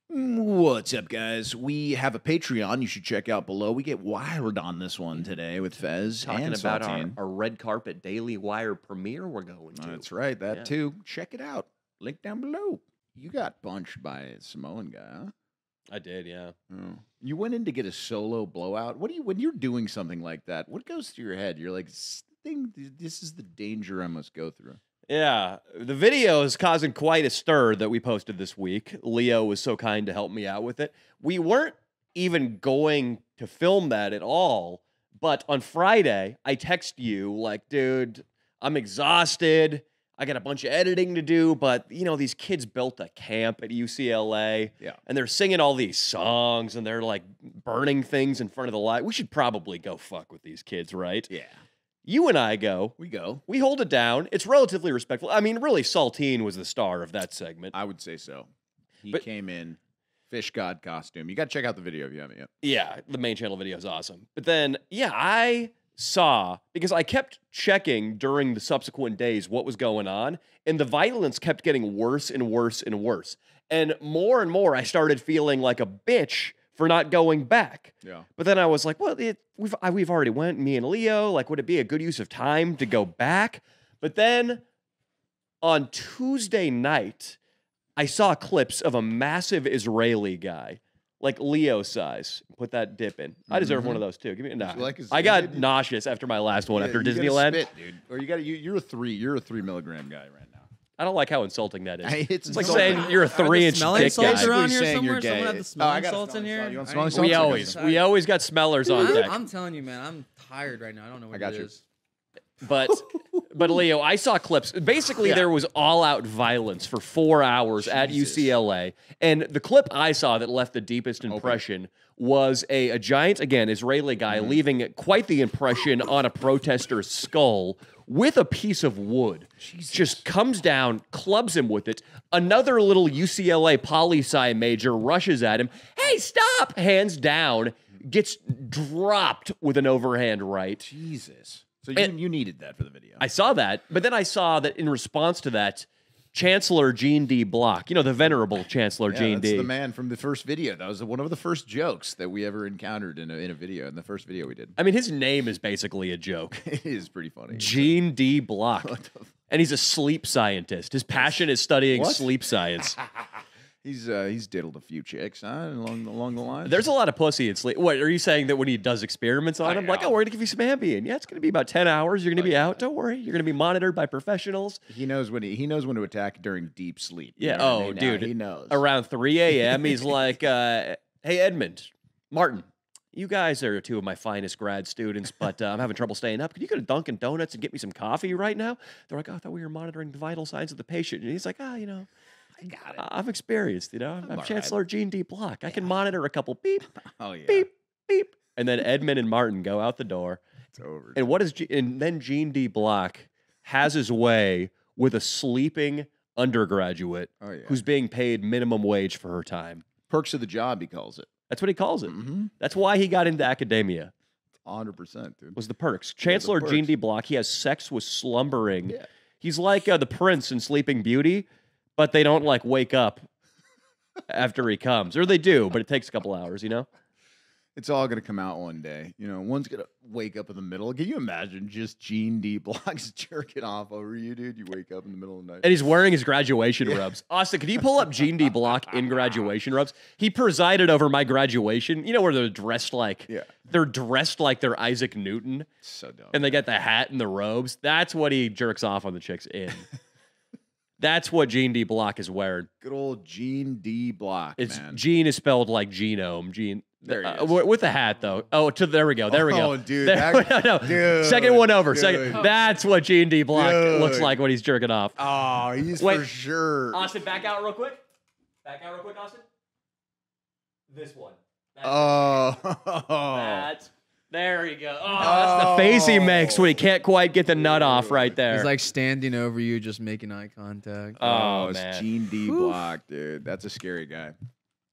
What's up, guys? We have a Patreon you should check out below. We get wired on this one today with Fez Talking and about Saltine. our red carpet Daily Wire premiere we're going to. That's right, that Yeah. too. Check it out. Link down below. You got punched by a Samoan guy, huh? I did, yeah. Oh. You went in to get a solo blowout. What do you when you're doing something like that? What goes through your head? You're like, this is the danger I must go through. Yeah, the video is causing quite a stir that we posted this week. Leo was so kind to help me out with it. We weren't even going to film that at all, but on Friday, I text you like, dude, I'm exhausted. I got a bunch of editing to do, but you know, these kids built a camp at UCLA. Yeah. And they're singing all these songs and they're like burning things in front of the light. We should probably go fuck with these kids, right? Yeah. You and I go. We go. We hold it down. It's relatively respectful. I mean, really, Saltine was the star of that segment. I would say so. He But- came in fish god costume. You got to check out the video if you haven't yet. Yeah, the main channel video is awesome. But then, yeah, I saw, because I kept checking during the subsequent days what was going on, and the violence kept getting worse and worse and worse. And more, I started feeling like a bitch for not going back. Yeah. But then I was like, well, we've already went, me and Leo. Like, would it be a good use of time to go back? But then on Tuesday night, I saw clips of a massive Israeli guy, like Leo size. Put that dip in. I deserve one of those too. Give me a nah. like his- I got nauseous after my last one after you gotta Disneyland. spit, dude. Or you got you're a 3 milligram guy right now. I don't like how insulting that is. It's like insulting. saying you're a 3-inch smelling dick salts guy. around here Saying you're somewhere? Someone gay. have the smelling I got a salts in smelling here? salt. You want I smelling ain't- salts? We always got smellers on deck. I'm telling you, man, I'm tired right now. I don't know what I got it you. is. But Leo, I saw clips. Basically, Yeah. there was all-out violence for 4 hours at Jesus. UCLA, and the clip I saw that left the deepest impression was a giant, again, Israeli guy leaving quite the impression on a protester's skull with a piece of wood. Just comes down, clubs him with it. Another little UCLA poli-sci major rushes at him. Hey, stop! Hands down, gets dropped with an overhand right. Jesus. So And- you needed that for the video. I saw that, but then I saw that in response to that, Chancellor Gene D. Block, you know, the venerable Chancellor yeah, Gene that's D. the man from the first video. That was one of the first jokes that we ever encountered in a video, in the first video we did. I mean, his name is basically a joke. It is pretty funny. Gene D. Block. And he's a sleep scientist. His passion is studying What? sleep science. He's diddled a few chicks, huh? Along the line. There's a lot of pussy in sleep. What, are you saying that when he does experiments on him? Like, yeah. oh, we're going to give you some Ambien. Yeah, it's going to be about 10 hours. You're going to be out. Don't worry. You're going to be monitored by professionals. He knows when to attack during deep sleep. You Yeah. know what I Oh, mean? dude. He knows. Around 3 a.m., he's like, hey, Edmund, Martin, you guys are two of my finest grad students, but I'm having trouble staying up. Can you go to Dunkin' Donuts and get me some coffee right now? They're like, oh, I thought we were monitoring the vital signs of the patient. And he's like, you know, I got it. I'm experienced, you know. I'm all Chancellor Gene D. Block. I can monitor a couple beep, Oh yeah. beep, beep. And then Edmund and Martin go out the door. It's over. And what is and then Gene D. Block has his way with a sleeping undergraduate Oh yeah. who's being paid minimum wage for her time. Perks of the job? He calls it. That's what he calls it. Mm-hmm. That's why he got into academia, 100%, dude. was the perks. Chancellor Gene perks. D. Block, he has sex with slumbering. Yeah. He's like the prince in Sleeping Beauty, but they don't like wake up after he comes. Or they do, but it takes a couple hours, you know? It's all gonna come out one day. You know, one's gonna wake up in the middle. Can you imagine just Gene D. Blocks jerking off over you, dude? You wake up in the middle of the night. And he's wearing his graduation robes. Austin, can you pull up Gene D. Block in graduation robes? He presided over my graduation. You know where they're dressed like they're dressed like they're Isaac Newton, So dumb. and they got the hat and the robes. That's what he jerks off on the chicks in. That's what Gene D. Block is wearing. Good old Gene D. Block, It's man. Gene is spelled like genome. Gene. There he is. With the hat though. Oh, there we go. There we go. Oh, dude, There, that- no, dude, second one over. dude. Second. That's what Gene D. Block looks Dude. like when he's jerking off. Oh, he's Wait. for sure. Austin, back out real quick. Back out real quick, Austin. This one. Oh. That's there you go. Oh, that's the face he makes when he can't quite get the nut off right there. He's like standing over you, just making eye contact. oh, it's man. Gene D. Block, dude. That's a scary guy.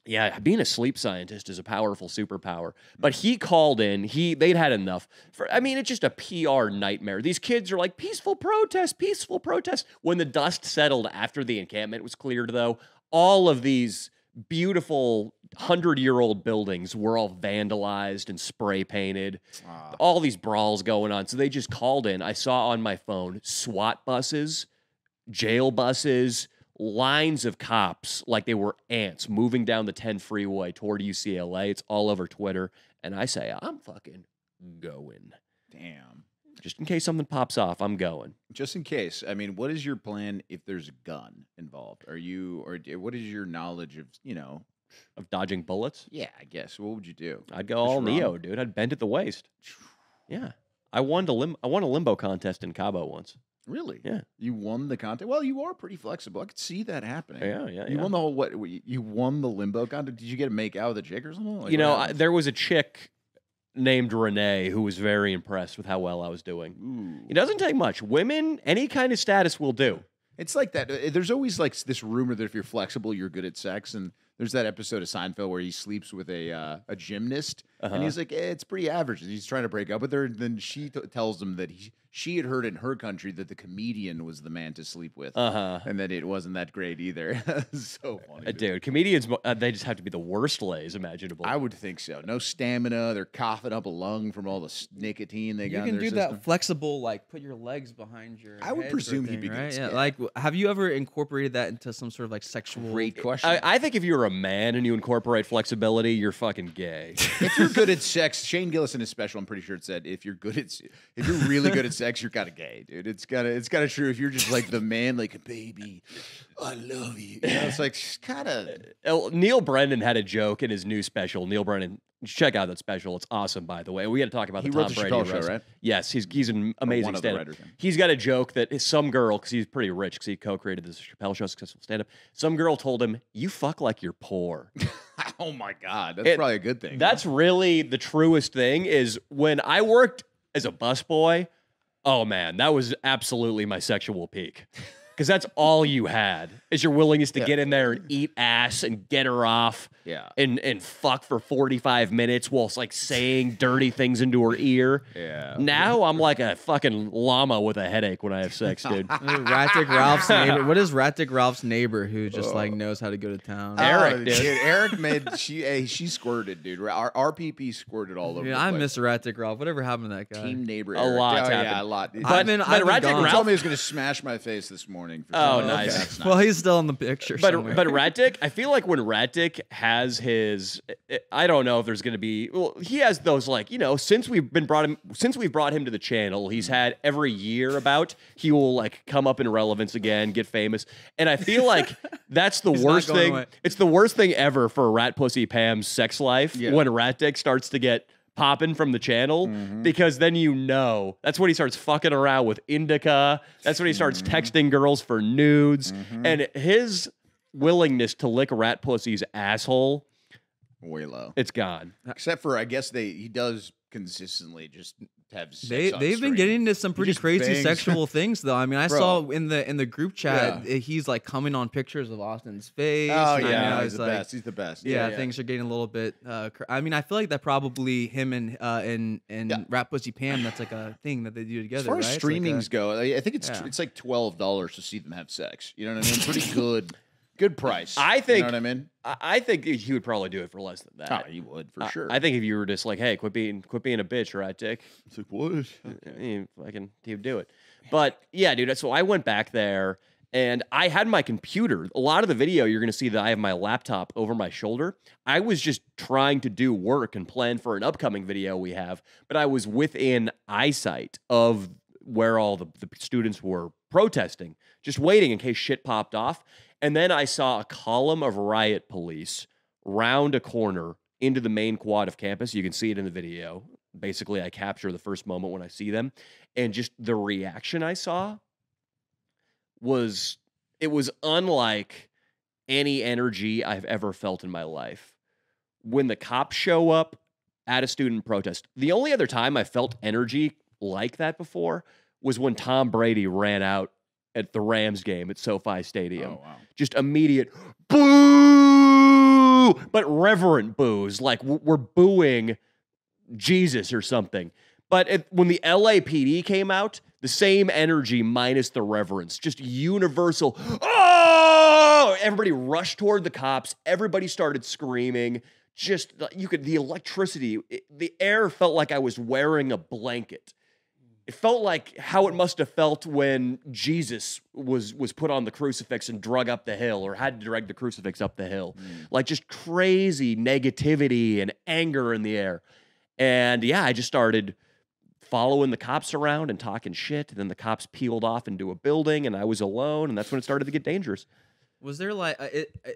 Yeah, being a sleep scientist is a powerful superpower. But he called in. They'd had enough. I mean, it's just a PR nightmare. These kids are like, peaceful protest, peaceful protest. When the dust settled after the encampment was cleared, though, all of these beautiful 100-year-old buildings were all vandalized and spray painted. Ah. All these brawls going on. So they just called in. I saw on my phone SWAT buses, jail buses, lines of cops like they were ants moving down the 10 freeway toward UCLA. It's all over Twitter. And I say, I'm fucking going. Damn. Just in case something pops off, I'm going. Just in case. I mean, what is your plan if there's a gun involved? Are you, or what is your knowledge of, Of dodging bullets? yeah, I guess. What would you do? I'd go all Just run. Neo, dude. I'd bend at the waist. Yeah. I won a limbo contest in Cabo once. Really? Yeah. You won the contest? Well, you are pretty flexible. I could see that happening. Yeah. You won the whole, you won the limbo contest? Did you get to make out with a chick or something? Like, You what know, happened? there was a chick named Renee who was very impressed with how well I was doing. Ooh. It doesn't take much. Women, any kind of status will do. It's like that. There's always like this rumor that if you're flexible, you're good at sex. And there's that episode of Seinfeld where he sleeps with a gymnast, and he's like, it's pretty average. He's trying to break up with her, and then she tells him that she had heard in her country that the comedian was the man to sleep with, and that it wasn't that great either. So funny, Dude, comedians, they just have to be the worst lays imaginable. I would think so. No stamina. They're coughing up a lung from all the nicotine they You got. can in their do system. that flexible, like put your legs behind your. I would head presume sort of he'd be thing, good at right? Yeah, skate. like have you ever incorporated that into some sort of like sexual? Great question. I think if you're a man and you incorporate flexibility, you're fucking gay. If you're good at sex, Shane Gillis in his special, I'm pretty sure it said, if you're really good at sex, you're kind of gay, dude. It's kind of true. If you're just like the man, like, baby, I love you. It's like kind of. Neil Brennan had a joke in his new special. Neil Brennan, check out that special. It's awesome, by the way. We got to talk about He the wrote Tom the Brady Chappelle Show, roast. right? Yes, he's an amazing one of the stand-up. writers, yeah. He's got a joke that some girl, because he's pretty rich, because he co-created this Chappelle Show, successful stand-up. Some girl told him, "You fuck like you're poor." Oh my God, that's probably a good thing. That's really the truest thing. Is when I worked as a busboy. Oh man, that was absolutely my sexual peak. Because that's all you had is your willingness to get in there and eat ass and get her off, and fuck for 45 minutes whilst like saying dirty things into her ear. Yeah. Now I'm like a fucking llama with a headache when I have sex, dude. Rattic Ralph's neighbor. What is Rattic Ralph's neighbor who just like knows how to go to town? Eric, dude. Eric made she squirted, dude. Our RPP squirted all over. Dude, the I place. miss Rattic Ralph. Whatever happened to that guy? Team neighbor. A Eric. lot's Oh, yeah, happened. a lot. I've been Rattic gone. He Ralph- told me he was going to smash my face this morning. For Oh, something. nice. That's Well, he's still in the picture. But somewhere. Rattic, I feel like when Rattic has his, I don't know if there's going to be. Well, he has those like since we've brought him to the channel, he's had every year about he will like come up in relevance again, get famous, and I feel like that's the He's not worst going thing. away. It's the worst thing ever for Rat Pussy Pam's sex life when Rattic starts to get popping from the channel, because then that's when he starts fucking around with indica. That's when he starts texting girls for nudes, and his willingness to lick Rat Pussy's asshole, way low. it's gone. Except for I guess he does consistently just have sex They've on been stream. getting into some pretty just crazy bangs. sexual things though. I mean, I Bro. saw in the group chat he's like coming on pictures of Austin's face. Oh and I yeah, know he's it's the like, best. He's the best. Yeah, things are getting a little bit. I mean, I feel like that probably him and Rat Pussy Pam. That's like a thing that they do together. As far as right? It's like streamings go, I think Yeah. it's like $12 to see them have sex. You know what I mean? Pretty good price. I think. You know what I mean? I think he would probably do it for less than that. Oh, you would for sure. I think if you were just like, hey, quit being a bitch, right, Dick? it's like what? He would do it. But yeah, dude. So I went back there and I had my computer. A lot of the video you're gonna see that I have my laptop over my shoulder. I was just trying to do work and plan for an upcoming video we have, but I was within eyesight of where all the students were protesting, just waiting in case shit popped off. And then I saw a column of riot police round a corner into the main quad of campus. You can see it in the video. Basically, I capture the first moment when I see them. And just the reaction I saw was unlike any energy I've ever felt in my life. When the cops show up at a student protest, the only other time I felt energy like that before was when Tom Brady ran out at the Rams game at SoFi Stadium. Oh wow. Just immediate boo, but reverent boos, like we're booing Jesus or something. But when the LAPD came out, The same energy minus the reverence. Just universal. Oh! Everybody rushed toward the cops. Everybody started screaming. Just, the electricity, the air felt like I was wearing a blanket. It felt like how it must have felt when Jesus was put on the crucifix and drug up the hill, or had to drag the crucifix up the hill. Like just crazy negativity and anger in the air. And yeah, I just started following the cops around and talking shit. And then the cops peeled off into a building and I was alone. And that's when it started to get dangerous. Was there like,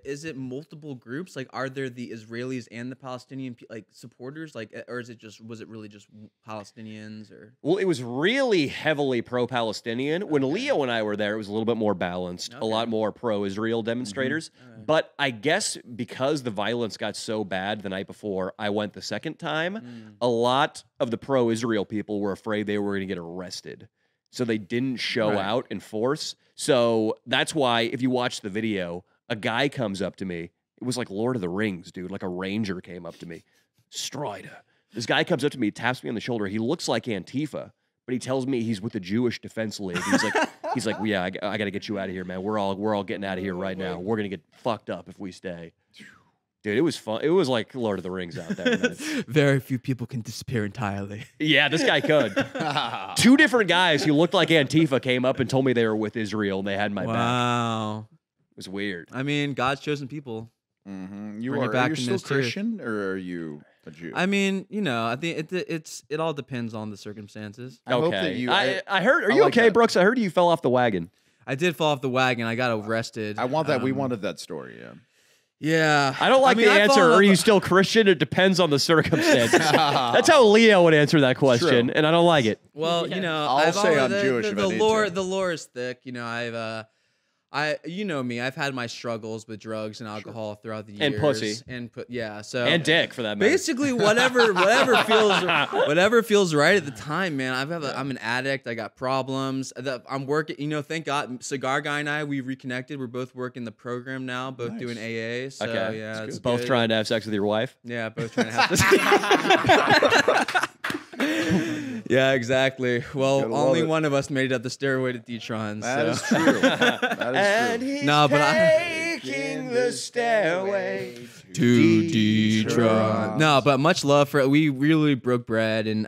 is it multiple groups? Like, are there the Israelis and the Palestinian supporters? Like, or was it really just Palestinians? Or well, it was really heavily pro-Palestinian. When Leo and I were there, it was a little bit more balanced, a lot more pro-Israel demonstrators. But I guess because the violence got so bad the night before I went the second time, a lot of the pro-Israel people were afraid they were going to get arrested. So they didn't show out in force. So that's why if you watch the video, a guy comes up to me. It was like Lord of the Rings, dude. Like a ranger came up to me. Strider. This guy comes up to me, taps me on the shoulder. He looks like Antifa, but he tells me he's with the Jewish Defense League. He's like, well, yeah, I got to get you out of here, man. We're all getting out of here right now. We're gonna get fucked up if we stay. Dude, it was fun. It was like Lord of the Rings out there, man. Very few people can disappear entirely. Yeah, this guy could. 2 different guys who looked like Antifa came up and told me they were with Israel and they had my back. Wow. It was weird. I mean, God's chosen people. Are you still Christian or are you a Jew? I mean, I think it all depends on the circumstances. I hope that you. I heard. Are you okay, that. Brooks? I heard you fell off the wagon. I did fall off the wagon. I got arrested. I want that. We wanted that story. Yeah. Yeah. I don't like the answer. Are you still Christian? It depends on the circumstances. That's how Leo would answer that question, and I don't like it. Well, I'll say I'm Jewish. The lore is thick. You know me. I've had my struggles with drugs and alcohol throughout the years. And pussy. And dick for that matter. Basically, whatever feels right at the time, man. I'm an addict. I got problems. I'm working. Thank God, Cigar Guy and I, we reconnected. We're both working the program now, both doing AA. So yeah, it's both good. trying to have sex with your wife. Yeah, both trying to have this. Yeah, exactly. Well, only one of us made it up the stairway to Detron. That is true. That is true. No, but taking the stairway to Detron. No, but much love for it. We really broke bread, and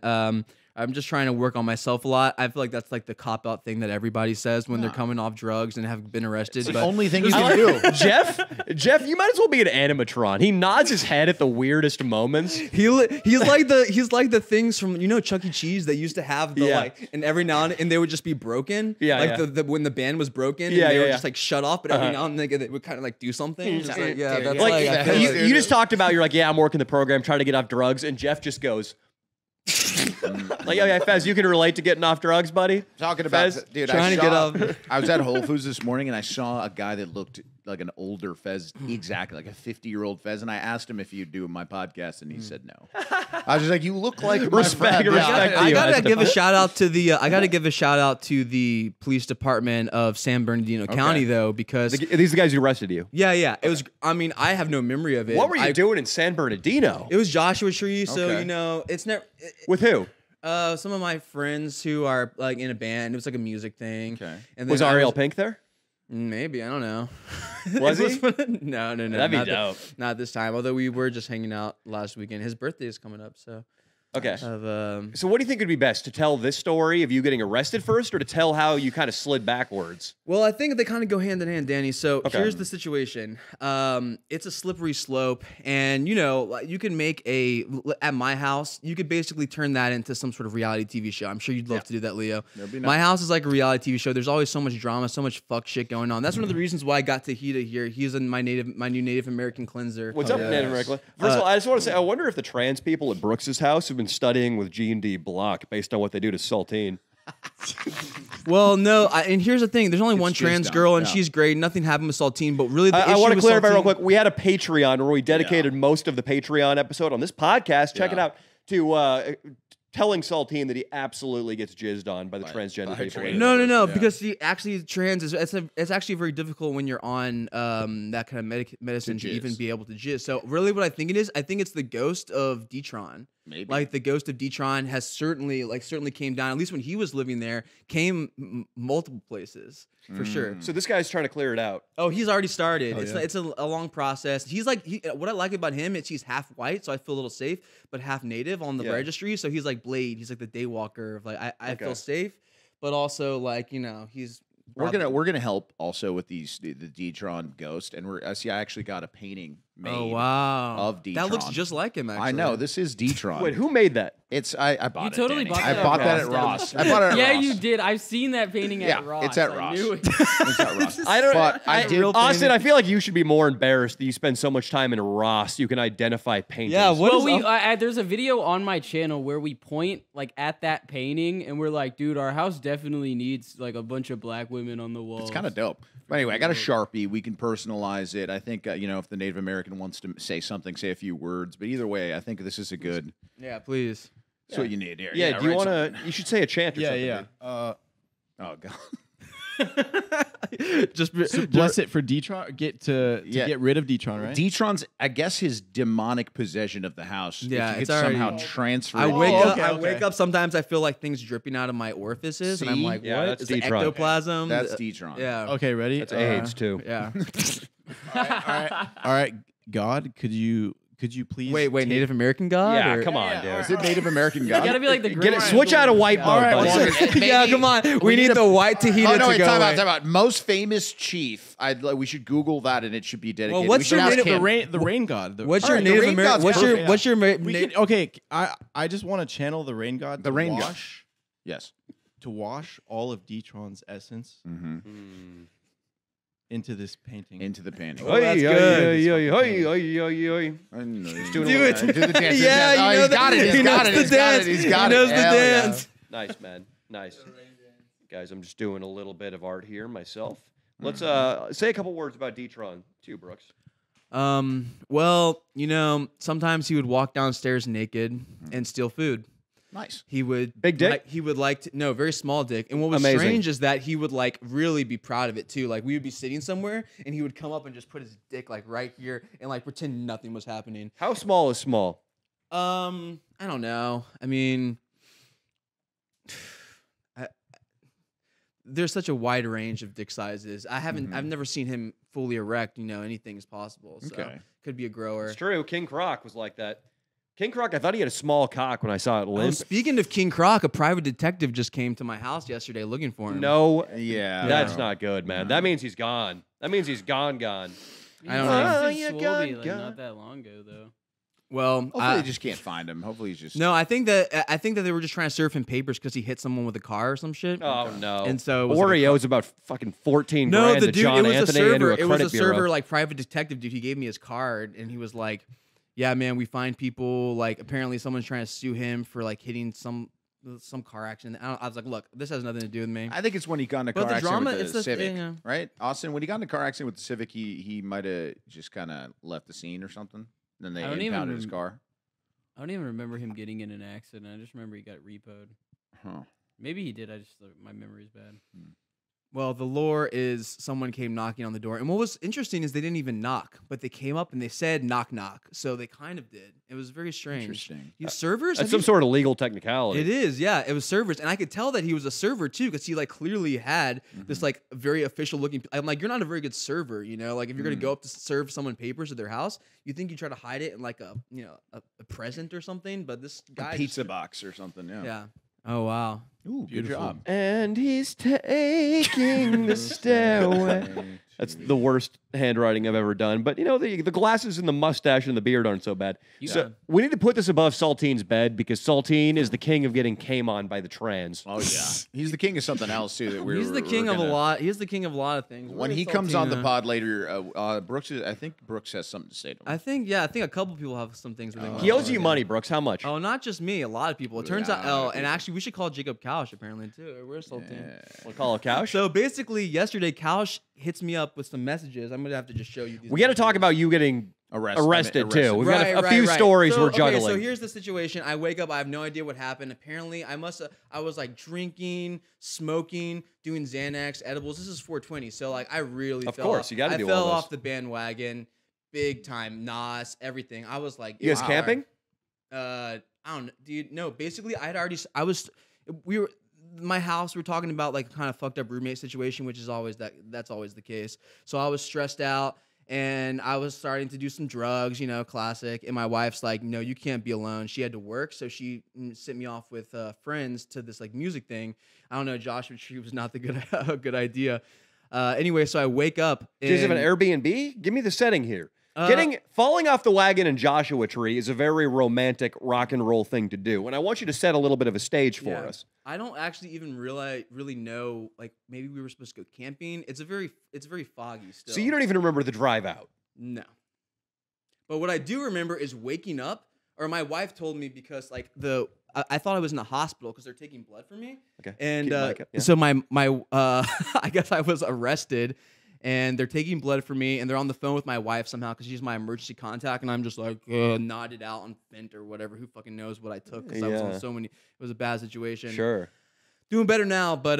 I'm just trying to work on myself a lot. I feel like that's like the cop-out thing that everybody says when they're coming off drugs and have been arrested. It's the only thing you can do. Jeff, you might as well be an animatron. He nods his head at the weirdest moments. He's like the things from Chuck E. Cheese that used to have the and every now and they would just be broken. Yeah, the when the band was broken, and they would just like shut off, but every now and then they would kind of like do something. Just like, that's like you just talked about you're like, yeah, I'm working the program, trying to get off drugs, and Jeff just goes. Like, okay, Fez, you can relate to getting off drugs, buddy? Talking about, Fez, dude, trying to get off. I was at Whole Foods this morning and I saw a guy that looked like an older Fez, exactly like a 50-year-old Fez, and I asked him if he'd do my podcast, and he said no. I was just like, you look like respect. I gotta give a shout out to the police department of San Bernardino County though, because these are the guys who arrested you. Yeah. It was. I mean, I have no memory of it. What were you doing in San Bernardino? It was Joshua Tree, so it's never. With who? Some of my friends who are like in a band. It was like a music thing. Okay. And was Ariel Pink there? Maybe, I don't know. Was he? No. That'd be dope. Not this time. Although we were just hanging out last weekend. His birthday is coming up, so. Okay. So what do you think would be best, to tell this story of you getting arrested first, or to tell how you kind of slid backwards? Well, I think they kind of go hand in hand, Danny. So here's the situation. It's a slippery slope, and you can make at my house, you could basically turn that into some sort of reality TV show. I'm sure you'd love to do that, Leo. Be nice. My house is like a reality TV show. There's always so much drama, so much fuck shit going on. That's one of the reasons why I got Tahita here. He's in my new Native American cleanser. What's up, Native American? First of all, I just want to say, I wonder if the trans people at Brooks's house have been studying with G&D Block based on what they do to Saltine. Well, no, and here's the thing. There's only one trans girl, and she's great. Nothing happened with Saltine, but really the issue I want to clarify Saltine, real quick. We had a Patreon where we dedicated most of the Patreon episode on this podcast. Check it out to telling Saltine that he absolutely gets jizzed on by the transgender people. No, because he actually trans is it's actually very difficult when you're on that kind of medicine to even be able to jizz. So really, what I think it is, I think it's the ghost of Detron. Maybe. Like the ghost of Detron has certainly came down. At least when he was living there, came multiple places for sure. So this guy's trying to clear it out. Oh, he's already started. Oh, It's a long process. He's like what I like about him is he's half white, so I feel a little safe, but half native on the registry. So he's like Blade. He's like the Daywalker of like I feel safe, but also like he's. We're gonna help also with the Detron ghost, and I actually got a painting made. Oh wow! Of Detron. That looks just like him. Actually, I know this is Detron. Wait, who made that? It's I bought You it. totally Danny. bought I that bought at that at Ross. Ross. I bought it at Yeah, Ross. you did. I've seen that painting at Yeah, Ross. it's at I Ross. knew it. It's at Ross. I don't. But I did. Austin, I feel like you should be more embarrassed that you spend so much time in Ross. You can identify paintings. Yeah, what Well, is up? there's a video on my channel where we point like at that painting, and we're like, dude, our house definitely needs like a bunch of black women on the wall. It's kind of dope. But anyway, I got a Sharpie. We can personalize it. I think if the Native American wants to say something, say a few words. But either way, I think this is a good. Yeah, please. That's what you need here. Yeah. Do you right, want so- to? You should say a chant or something. Yeah. Oh god. Just Bless it for Detron. To Yeah. get rid of Detron, right? Detron's, I guess, his demonic possession of the house. Yeah, if you it's could somehow already- transfer. I it. wake Oh, up. okay, I okay. wake up. Sometimes I feel like things dripping out of my orifices, and I'm See? like, Yeah, "What? that's It's the Detron. ectoplasm." That's Detron. Yeah. Okay, ready? That's AIDS too. Yeah. All right. God, could you please Wait. take- Native American God? Yeah, or- come on, Yeah, dude. Is it Native American You God? gotta be like the Get it. Grand Switch out of white mode. All right, buddy. listen. yeah, come on. We need the white Tahiti Oh no! to Wait, go time away. out, time out. Most famous chief. We should Google that, and it should be dedicated. Well, what's We should your ask native- him. the rain god? What's All your right, the Native rain American? god's What's your perfect. what's your ma- We na- can, okay, I just want to channel the rain god. The to rain god. wash, Yes. to wash all of Detron's essence Mm-hmm. into this painting. Into the painting. Oh, that's good. I know. He's Do doing it. Do the dance. Yeah, Oh, you know he's got it. he He's got knows it. the He's got dance. it. He's got He it. knows the Hell yeah. dance. Nice, man. Nice. Guys, I'm just doing a little bit of art here myself. Let's say a couple words about Detron too, Brooks. Well, sometimes he would walk downstairs naked and steal food. Nice. He would Big dick? He would like to no, very small dick. And what was Amazing. strange is that he would like really be proud of it too. Like we would be sitting somewhere and he would come up and just put his dick like right here and like pretend nothing was happening. How small is small? I don't know. I mean, there's such a wide range of dick sizes. I've never seen him fully erect. Anything is possible. So Okay. could be a grower. It's true. King Croc was like that. King Croc, I thought he had a small cock when I saw it Oh, limp. speaking of King Croc, a private detective just came to my house yesterday looking for him. No, Yeah. that's not good, man. That means he's gone. That means he's gone. I don't He know. was Oh, in you Swobie, got- like, got- not that long ago though. Well, Hopefully they just can't find him. Hopefully he's just. no, I think that they were just trying to serve him papers because he hit someone with a car or some shit. Oh no. And so it was like a Oreo's about fucking 14 No, grand the to dude. John It was Anthony a into server. a It was credit a bureau. server, like private detective dude. He gave me his card, and he was like, "Yeah, man, we find people like apparently someone's trying to sue him for like hitting some car accident." I was like, "Look, this has nothing to do with me." I think it's when he got in a But car the accident drama, with it's the the- Civic, yeah. right? Austin, when he got in a car accident with the Civic, he might have just kind of left the scene or something. Then they I don't even impounded his rem- car. I don't even remember him getting in an accident. I just remember he got repoed. Huh. Maybe he did. My memory's bad. Well, the lore is someone came knocking on the door, and what was interesting is they didn't even knock, but they came up and they said knock knock, so they kind of did. It was very strange. Interesting. You servers? That's Have some you- sort of legal technicality. It is, yeah. It was servers, and I could tell that he was a server too, because he like clearly had this like very official looking. I'm like, you're not a very good server, Like if you're gonna go up to serve someone papers at their house, you think you try to hide it in like a present or something, but this guy A pizza box or something. Yeah. Yeah. Oh wow. Ooh, good Beautiful. job. And he's taking the stairway. That's the worst handwriting I've ever done. But the glasses and the mustache and the beard aren't so bad. So we need to put this above Saltine's bed because Saltine is the king of getting came on by the trans. Oh yeah, he's the king of something else too. That He's the king of a lot. He's the king of a lot of things. When he comes on the pod later, I think Brooks has something to say to him. I think a couple people have some things with him. He owes you money, Brooks. How much? Oh, not just me. A lot of people. It turns Yeah, out. a lot Oh, of and actually, we should call Jacob Kausch apparently too. We're Saltine. We'll call a couch. So basically, yesterday Kausch hits me up with some messages. I'm gonna have to just show you. These We got to messages. talk about you getting arrested too. We've got a few Right. stories So, we're okay, juggling. so here's the situation. I wake up. I have no idea what happened. Apparently, I was like drinking, smoking, doing Xanax, edibles. This is 420. So like, I really Of fell course, off. you gotta I do all fell those. off the bandwagon, big time. Nas, everything. I was like, You guys wow, camping? I I don't know, dude. No, basically, we were my house. We were talking about like a kind of fucked up roommate situation, which is always that's always the case. So I was stressed out. And I was starting to do some drugs, classic. And my wife's like, no, you can't be alone. She had to work, so she sent me off with friends to this like music thing. I don't know, Joshua Tree was not a good idea. Anyway, so I wake up. Do you have an Airbnb? Give me the setting here. Falling off the wagon in Joshua Tree is a very romantic rock and roll thing to do, and I want you to set a little bit of a stage for us. I don't actually even really know. Like maybe we were supposed to go camping. It's very foggy still. So you don't even remember the drive out? No. But what I do remember is waking up, or my wife told me because like I thought I was in the hospital because they're taking blood from me. Okay. And Yeah. so my I guess I was arrested. And they're taking blood from me, and they're on the phone with my wife somehow because she's my emergency contact, and I'm just like nodded out on Fent or whatever. Who fucking knows what I took? Because I was on so many. It was a bad situation. Sure. Doing better now, but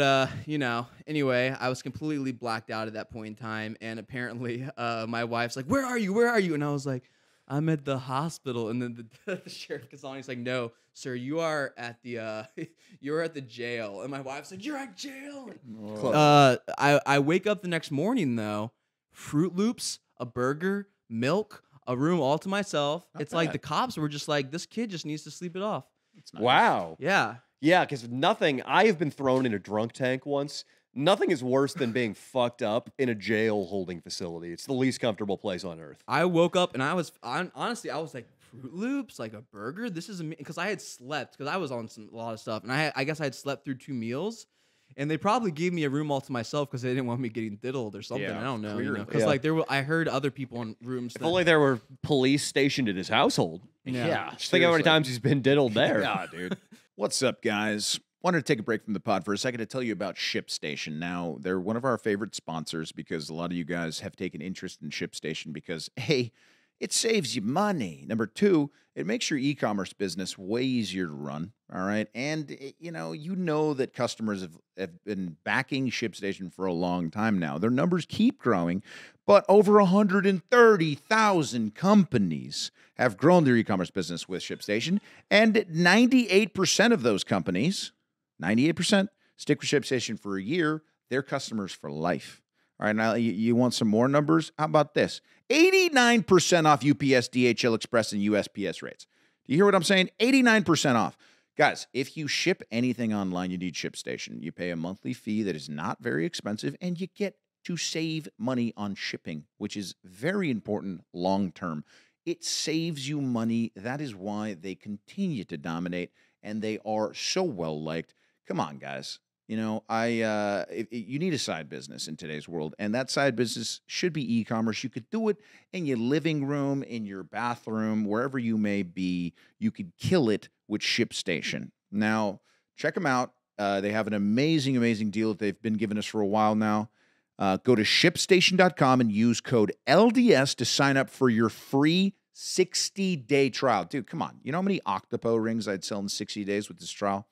Anyway, I was completely blacked out at that point in time, and apparently, my wife's like, "Where are you? Where are you?" And I was like, "I'm at the hospital." And then the sheriff gets on. He's like, "No, sir, you are at the you're at the jail." And my wife's like, "You're at jail." I wake up the next morning though, Fruit Loops, a burger, milk, a room all to myself. It's like the cops were just like, "This kid just needs to sleep it off." Nice. Wow. Yeah. Yeah, because I have been thrown in a drunk tank once. Nothing is worse than being fucked up in a jail holding facility. It's the least comfortable place on earth. I woke up and honestly, I was like, Fruit Loops, like a burger. This is because I had slept because I was on a lot of stuff, and I guess I had slept through 2 meals, and they probably gave me a room all to myself because they didn't want me getting diddled or something. Yeah, I don't know, clearly. because like I heard other people in rooms. If only there were police stationed at his household. Yeah. Just think how many times he's been diddled there. Yeah, dude. What's up, guys? Wanted to take a break from the pod for a second to tell you about ShipStation. Now, they're one of our favorite sponsors because a lot of you guys have taken interest in ShipStation because, hey, it saves you money. Number 2, it makes your e-commerce business way easier to run, all right? And, you know that customers have been backing ShipStation for a long time now. Their numbers keep growing, but over 130,000 companies have grown their e-commerce business with ShipStation, and 98% of those companies, 98%, stick with ShipStation for a year. They're customers for life. All right, now you want some more numbers? How about this? 89% off UPS, DHL Express, and USPS rates. Do you hear what I'm saying? 89% off. Guys, if you ship anything online, you need ShipStation. You pay a monthly fee that is not very expensive, and you get to save money on shipping, which is very important long term. It saves you money. That is why they continue to dominate, and they are so well liked. Come on, guys. You need a side business in today's world, and that side business should be e-commerce. You could do it in your living room, in your bathroom, wherever you may be. You could kill it with ShipStation. Now, check them out. They have an amazing, amazing deal that they've been giving us for a while now. Go to ShipStation.com and use code LDS to sign up for your free 60-day trial. Dude, come on. You know how many Octopo rings I'd sell in 60 days with this trial?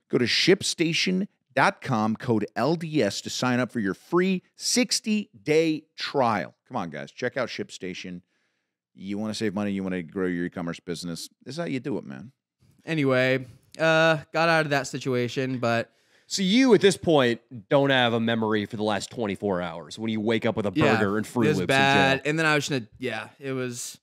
Go to ShipStation.com, code LDS to sign up for your free 60-day trial. Come on, guys. Check out ShipStation. You want to save money, you want to grow your e-commerce business. This is how you do it, man. Anyway, got out of that situation, but So you, at this point, don't have a memory for the last 24 hours when you wake up with a burger and Fruit it was Loops bad. in jail. And then I was gonna, it was.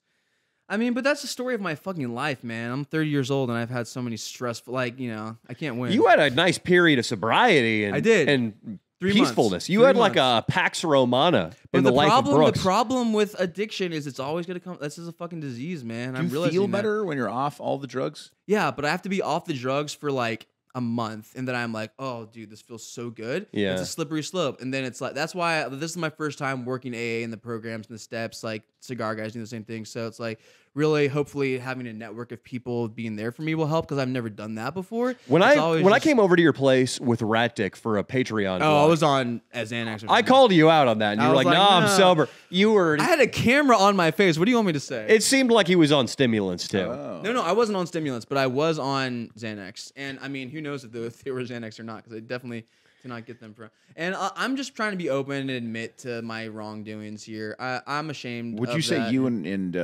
I mean, but that's the story of my fucking life, man. I'm 30 years old and I've had so many stressful, I can't win. You had a nice period of sobriety and I did. and 3 months. peacefulness. You 3 had like months. a Pax Romana But in the life of Brooks. The problem with addiction is it's always gonna come. This is a fucking disease, man. Do I'm you realizing feel that. better when you're off all the drugs? Yeah, but I have to be off the drugs for like a month, and then I'm like, oh, dude, this feels so good. Yeah. It's a slippery slope, and then it's like that's why this is my first time working AA in the programs and the steps. Like Cigar Guys do the same thing, so it's like really, hopefully, having a network of people being there for me will help because I've never done that before. When It's I always came over to your place with Rat Dick for a Patreon, I vlog, was on Xanax. Or I something. called you out on that, and you I were was like, "No, like, I'm no." sober." You were. I had a camera on my face. What do you want me to say? It seemed like he was on stimulants too. Oh. No, I wasn't on stimulants, but I was on Xanax. And I mean, who knows if they were Xanax or not, because I definitely did not get them from. And I'm just trying to be open and admit to my wrongdoings here. I'm ashamed. Would of you say that. you and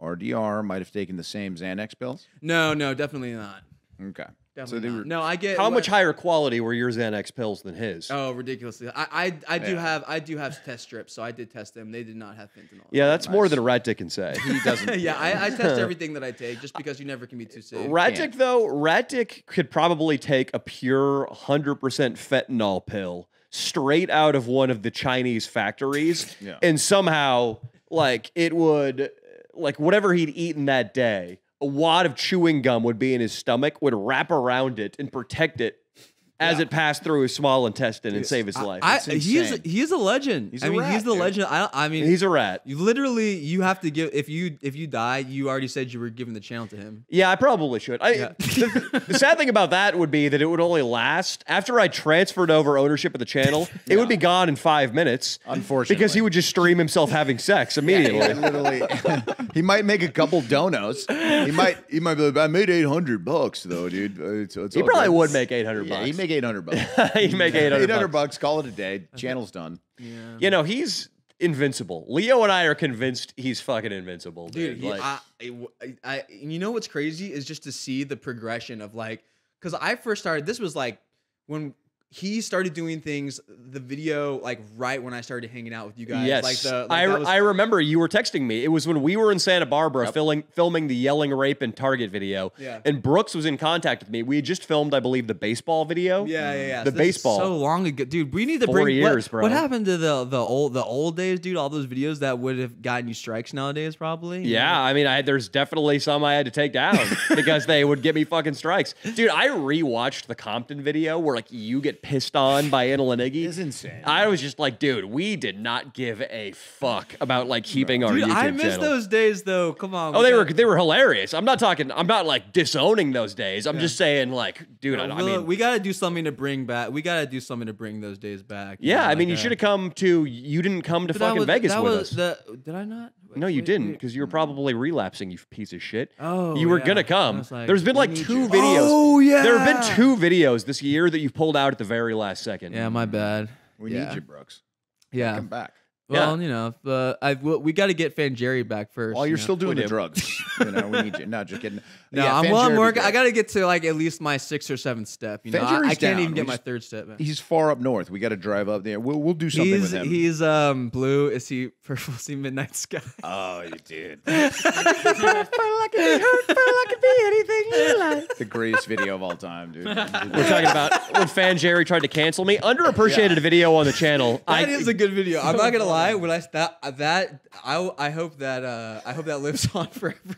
RDR might have taken the same Xanax pills. No, definitely not. Okay. Definitely they not. were- No, I get How what- much higher quality were your Xanax pills than his? Oh, ridiculously. I do have test strips, so I did test them. They did not have fentanyl. Yeah, that's more than a rat dick can say. He doesn't. Yeah, I test everything that I take just because you never can be too safe. Rat dick though, rat dick could probably take a pure 100% fentanyl pill straight out of one of the Chinese factories, Yeah. and somehow, like, it would, like, whatever he'd eaten that day, a wad of chewing gum would be in his stomach, would wrap around it and protect it as it passed through his small intestine and save his life. He is a legend. He's I a mean, rat, he's the dude. legend. I mean, He's a rat. you literally you have to give if you die, you already said you were giving the channel to him. Yeah, I probably should. Yeah. The sad thing about that would be that it would only last after I transferred over ownership of the channel. It would be gone in 5 minutes. Unfortunately. because he would just stream himself having sex immediately. Literally, he might make a couple donos. He might be like, I made $800 though, dude. It's He all probably good." would make $800. Yeah, he'd make $800. He'd make $800. $800. Call it a day. Channel's done. Yeah. You know, he's invincible. Leo and I are convinced he's fucking invincible, dude. Dude, Like, you know what's crazy is just to see the progression of like, because I first started. This was like when he started doing things. The video like right when I started hanging out with you guys. yes, like I remember you were texting me. It was when we were in Santa Barbara filming the yelling rape and Target video. Yeah. And Brooks was in contact with me. We had just filmed, I believe, the baseball video. Yeah. The So this is baseball. so long ago, dude. We need to 4 bring years, what, bro. What happened to the old days, dude? All those videos that would have gotten you strikes nowadays, probably. Yeah, I mean, there's definitely some I had to take down because they would get me fucking strikes. Dude, I rewatched the Compton video where like you get pissed on by Anna Lenigi. It's insane. I was just like, dude, we did not give a fuck about like keeping our Dude, YouTube I miss channel. those days though. Come on. Oh, they were hilarious. I'm not like disowning those days. I'm just saying like, dude, I mean, we gotta do something to bring back. We gotta do something to bring those days back. yeah, I mean, like, you should have come to. You didn't come to but that fucking was- Vegas that with was us. Did I not? No, you Wait, didn't, wait. because you were probably relapsing, you piece of shit. Oh, you were yeah. gonna I come. was like, There's been we like need 2 you. videos. Oh, yeah. There have been 2 videos this year that you've pulled out at the very last second. Yeah, my bad. We Yeah. need you, Brooks. Yeah. Come back. Well, you know, we got to get Fan Jerry back first. While you're you know? still doing We the do. drugs, we need you. No, just kidding. No, Yeah, I'm Fan well. I'm Jerry would be working. I great. got to get to like at least my 6th or 7th step. You know, Fan I Jerry's can't down. even get We my just- 3rd step. Man. He's far up north. We got to drive up there. We'll do something with him. He's blue. Is he purple? Is he midnight sky? Oh, you did. anything The greatest video of all time, dude. We're talking about when Fan Jerry tried to cancel me. Underappreciated video on the channel. That is a good video. I'm not gonna lie. When I I hope that lives on forever.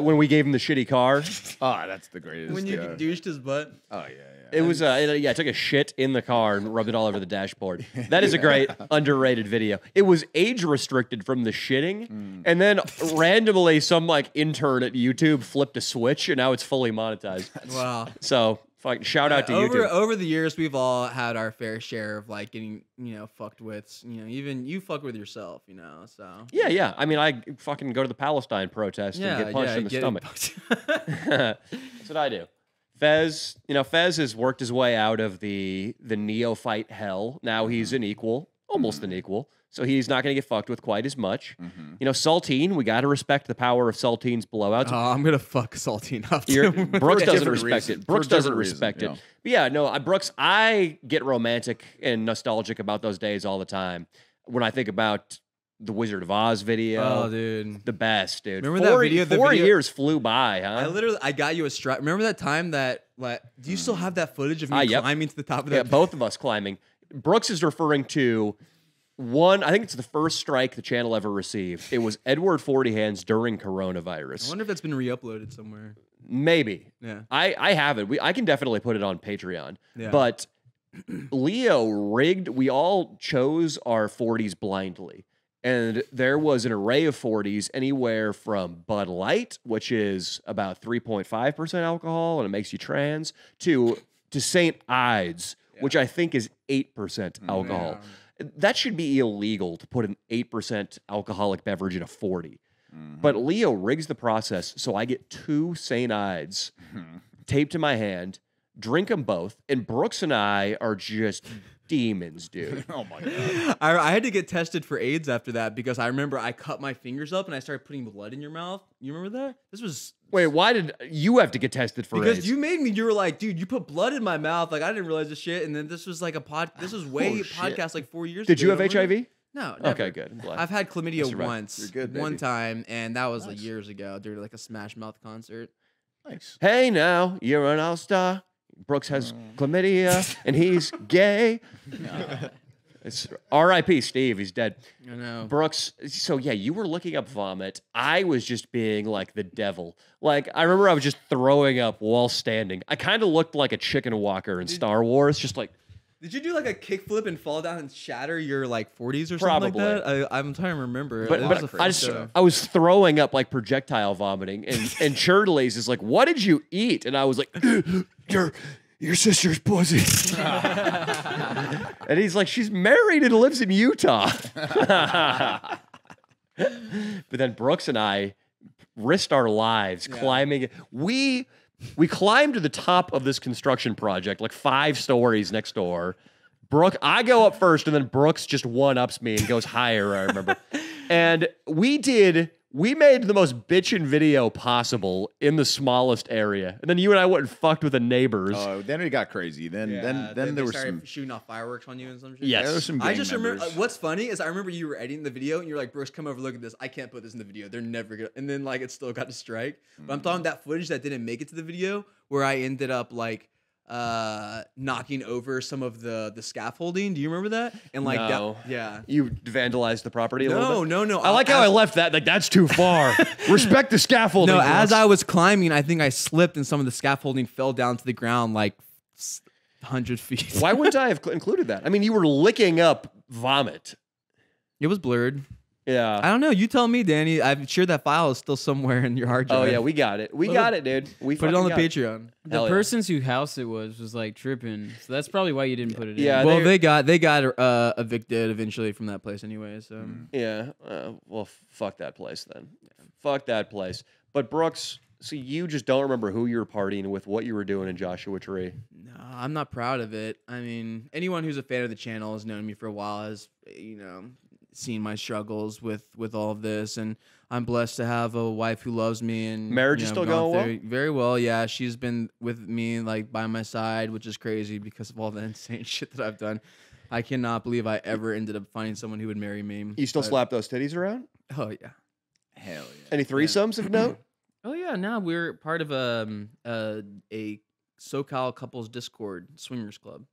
when we gave him the shitty car. Oh, that's the greatest. when you yeah. douched his butt. Oh, yeah. It was I took a shit in the car and rubbed it all over the dashboard. That is a great underrated video. It was age restricted from the shitting, and then randomly some like intern at YouTube flipped a switch and now it's fully monetized. Wow. So fuck, shout out to YouTube. Over the years, we've all had our fair share of like getting fucked with. Even you fuck with yourself. So Yeah. I mean, I fucking go to the Palestine protest and get punched in the stomach. That's what I do. Fez has worked his way out of the neophyte hell. Now he's an equal, almost an equal. So he's not going to get fucked with quite as much. Saltine, we got to respect the power of Saltine's blowouts. Oh, I'm gonna fuck Saltine up. Too. Brooks doesn't different respect reason. it. Brooks For doesn't different reason, respect it. yeah. But yeah, no, Brooks, I get romantic and nostalgic about those days all the time. When I think about the Wizard of Oz video, Oh, dude. the best, dude. Remember that video- the 4 video- years flew by, huh? I got you a strap. Remember that time that do you still have that footage of me Yep. climbing to the top of Yeah, that? both of us climbing. Brooks is referring to one, I think it's the first strike the channel ever received. It was Edward Forty Hands during I coronavirus. wonder if that's been re-uploaded somewhere. Maybe. Yeah. I have it. I can definitely put it on Patreon. Yeah. But Leo rigged, we all chose our 40s blindly. And there was an array of 40s, anywhere from Bud Light, which is about 3.5% alcohol and it makes you trans, to St. Ides, which I think is 8% alcohol. That should be illegal to put an 8% alcoholic beverage in a 40. But Leo rigs the process so I get 2 St. Ides taped to my hand, drink them both, and Brooks and I are just demons, dude. Oh my god. I had to get tested for AIDS after that because I remember I cut my fingers up and I started putting blood in your mouth. You remember that? This was Wait, why did you have to get tested for because AIDS? you made me. You were like, dude, you put blood in my mouth. Like I didn't realize this shit. And then this was like a pod. This was way podcast like 4 years. Did ago. you have Remember? HIV? No. Never. Okay, good. I'm glad. I've had chlamydia survived. once. You're good, one baby. time, and that was like years ago during like a Smash Mouth concert. Nice. Hey, now you're an all-star. Brooks has chlamydia and he's gay. It's R.I.P. Steve. He's dead. I know. Brooks, so yeah, you were looking up vomit. I was just being like the devil. Like, I remember I was just throwing up while standing. I kind of looked like a chicken walker in Star Wars, just like, Did you do like a kickflip and fall down and shatter your like 40s or something Probably. like that? I'm trying to remember. but, It but was a I, fun show. I was throwing up like projectile vomiting. And Churdlays is like, what did you eat? And I was like, your sister's pussy. And he's like, she's married and lives in Utah. But then Brooks and I risked our lives climbing. We climbed to the top of this construction project, like 5 stories next door. I go up first, and then Brooks just one-ups me and goes higher, I remember. And we made the most bitchin' video possible in the smallest area. And then you and I went and fucked with the neighbors. Oh, then it got crazy. Then then there was started some. shooting off fireworks on you and some shit. Yes. There was some. I gang just remember members. what's funny is I remember you were editing the video and you're like, Brooks, come over, look at this. I can't put this in the video. They're never gonna. And then like it still got a strike. But I'm talking that footage that didn't make it to the video where I ended up like knocking over some of the scaffolding. Do you remember that? And like No. that, yeah. You vandalized the property a little bit? No. I like how I left that. Like, that's too far. Respect the scaffolding. No, as Brooks. I was climbing, I think I slipped and some of the scaffolding fell down to the ground like 100 feet. Why wouldn't I have included that? I mean, you were licking up vomit. It was blurred. Yeah. I don't know. You tell me, Danny. I'm sure that file is still somewhere in your hard drive. Oh, yeah, we got it. We got it, dude. We put it on the fucking got Patreon. The Hell yeah. person's whose house it was like tripping, so that's probably why you didn't put it in. Yeah, Well, they got evicted eventually from that place anyway. So Yeah. Well, fuck that place then. Fuck that place. But Brooks, so you just don't remember who you were partying with, what you were doing in Joshua Tree. no, I'm not proud of it. I mean, anyone who's a fan of the channel has known me for a while, has seen my struggles with all of this, and I'm blessed to have a wife who loves me. And Marriage is still going well? very well. Yeah, she's been with me like by my side, which is crazy because of all the insane shit that I've done. I cannot believe I ever ended up finding someone who would marry me. You still But- slap those titties around? Oh yeah. Hell yeah. Any threesomes of note? Oh yeah. Now we're part of a SoCal couples Discord swingers club.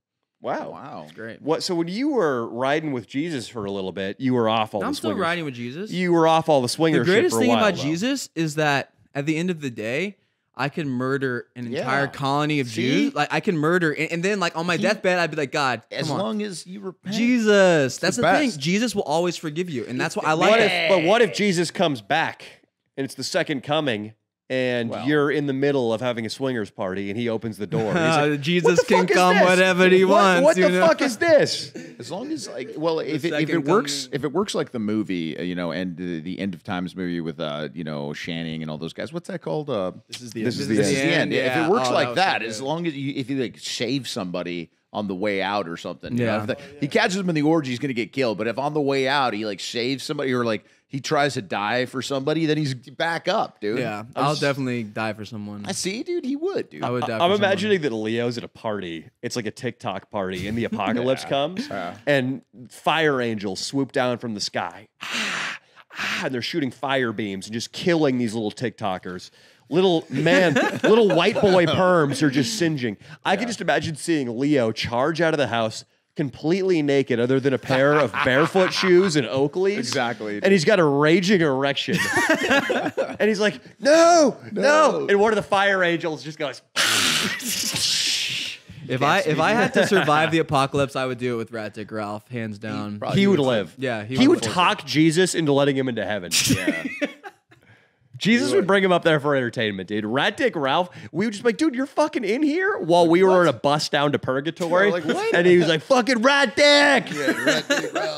Wow. Wow. It's great. What? So when you were riding with Jesus for a little bit, you were off all the I'm still swingers. riding with Jesus. You were off all the swinger The shit greatest for a thing while, about though. Jesus is that at the end of the day, I can murder an entire Yeah. colony of See? Jews. Like I can murder, and then like on my deathbed, I'd be like, God, As come on. long as you repent. Jesus. That's the the thing. best. Jesus will always forgive you, and that's what I What like. if, but what if Jesus comes back and it's the second coming and Well. you're in the middle of having a swingers party and he opens the door? And he's like, Jesus "What the can fuck is come this? whenever he wants. What you the know? fuck is this? As long as if it second works coming. if it works like the movie, and the End of Times movie with Channing and all those guys. What's that called? This is the This end. is the end. Yeah, Yeah. if it works Oh, that like was that, so as good. long as if you like save somebody on the way out or something. you know, Yeah. if he catches him in the orgy, he's gonna get killed. But if on the way out he like saves somebody or like he tries to die for somebody, then he's back up, dude. Yeah, I'll definitely die for someone. I see, dude. He would, dude. I would die. I'm for someone. imagining that Leo's at a party. It's like a TikTok party, and the apocalypse comes, and fire angels swoop down from the sky, and they're shooting fire beams and just killing these little TikTokers. Little white boy perms are just singeing. I can just imagine seeing Leo charge out of the house completely naked, other than a pair of barefoot shoes and Oakleys. Exactly, dude. And he's got a raging erection. And he's like, no. And one of the fire angels just goes, If I had to survive the apocalypse, I would do it with Rat Dick Ralph, hands down. he would live. Yeah, he would live. talk Jesus into letting him into heaven. Yeah. Jesus would bring him up there for entertainment, dude. Rat Dick Ralph, we would just be like, dude, you're fucking in here while we were on a bus down to purgatory. Yeah, like, what? And he was like, fucking Rat Dick.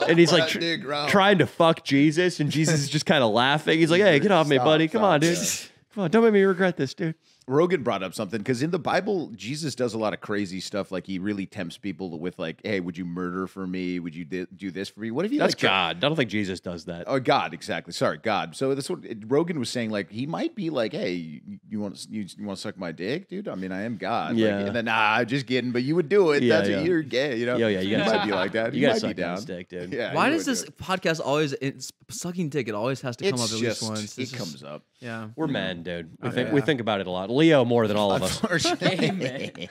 And he's like Rat Dick Ralph. trying to fuck Jesus, and Jesus is just kind of laughing. He's like, hey, get off me, Stop, buddy. Come on, stop, dude. yeah. Come on, don't make me regret this, dude. Rogan brought up something because in the Bible, Jesus does a lot of crazy stuff. Like he really tempts people with like, "Hey, would you murder for me? Would you do this for me? What if you That's like God. I don't think Jesus does that. Oh, God, exactly. Sorry, God. So that's what Rogan was saying. Like he might be like, "Hey, you want to suck my dick, dude? I mean, I am God." Yeah. Like, and then just kidding. But you would do it. Yeah, That's yeah. you're gay. You know. Yeah, you gotta might suck- be like that. You You gotta might suck be down. his dick, dude. Yeah. Why you does would this do it. podcast always it's sucking dick? It always has to come It's up at just least once. it It's just- comes up. Yeah. We're men, dude. We Okay. we think about it a lot. Leo more than all of us. Unfortunately.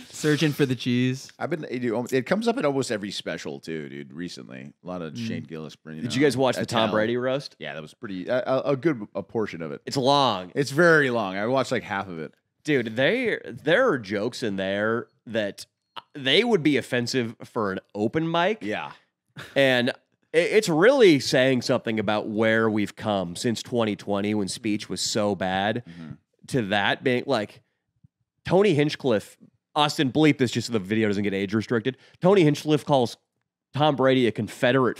Searching for the cheese. I've been. It comes up in almost every special too, dude. Recently, a lot of Shane Gillis. Did you guys watch the Tom Brady roast? Yeah, that was pretty a good portion of it. It's long. It's very long. I watched like half of it. Dude, there are jokes in there that they would be offensive for an open mic. Yeah. And it's really saying something about where we've come since 2020 when speech was so bad to that being like Tony Hinchcliffe, Austin, bleep this just so the video doesn't get age restricted. Tony Hinchcliffe calls Tom Brady a Confederate.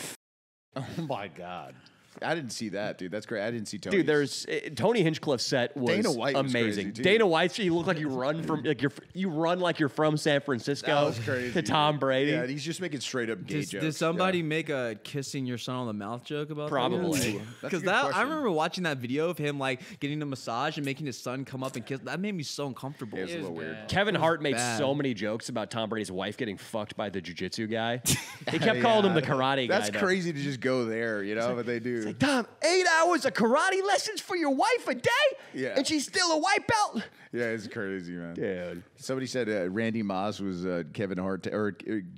Oh my God. I didn't see that, dude. That's great. I didn't see Tony. Dude, there's Tony Hinchcliffe's set was Dana White was amazing. crazy, too. Dana White, you look like you run from like you run like you're from San Francisco That was crazy. to Tom Brady. Yeah, and he's just making straight up gay jokes. Did somebody make a kissing your son on the mouth joke about Probably. that? That's a Because good I question. remember watching that video of him like getting a massage and making his son come up and kiss. That made me so uncomfortable. Yeah, it was a little weird. Kevin Hart made bad. so many jokes about Tom Brady's wife getting fucked by the jiu-jitsu guy. He kept calling him the karate guy. That's though. crazy to just go there, you know, but they do. Like, Tom, 8 hours of karate lessons for your wife a day? Yeah. And she's still a white belt? Yeah, it's crazy, man. Dude. Somebody said Randy Moss was Kevin Hart, or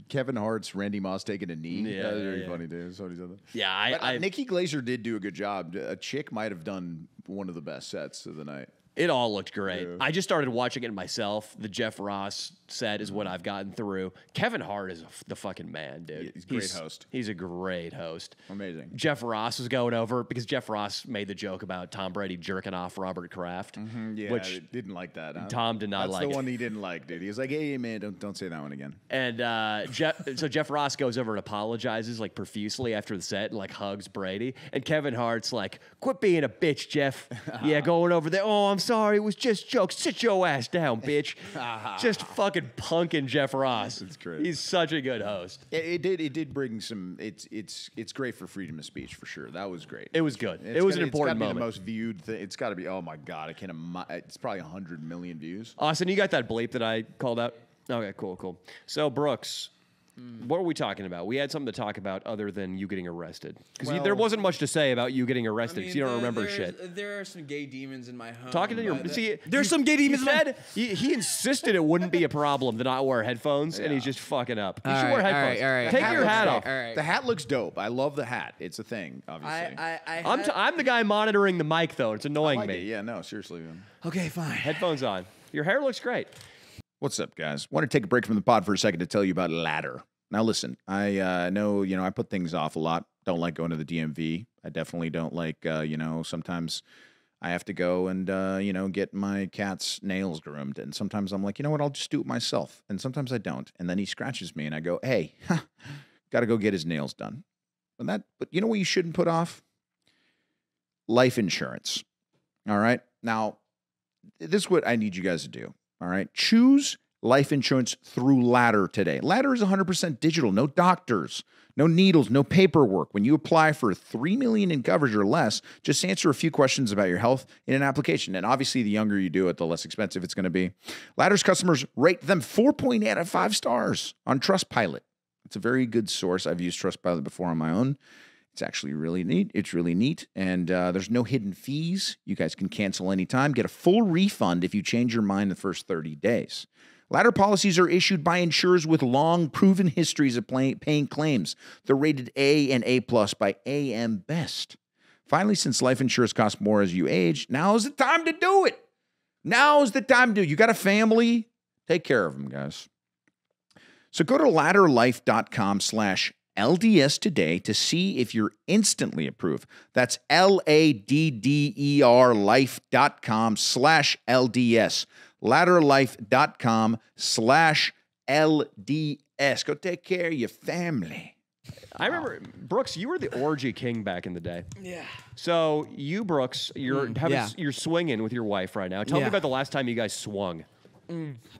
Kevin Hart's Randy Moss taking a knee. Yeah, that was yeah, very yeah. funny, dude. Somebody said that. Yeah, But, I Nikki Glaser did do a good job. A chick might have done one of the best sets of the night. it all looked great. Yeah. I just started watching it myself. The Jeff Ross set is what I've gotten through. Kevin Hart is the fucking man, dude. Yeah, he's a great host. He's a great host. Amazing. Jeff Ross was going over because Jeff Ross made the joke about Tom Brady jerking off Robert Kraft, Yeah, which I didn't like that. Huh? Tom did not That's like the it. one he didn't like, dude. He was like, "Hey, man, don't say that one again." And so Jeff Ross goes over and apologizes like profusely after the set and like hugs Brady. And Kevin Hart's like, "Quit being a bitch, Jeff. Yeah, going over there. Oh, I'm sorry. It was just jokes. Sit your ass down, bitch." Just fucking punking Jeff Ross. That's great. He's such a good host. It did bring some. It's great for freedom of speech for sure. That was great. It was good. It's It was gotta- an important It's got to be moment. the most viewed thing. It's got to be. Oh my God, I can't. It's probably 100 million views. Austin, you got that bleep that I called out? Okay, cool. So, Brooks, what are we talking about? We had something to talk about other than you getting arrested. Because there wasn't much to say about you getting arrested because you don't remember shit. There are some gay demons in my home. Talking to your There's some gay demons. He said he insisted it wouldn't be a problem to not wear headphones, and he's just fucking up. You should wear headphones. all right. Take The your looks hat dope. off. All right. The hat looks dope. I love the hat. It's a thing, obviously. I'm the guy monitoring the mic though. It's I annoying like me. it. Yeah, no, seriously, man. Okay, fine. Headphones on. Your hair looks great. What's up, guys? Want to take a break from the pod for a second to tell you about Ladder. Now, listen, I know, I put things off a lot. Don't like going to the DMV. I definitely don't like, sometimes I have to go and, get my cat's nails groomed. And sometimes I'm like, you know what, I'll just do it myself. And sometimes I don't. And then he scratches me and I go, hey, got to go get his nails done. But you know what you shouldn't put off? Life insurance. All right. Now, this is what I need you guys to do. All right. Choose life insurance through Ladder today. Ladder is 100% digital. No doctors, no needles, no paperwork. When you apply for $3 million in coverage or less, just answer a few questions about your health in an application. And obviously, the younger you do it, the less expensive it's going to be. Ladder's customers rate them 4.8 out of 5 stars on Trustpilot. It's a very good source. I've used Trustpilot before on my own. It's actually really neat. It's really neat. And there's no hidden fees. You guys can cancel anytime. Get a full refund if you change your mind in the first 30 days. Ladder policies are issued by insurers with long, proven histories of paying claims. They're rated A and A+ by AM Best. Finally, since life insurance costs more as you age, now is the time to do it. Now is the time to do it. You got a family? Take care of them, guys. So go to ladderlife.com/LDS today to see if you're instantly approved. That's LADDER life.com/LDS. Ladderlife.com/LDS. Go take care of your family. I remember, Brooks, you were the orgy king back in the day. Yeah. So you, Brooks, you're you're swinging with your wife right now. Tell me Yeah. about the last time you guys swung.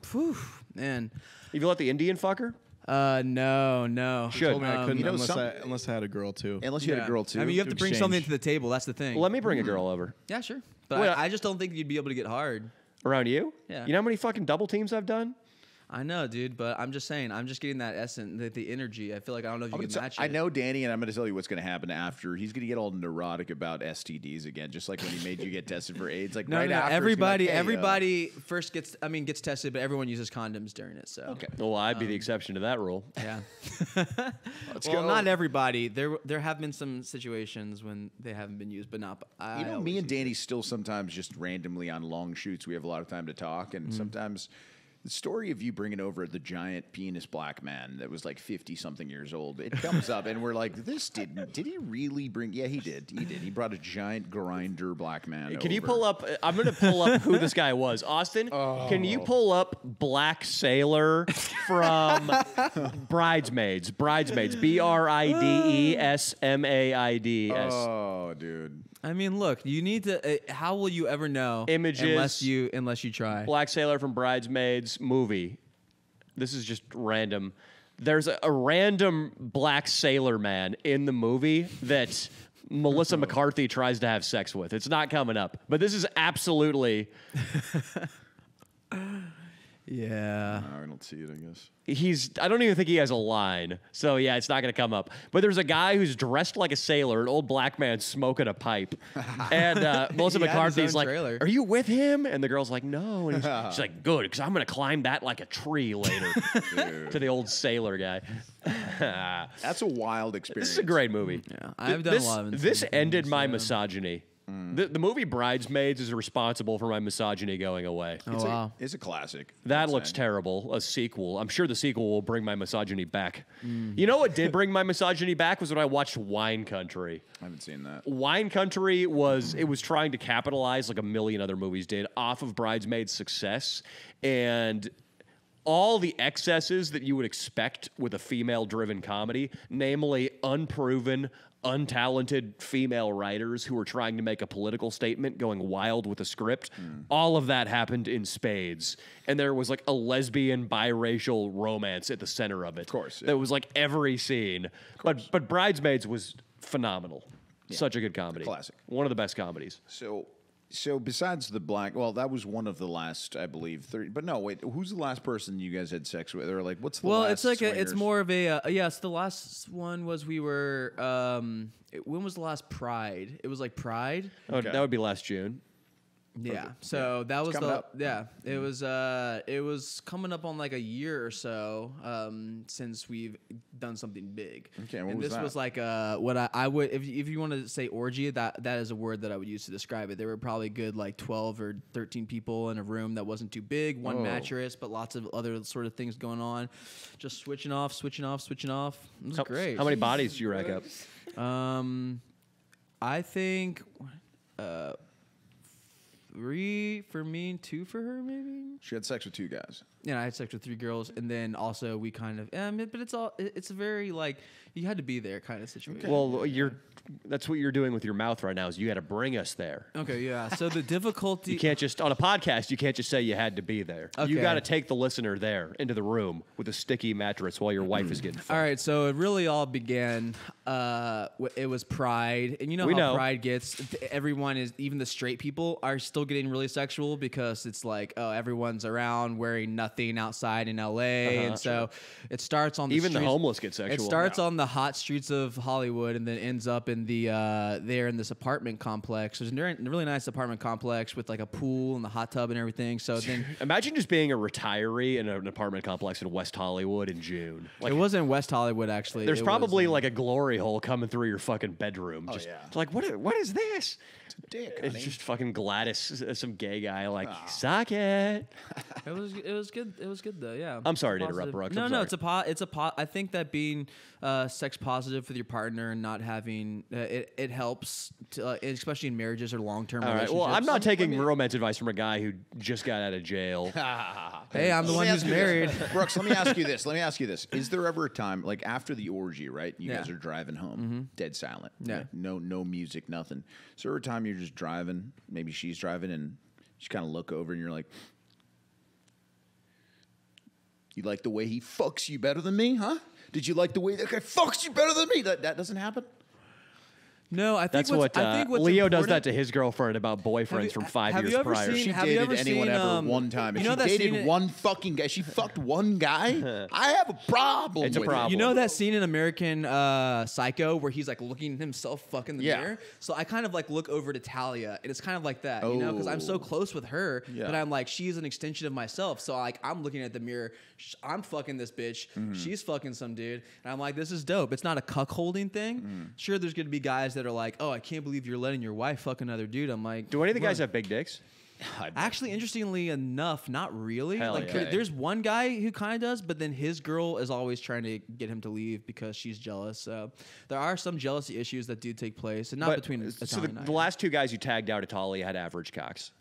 Phew, man. Have you let the Indian fucker? No. Should. Told me I couldn't you know, unless I had a girl too. Unless you had a girl too. I mean, you have to bring something exchange. to the table. That's the thing. Let me bring a girl over. Yeah, sure. But Well, I just don't think you'd be able to get hard. Around you? Yeah. You know how many fucking double teams I've done? I know, dude, but I'm just saying, I'm just getting that essence, the energy. I feel like I don't know if you can match it. I know Danny, and I'm going to tell you what's going to happen after. He's going to get all neurotic about STDs again, just like when he made you get tested for AIDS. Like No, right no, after, everybody, it's gonna be like, hey, everybody first gets tested, but everyone uses condoms during it. So Okay. Well, I'd be the exception to that rule. yeah. Let's Well, go. not everybody. There have been some situations when they haven't been used, but not. I You know, always me and use Danny still sometimes just randomly on long shoots. We have a lot of time to talk, and sometimes the story of you bringing over the giant penis black man that was like 50 something years old, it comes up, and we're like, did he really bring? Yeah, he did. He brought a giant grinder black man. Can you over. pull up? I'm going to pull up who this guy was. Austin, can you pull up Black Sailor from Bridesmaids? Bridesmaids. BRIDESMAIDS. Oh, dude. I mean, look, you need to. How will you ever know Images. unless you try? Black Sailor from Bridesmaids movie. This is just random. There's a random black sailor man in the movie that Melissa McCarthy tries to have sex with. It's not coming up, but this is absolutely. Yeah. No, I don't see it, I guess. I don't even think he has a line. So yeah, it's not going to come up. But there's a guy who's dressed like a sailor, an old black man smoking a pipe. And Melissa He had his McCarthy's own like, trailer. "Are you with him?" And the girl's like, "No." And she's like, "Good, because I'm going to climb that like a tree later." To the old sailor guy. That's a wild experience. This is a great movie. Yeah, I've done a lot of This insane ended things, my yeah. misogyny. The movie Bridesmaids is responsible for my misogyny going away. Oh wow. It's a classic. That I'd looks say. terrible. A sequel. I'm sure the sequel will bring my misogyny back. You know what did bring my misogyny back was when I watched Wine Country. I haven't seen that. Wine Country was trying to capitalize like a million other movies did off of Bridesmaids' success and all the excesses that you would expect with a female-driven comedy, namely unproven, untalented female writers who were trying to make a political statement going wild with a script. All of that happened in spades. And there was like a lesbian biracial romance at the center of it. Of course, yeah. That was like every scene. But Bridesmaids was phenomenal. Such a good comedy. Classic. One of the best comedies. So besides the black, well, that was one of the last, I believe, 30. But no, wait, who's the last person you guys had sex with? Or like, what's the Well, last it's like it's swingers? more of a yes. The last one was we were. When was the last Pride? It was like Pride. Oh, Okay. that would be last June. Yeah. So that was coming the up. yeah. It was coming up on like a year or so since we've done something big. Okay, what and was this that? was like what I would if you want to say orgy, that is a word that I would use to describe it. There were probably good like 12 or 13 people in a room that wasn't too big, one Oh. mattress, but lots of other sort of things going on. Just switching off. It was great. How many bodies do you rack up? I think 3 for me and 2 for her, maybe. She had sex with 2 guys. Yeah, I had sex with 3 girls, and then also we kind of. But it's a very like you had to be there kind of situation. Well, that's what you're doing with your mouth right now is you got to bring us there. Okay, yeah. So the difficulty. You can't just on a podcast. You can't just say you had to be there. You Okay. got to take the listener there into the room with a sticky mattress while your wife is getting. All fucked. right, so it really all began. It was Pride, and you know We how know. Pride gets. Everyone is, even the straight people are still getting really sexual because it's like, oh, everyone's around wearing nothing outside in LA, and so it starts on the Even the streets- homeless get sexual. It starts on the hot streets of Hollywood and then ends up in the there in this apartment complex. There's a really nice apartment complex with like a pool and the hot tub and everything. So then Imagine just being a retiree in an apartment complex in West Hollywood in June. Like, it wasn't West Hollywood actually. there's It was, probably like a glory hole coming through your fucking bedroom. Oh, Just yeah. it's like what is this? Dick, It's honey. just fucking Gladys, some gay guy like suck it. It was good. It was good though. Yeah. I'm sorry to interrupt, Positive. Brooks. No, I'm no, sorry. it's a I think that being sex positive with your partner and not having it helps, especially in marriages or long term All right. relationships. Well, I'm not taking romance advice from a guy who just got out of jail. Hey, I'm the Let one me who's ask you this. married. Brooks, let me ask you this. Is there ever a time, like after the orgy, right? You Yeah. guys are driving home, dead silent. Yeah. Right? No music, nothing. Is there a time you're just driving, maybe she's driving, and you just kind of look over and you're like, you like the way he fucks you better than me, huh? Did you like the way that guy fucks you better than me? That doesn't happen? No, I think That's what I think what's Leo does that important- to his girlfriend about Have boyfriends you- from 5 have years you ever prior. seen- She have you dated ever anyone seen, ever one time. If you know she that dated scene- one fucking guy, she fucked one guy, I have a problem It's a with it. problem. You know that scene in American Psycho where he's like looking at himself fucking the Yeah. mirror? So I kind of like look over to Talia and it's kind of like that, you know, because I'm so Oh. close with her Yeah. that I'm like, she's an extension of myself. So like I'm looking at the mirror, I'm fucking this bitch, she's fucking some dude. And I'm like, this is dope. It's not a cuck holding thing. Sure, there's going to be guys that are like, oh, I can't believe you're letting your wife fuck another dude. I'm like, Do any of the guys "Bro." have big dicks? Actually, interestingly enough, not really. Hell Like, yeah. there's one guy who kind of does, but then his girl is always trying to get him to leave because she's jealous. So there are some jealousy issues that do take place, and not But- between. so Italian and the I. last two guys you tagged out Italia had average cocks.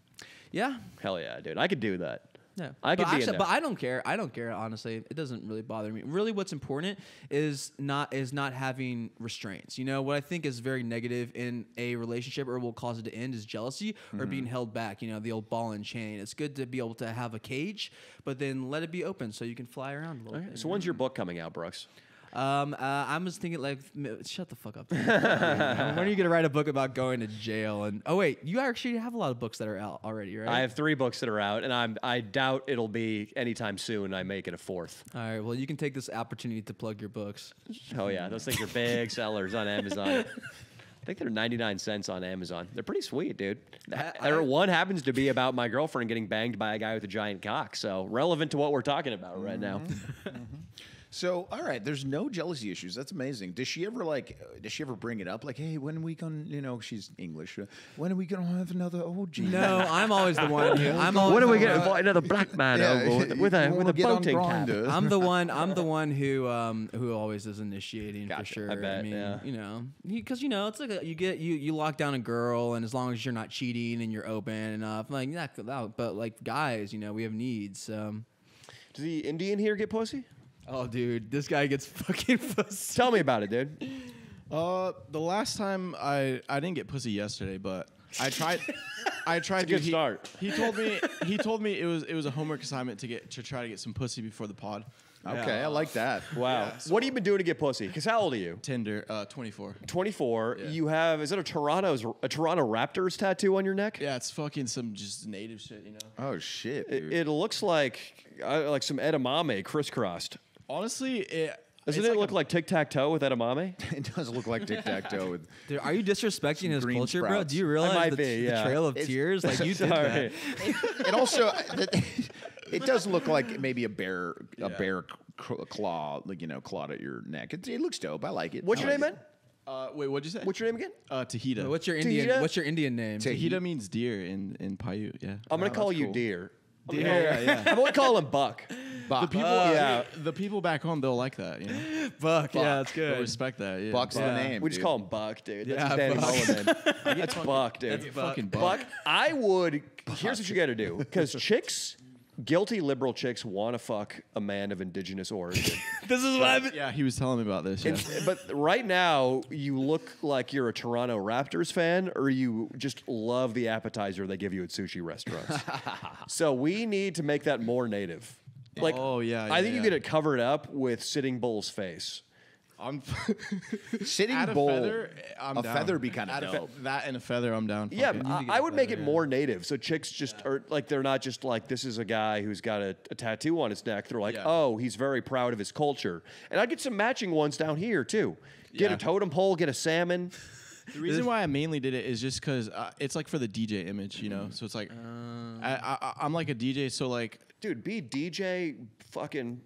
Yeah, Hell yeah, dude. I could do that. yeah. I could but be in actually, there. but I don't care. I don't care. Honestly, it doesn't really bother me. Really, what's important is not having restraints. You know what I think is very negative in a relationship or will cause it to end is jealousy or being held back. You know, the old ball and chain. It's good to be able to have a cage, but then let it be open so you can fly around a little Okay, bit. so when's your book coming out, Brooks? I'm just thinking like, shut the fuck up. When are you gonna write a book about going to jail? And oh wait, you actually have a lot of books that are out already, right? I have 3 books that are out, and I doubt it'll be anytime soon. I make it a 4th. All right, well you can take this opportunity to plug your books. Oh yeah, those things are big sellers on Amazon. I think they're 99 cents on Amazon. They're pretty sweet, dude. One happens to be about my girlfriend getting banged by a guy with a giant cock, so relevant to what we're talking about right now. So, all right, there's no jealousy issues. That's amazing. Does she ever bring it up? Like, hey, when are we going, she's English. When are we going to have another orgy? No, I'm always the one. I'm always When are we the going to one- invite another black man over with a boating cap? I'm the one who always is initiating for Gotcha. sure. I bet, mean, yeah. because it's like you lock down a girl, and as long as you're not cheating and you're open enough, like that. But like guys, we have needs. Does the Indian here get pussy? Oh, dude, this guy gets fucking pussy. Tell me about it, dude. The last time I didn't get pussy yesterday, but I tried. I tried It's a good to. start. He told me it was a homework assignment to try to get some pussy before the pod. Okay, I like that. Wow. What have you been doing to get pussy? Because how old are you? Tinder, 24. 24. Yeah. You have, is it a Toronto Raptors tattoo on your neck? Yeah, it's fucking some just native shit, Oh shit, dude. It looks like some edamame crisscrossed. Honestly, Doesn't it look like tic-tac-toe with edamame? It does look like tic-tac-toe with Dude, are you disrespecting his green culture, bro? sprouts. Do you realize might the, be, the yeah. Trail of It's- Tears? Like you did Sorry. that. and also it does look like maybe a bear claw, clawed at your neck. It looks dope. I like it. What's I your like name, it. man? Wait, what'd you say? What's your name again? Tahita. What's your Tahita? Indian name? Tahita means deer in Paiute. Yeah. I'm going to call that's you cool. Deer. Yeah. I'm going to call him Buck. The people, the people back home, they'll like that. Buck. Yeah, that's They'll good. respect that. Yeah. Buck's the Yeah. name. We just dude. call him Buck, dude. That's Yeah, his Danny Buck. Mullen, man. That's Buck, dude. That's Buck. Fucking Buck, I would. Here's what you got to do, because guilty liberal chicks want to fuck a man of indigenous origin. This is what I've been. Yeah, he was telling me about this. Yeah. But right now, you look like you're a Toronto Raptors fan, or you just love the appetizer they give you at sushi restaurants. So we need to make that more native. Like, Oh, yeah, I think yeah, you get it covered up with Sitting Bull's face. I'm Sitting Add a Bull. feather, I'm a down. feather be kind of Add a dope. that and a feather, I'm down. Yeah, Fuck it. I would make it more native. So chicks just are like, they're not just like, this is a guy who's got a tattoo on his neck. They're like, Yeah. oh, he's very proud of his culture. And I'd get some matching ones down here too. Get Yeah. a totem pole, get a salmon. The reason why I mainly did it is just because it's like for the DJ image, So it's like I'm like a DJ, so like Dude, be DJ fucking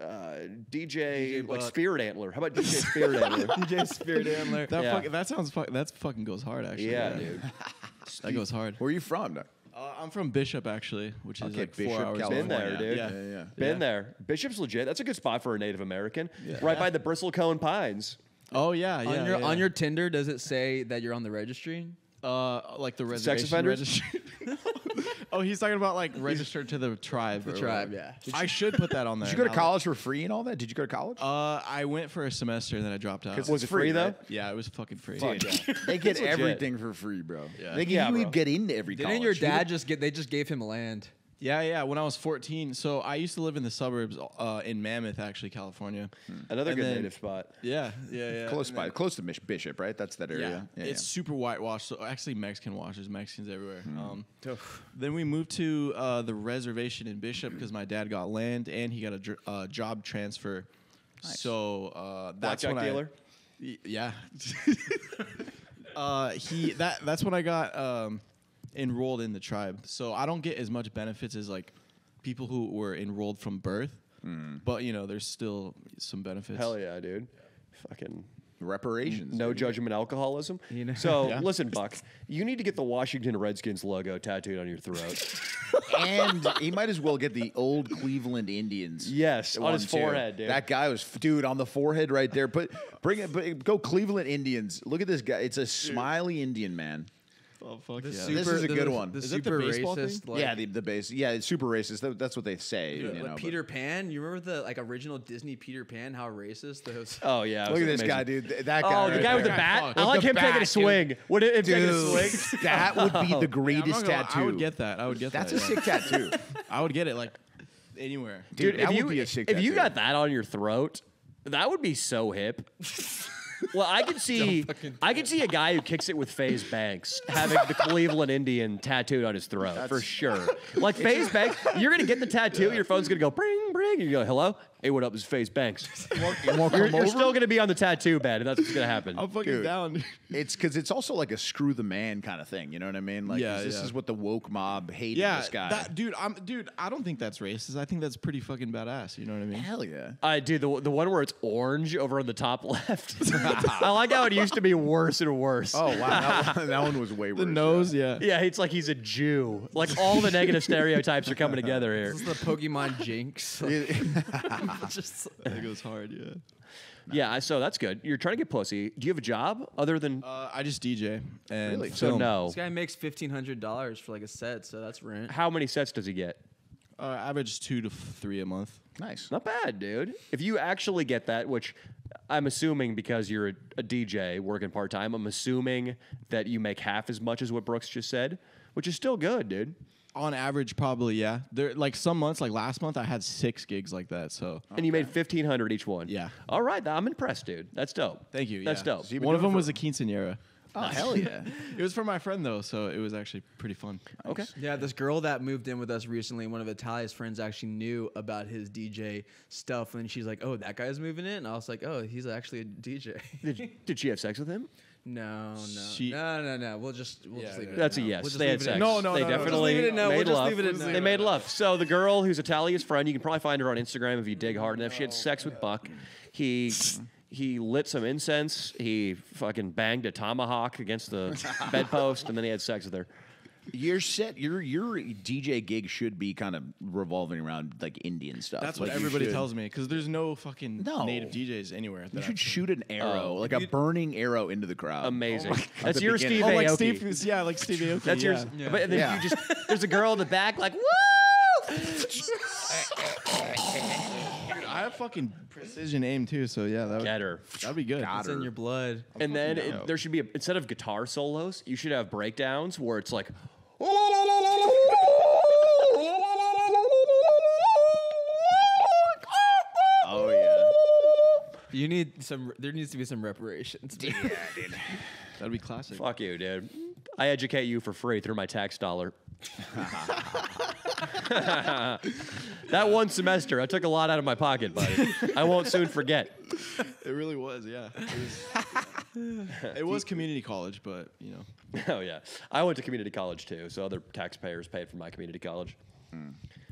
DJ like Buck. Spirit Antler. How about DJ Spirit Antler? DJ Spirit Antler. That sounds that fucking goes hard actually. Yeah, dude. That goes hard. Where are you from? Doc? I'm from Bishop actually, which is Okay, like 4 Bishop, hours. Been there, California. dude. Yeah. Been there. Bishop's legit. That's a good spot for a Native American. Right by the Bristlecone Pines. Oh yeah, yeah. On your Tinder, does it say that you're on the registry? like the Sex reservation offenders? registry. Oh, he's talking about like registered to the tribe. The or tribe, whatever. yeah. I should put that on there. Did you go to now. college for free and all that? Did you go to college? I went for a semester and then I dropped out. Was it free, though? right? Yeah, it was fucking free. Fuck yeah. They get It's legit. everything for free, bro. Yeah. They Yeah, you bro. would get into every Didn't college. your You dad they just gave him land? Yeah. When I was 14, so I used to live in the suburbs in Mammoth, actually, California. Another And good then- native spot. Yeah. close to Bishop, right? That's that area. It's super whitewashed. So actually, Mexican wash. There's Mexicans everywhere. Then we moved to the reservation in Bishop because my dad got land and he got a job transfer. So that's Blackjack when dealer? Yeah. That's when I got enrolled in the tribe. So I don't get as much benefits as like people who were enrolled from birth. But there's still some benefits. Hell yeah, dude. Fucking reparations. no dude. judgment alcoholism. So listen, Buck, you need to get the Washington Redskins logo tattooed on your throat. And he might as well get the old Cleveland Indians. Yes, on his one, too. forehead, dude. That guy was, dude, on the forehead right there. Go Cleveland Indians. Look at this guy. It's a smiley Indian man. Oh fuck The yeah. super- This is a the- good one. The Is it the super baseball racist. thing? Like, Yeah, the base. Yeah, it's super racist. That's what they say. like you know, but- Peter Pan. You remember the original Disney Peter Pan? How racist those. Oh yeah, Look at this amazing. guy, dude. That guy. Oh, the right guy with the there. bat. Fuck. I like With the him taking a bat, swing. Would him taking a Dude, swing? that would be the Yeah, I'm greatest not gonna lie, tattoo. I would get that. I would get That's that. a sick tattoo. I would get it like anywhere. Dude, if that you would be a sick if you tattoo. got that on your throat, that would be so hip. Well, I could see a guy who kicks it with FaZe Banks having the Cleveland Indian tattooed on his throat for sure. Like FaZe Banks, you're gonna get the tattoo, your phone's gonna go bring, and you go, hello? Hey, what up? It's FaZe Banks. You're still gonna be on the tattoo bed, and that's what's gonna happen. I'm fucking Dude. down. It's because it's also like a screw the man kind of thing. You know what I mean? Like, Yeah, this yeah. is what the woke mob hated Yeah, this guy. dude. I don't think that's racist. I think that's pretty fucking badass. You know what I mean? Hell yeah. Dude, the one where it's orange over on the top left. I like how it used to be worse and worse. Oh, wow. That one was way worse. The nose, yeah. Yeah, it's like he's a Jew. Like all the negative stereotypes are coming together here. This is the Pokemon Jinx. Just It goes hard, yeah. Yeah, so that's good. You're trying to get pussy. Do you have a job other than I just DJ and Really? so film. no? this guy makes $1,500 for like a set, so that's rent. How many sets does he get? Average 2 to 3 a month. Nice. Not bad, dude. If you actually get that, which I'm assuming because you're a DJ working part time, I'm assuming that you make half as much as what Brooks just said, which is still good, dude. On average, probably, yeah. There, like some months, like last month, I had 6 gigs like that. So And you made $1,500 each one. Yeah. All right, I'm impressed, dude. That's dope. thank you. That's yeah. dope. you've been One of doing them it was a quinceanera. Oh, hell yeah. It was for my friend though, so it was actually pretty fun. Okay. Yeah, this girl that moved in with us recently, one of Italia's friends actually knew about his DJ stuff, and she's like, "Oh, that guy's moving in." And I was like, "Oh, he's actually a DJ." Did she have sex with him? No. She- No. We'll just leave it. That's a at no. yes. We'll just they had leave it sex. at No, no, They no, no. definitely We'll just leave it at no. made We'll just love. leave it at no. They made love. So the girl who's Italia's friend, you can probably find her on Instagram if you dig hard enough. She had sex with Buck. He lit some incense. He fucking banged a tomahawk against the bedpost, and then he had sex with her. Your set, your DJ gig should be kind of revolving around like Indian stuff. That's Like, what you everybody should- tells me because there's no fucking No. native DJs anywhere. You that should shoot an arrow, like a burning arrow into the crowd. Amazing. At That's the your beginning. Steve Oh, like Aoki. Steve, yeah, like Steve Aoki. That's yeah. yours. But then Yeah. you just there's a girl in the back like woo. Dude, I have fucking precision aim too, so yeah, Get her. that'd be good. It's in your blood. And then there should be instead of guitar solos, you should have breakdowns where it's like. Oh yeah. You need some. There needs to be some reparations. That'd be classic. Fuck you, dude. I educate you for free through my tax dollar. That one semester, I took a lot out of my pocket, buddy. I won't soon forget. It really was, yeah. It was community college, but you know, Oh yeah, I went to community college too, so other taxpayers paid for my community college.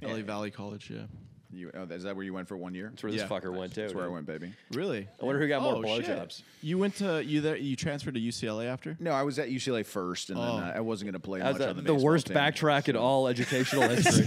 LA Valley College, yeah. Is that where you went for 1 year? That's where this fucker went too. That's where I dude. went, baby. Really? I wonder who got more Oh, shit. blowjobs. You went to you transferred to UCLA after? No, I was at UCLA first, and then I wasn't going to play much That's on the the baseball worst team. backtrack in all educational history.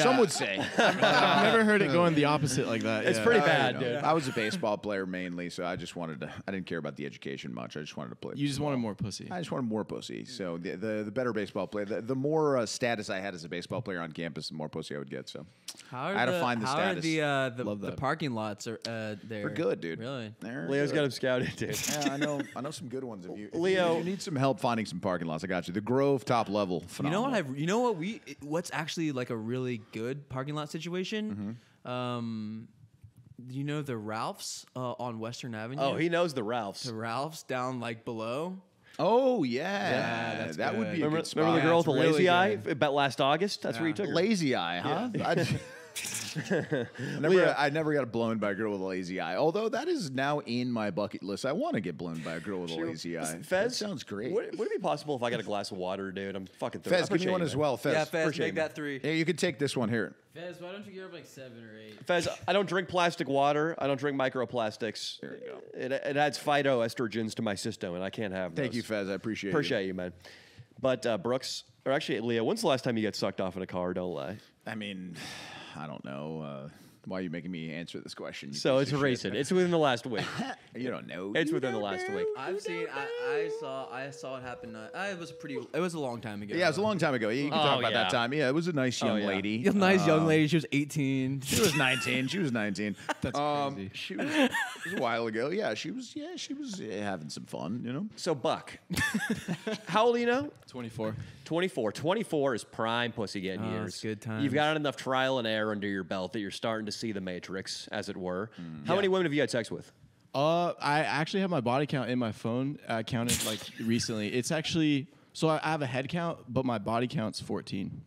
Some would say. I've never heard it going the opposite like that. It's yeah. pretty I bad, know. dude. I was a baseball player mainly, so I just wanted to. I didn't care about the education much. I just wanted to play. You just wanted more pussy. I just wanted more pussy. So the better baseball player, the more status I had as a baseball player on campus, the more pussy I would get. So How I had to find the how are status. the Love that. parking lots are there? They're good, dude. Really? They're Leo's good. got him scouted, dude. Yeah, I know some good ones. If Leo- you need some help finding some parking lots, I got you. The Grove, top level, phenomenal. You know what what's actually like a really good parking lot situation? You know the Ralphs on Western Avenue? Oh, he knows the Ralphs. the Ralphs down like below. Oh yeah, that's that would good. be a Remember, good spot. remember the girl with the That's lazy really eye good. about last August? That's where you took her. Lazy eye, huh? I never got blown by a girl with a lazy eye. Although that is now in my bucket list. I want to get blown by a girl with a lazy eye. Fez, That sounds great. Would it be possible if I got a glass of water, dude? I'm fucking thirsty. Fez, give me one as well. Fez, Yeah, Fez, appreciate make it. that 3. Yeah, you can take this one here. Fez, why don't you give up like 7 or 8? Fez, I don't drink plastic water. I don't drink microplastics. There you go. It adds phytoestrogens to my system, and I can't have Thank those. you, Fez. I appreciate Appreciate you, man. But Brooks, or actually Leo, when's the last time you got sucked off in a car? Don't lie. I mean, I don't know. Why are you making me answer this question? you So piece it's of shit? recent. It's within the last week. You don't know. It's You within the don't last know. week. I've seen. I saw it happen. It was a long time ago. Yeah, it was a long time ago. Yeah, you can talk Oh, about that yeah. time. Yeah, it was a nice young yeah. lady. A nice young lady. She was 18. She was 19. She was 19. That's crazy. She was, it was a while ago. Yeah, she was having some fun, you know? So Buck, how old are you now? 24. 24. 24 is prime pussy getting Oh, years. it's good You've times. got enough trial and error under your belt that you're starting to see the matrix, as it were. How many women have you had sex with? I actually have my body count in my phone. I counted like recently. It's actually so I have a head count, but my body count's 14.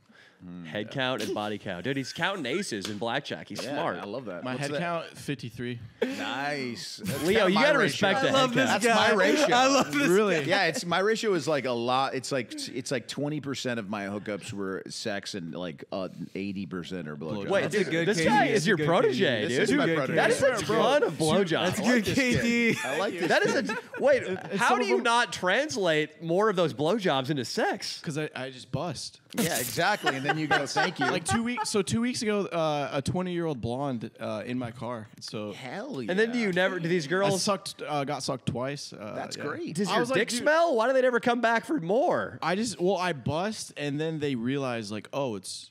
Head count and body count. Dude, he's counting aces in blackjack. He's Yeah, smart. I love that. My What's head that? count 53. Nice. That's Leo, kinda you my gotta ratio. respect the head count. That's my ratio. I love this. Really? Yeah, it's my ratio is like a lot. It's like 20% of my hookups were sex and like 80% are blowjobs. Wait, That's a dude, good this KD. guy That's is a your good protege, KD. dude. This is my protege. That is a Bro, ton of blowjobs. That's I like good this kid. KD. I like this. That is a wait. How some do of you them- not translate more of those blowjobs into sex? Because I just bust. Yeah, exactly. And then you go, thank you. Like 2 weeks. So 2 weeks ago, a 20-year-old blonde in my car. So hell yeah. And then do you never? Do these I girls? got sucked twice. That's yeah. great. Does I your was like, dick dude- smell? Why do they never come back for more? I bust, and then they realize like, oh, it's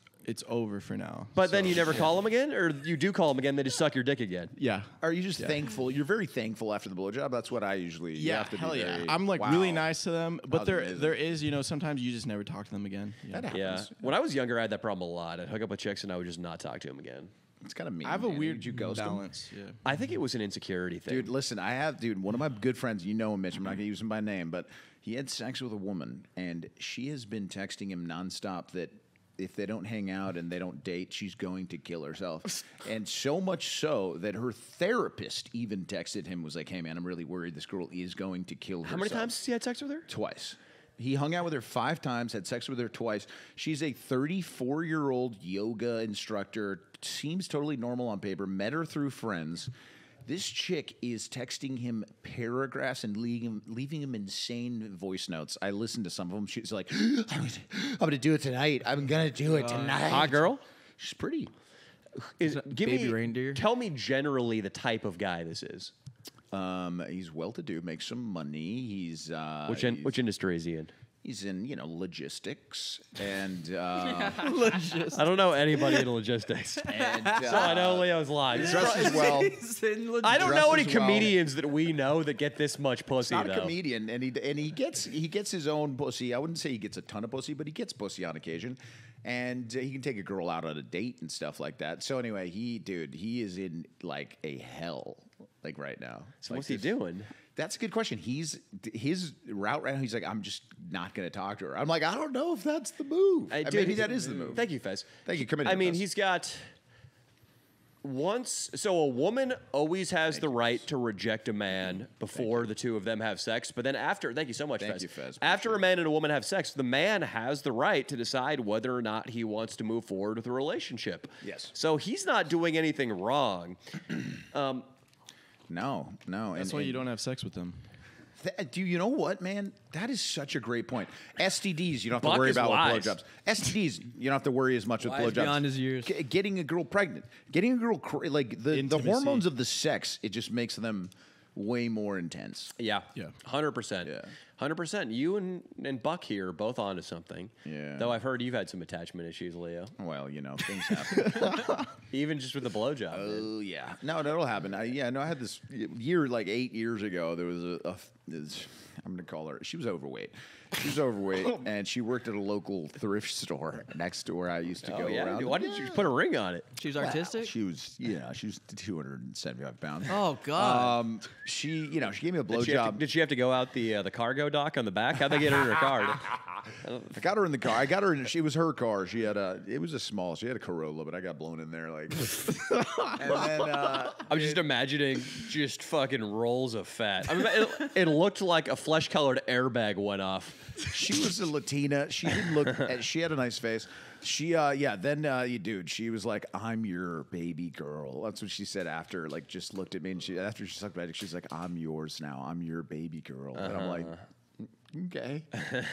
over for now. But then So, you never call them again, or you do call them again? They just suck your dick again. Yeah. Are you just thankful? You're very thankful after the blowjob. That's what I usually. you Yeah, have to be hell yeah. very- I'm like Wow. really nice to them, but That's there amazing. is, sometimes you just never talk to them again. Yeah. That happens. Yeah. When I was younger, I had that problem a lot. I'd hook up with chicks and I would just not talk to them again. It's kind of mean. I have a man. weird Did you ghost 'em? balance. Yeah. I think it was an insecurity thing. Dude, listen, one of my good friends, you know him, Mitch. I'm not going to use him by name, but he had sex with a woman, and she has been texting him nonstop that if they don't hang out and they don't date, she's going to kill herself. And so much so that her therapist even texted him, was like, hey, man, I'm really worried this girl is going to kill herself. How many times has he had sex with her? Twice. He hung out with her 5 times, had sex with her twice. She's a 34-year-old yoga instructor, seems totally normal on paper, met her through friends. This chick is texting him paragraphs and leaving him insane voice notes. I listened to some of them. She's like, I'm going to do it tonight. I'm going to do it tonight. Hot girl? She's pretty. Give baby me, reindeer? Tell me generally the type of guy this is. He's well-to-do, makes some money. He's Which industry is he in? He's in, logistics and I don't know anybody in logistics. So I know Leo's lying. dresses well. I don't know any dresses well. comedians that we know that get this much pussy, Not though. a comedian, and he gets his own pussy. I wouldn't say he gets a ton of pussy, but he gets pussy on occasion, and he can take a girl out on a date and stuff like that. So anyway, he is in like a hell like right now. So what's he doing? That's a good question. His route right now. He's like, I'm just not going to talk to her. I'm like, I don't know if that's the move. Dude, Maybe that is the move. Thank you, Fez. Thank you. Come in. I mean, Fez. he's got. So a woman always has the right to reject a man before the two of them have sex, but then after, thank you so much, Thank Fez. you, Fez. After a man and a woman have sex, the man has the right to decide whether or not he wants to move forward with a relationship. Yes. So he's not doing anything wrong. No. That's why you don't have sex with them. Do you know what, man? That is such a great point. STDs, you don't have Buck to worry is about wise. with blowjobs. STDs, you don't have to worry as much with Wise blowjobs. beyond his years. Getting a girl pregnant, getting a girl like the Intimacy. hormones of the sex, it just makes them way more intense. Yeah. Yeah. 100%. Yeah. 100%. You and Buck here are both onto something. Yeah. Though I've heard you've had some attachment issues, Leo. Well, things happen. Even just with the blowjob. Oh yeah, no, that'll happen. I had this year like 8 years ago. There was I'm gonna call her. She was overweight. She was overweight, and she worked at a local thrift store next to where I used to go Oh, yeah. around. Why didn't you put a ring on it? She's Wow, artistic. she was 275 pounds. Oh God. She gave me a Did she have to go out the cargo dock on the back? How'd they get her in her car? I got her in the car. I got her in. She was her car. She had it was a small. She had a Corolla, but I got blown in there like. And then I'm just imagining just fucking rolls of fat. I mean, it looked like a flesh-colored airbag went off. she was a Latina. She didn't look. She had a nice face. She dude. She was like, "I'm your baby girl." That's what she said after. Like, just looked at me and after she sucked my dick, she's like, "I'm yours now. I'm your baby girl." And I'm like, okay.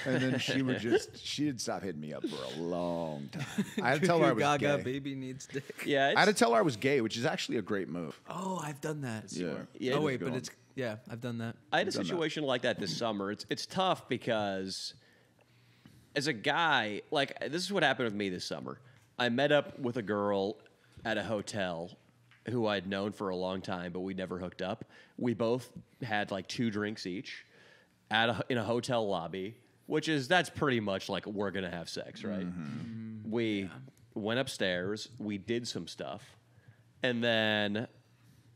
And then she'd stop hitting me up for a long time. I had to tell her I was Gaga gay. baby needs dick. Yeah, I had to tell her I was gay, which is actually a great move. Oh, I've done that. Yeah. Yeah, Oh it wait, was but going. I've done that. I had a done that. situation like that this summer. It's tough because as a guy, like this is what happened with me this summer. I met up with a girl at a hotel who I'd known for a long time, but we never hooked up. We both had like 2 drinks each in a hotel lobby, that's pretty much like we're gonna have sex, right? We went upstairs, we did some stuff, and then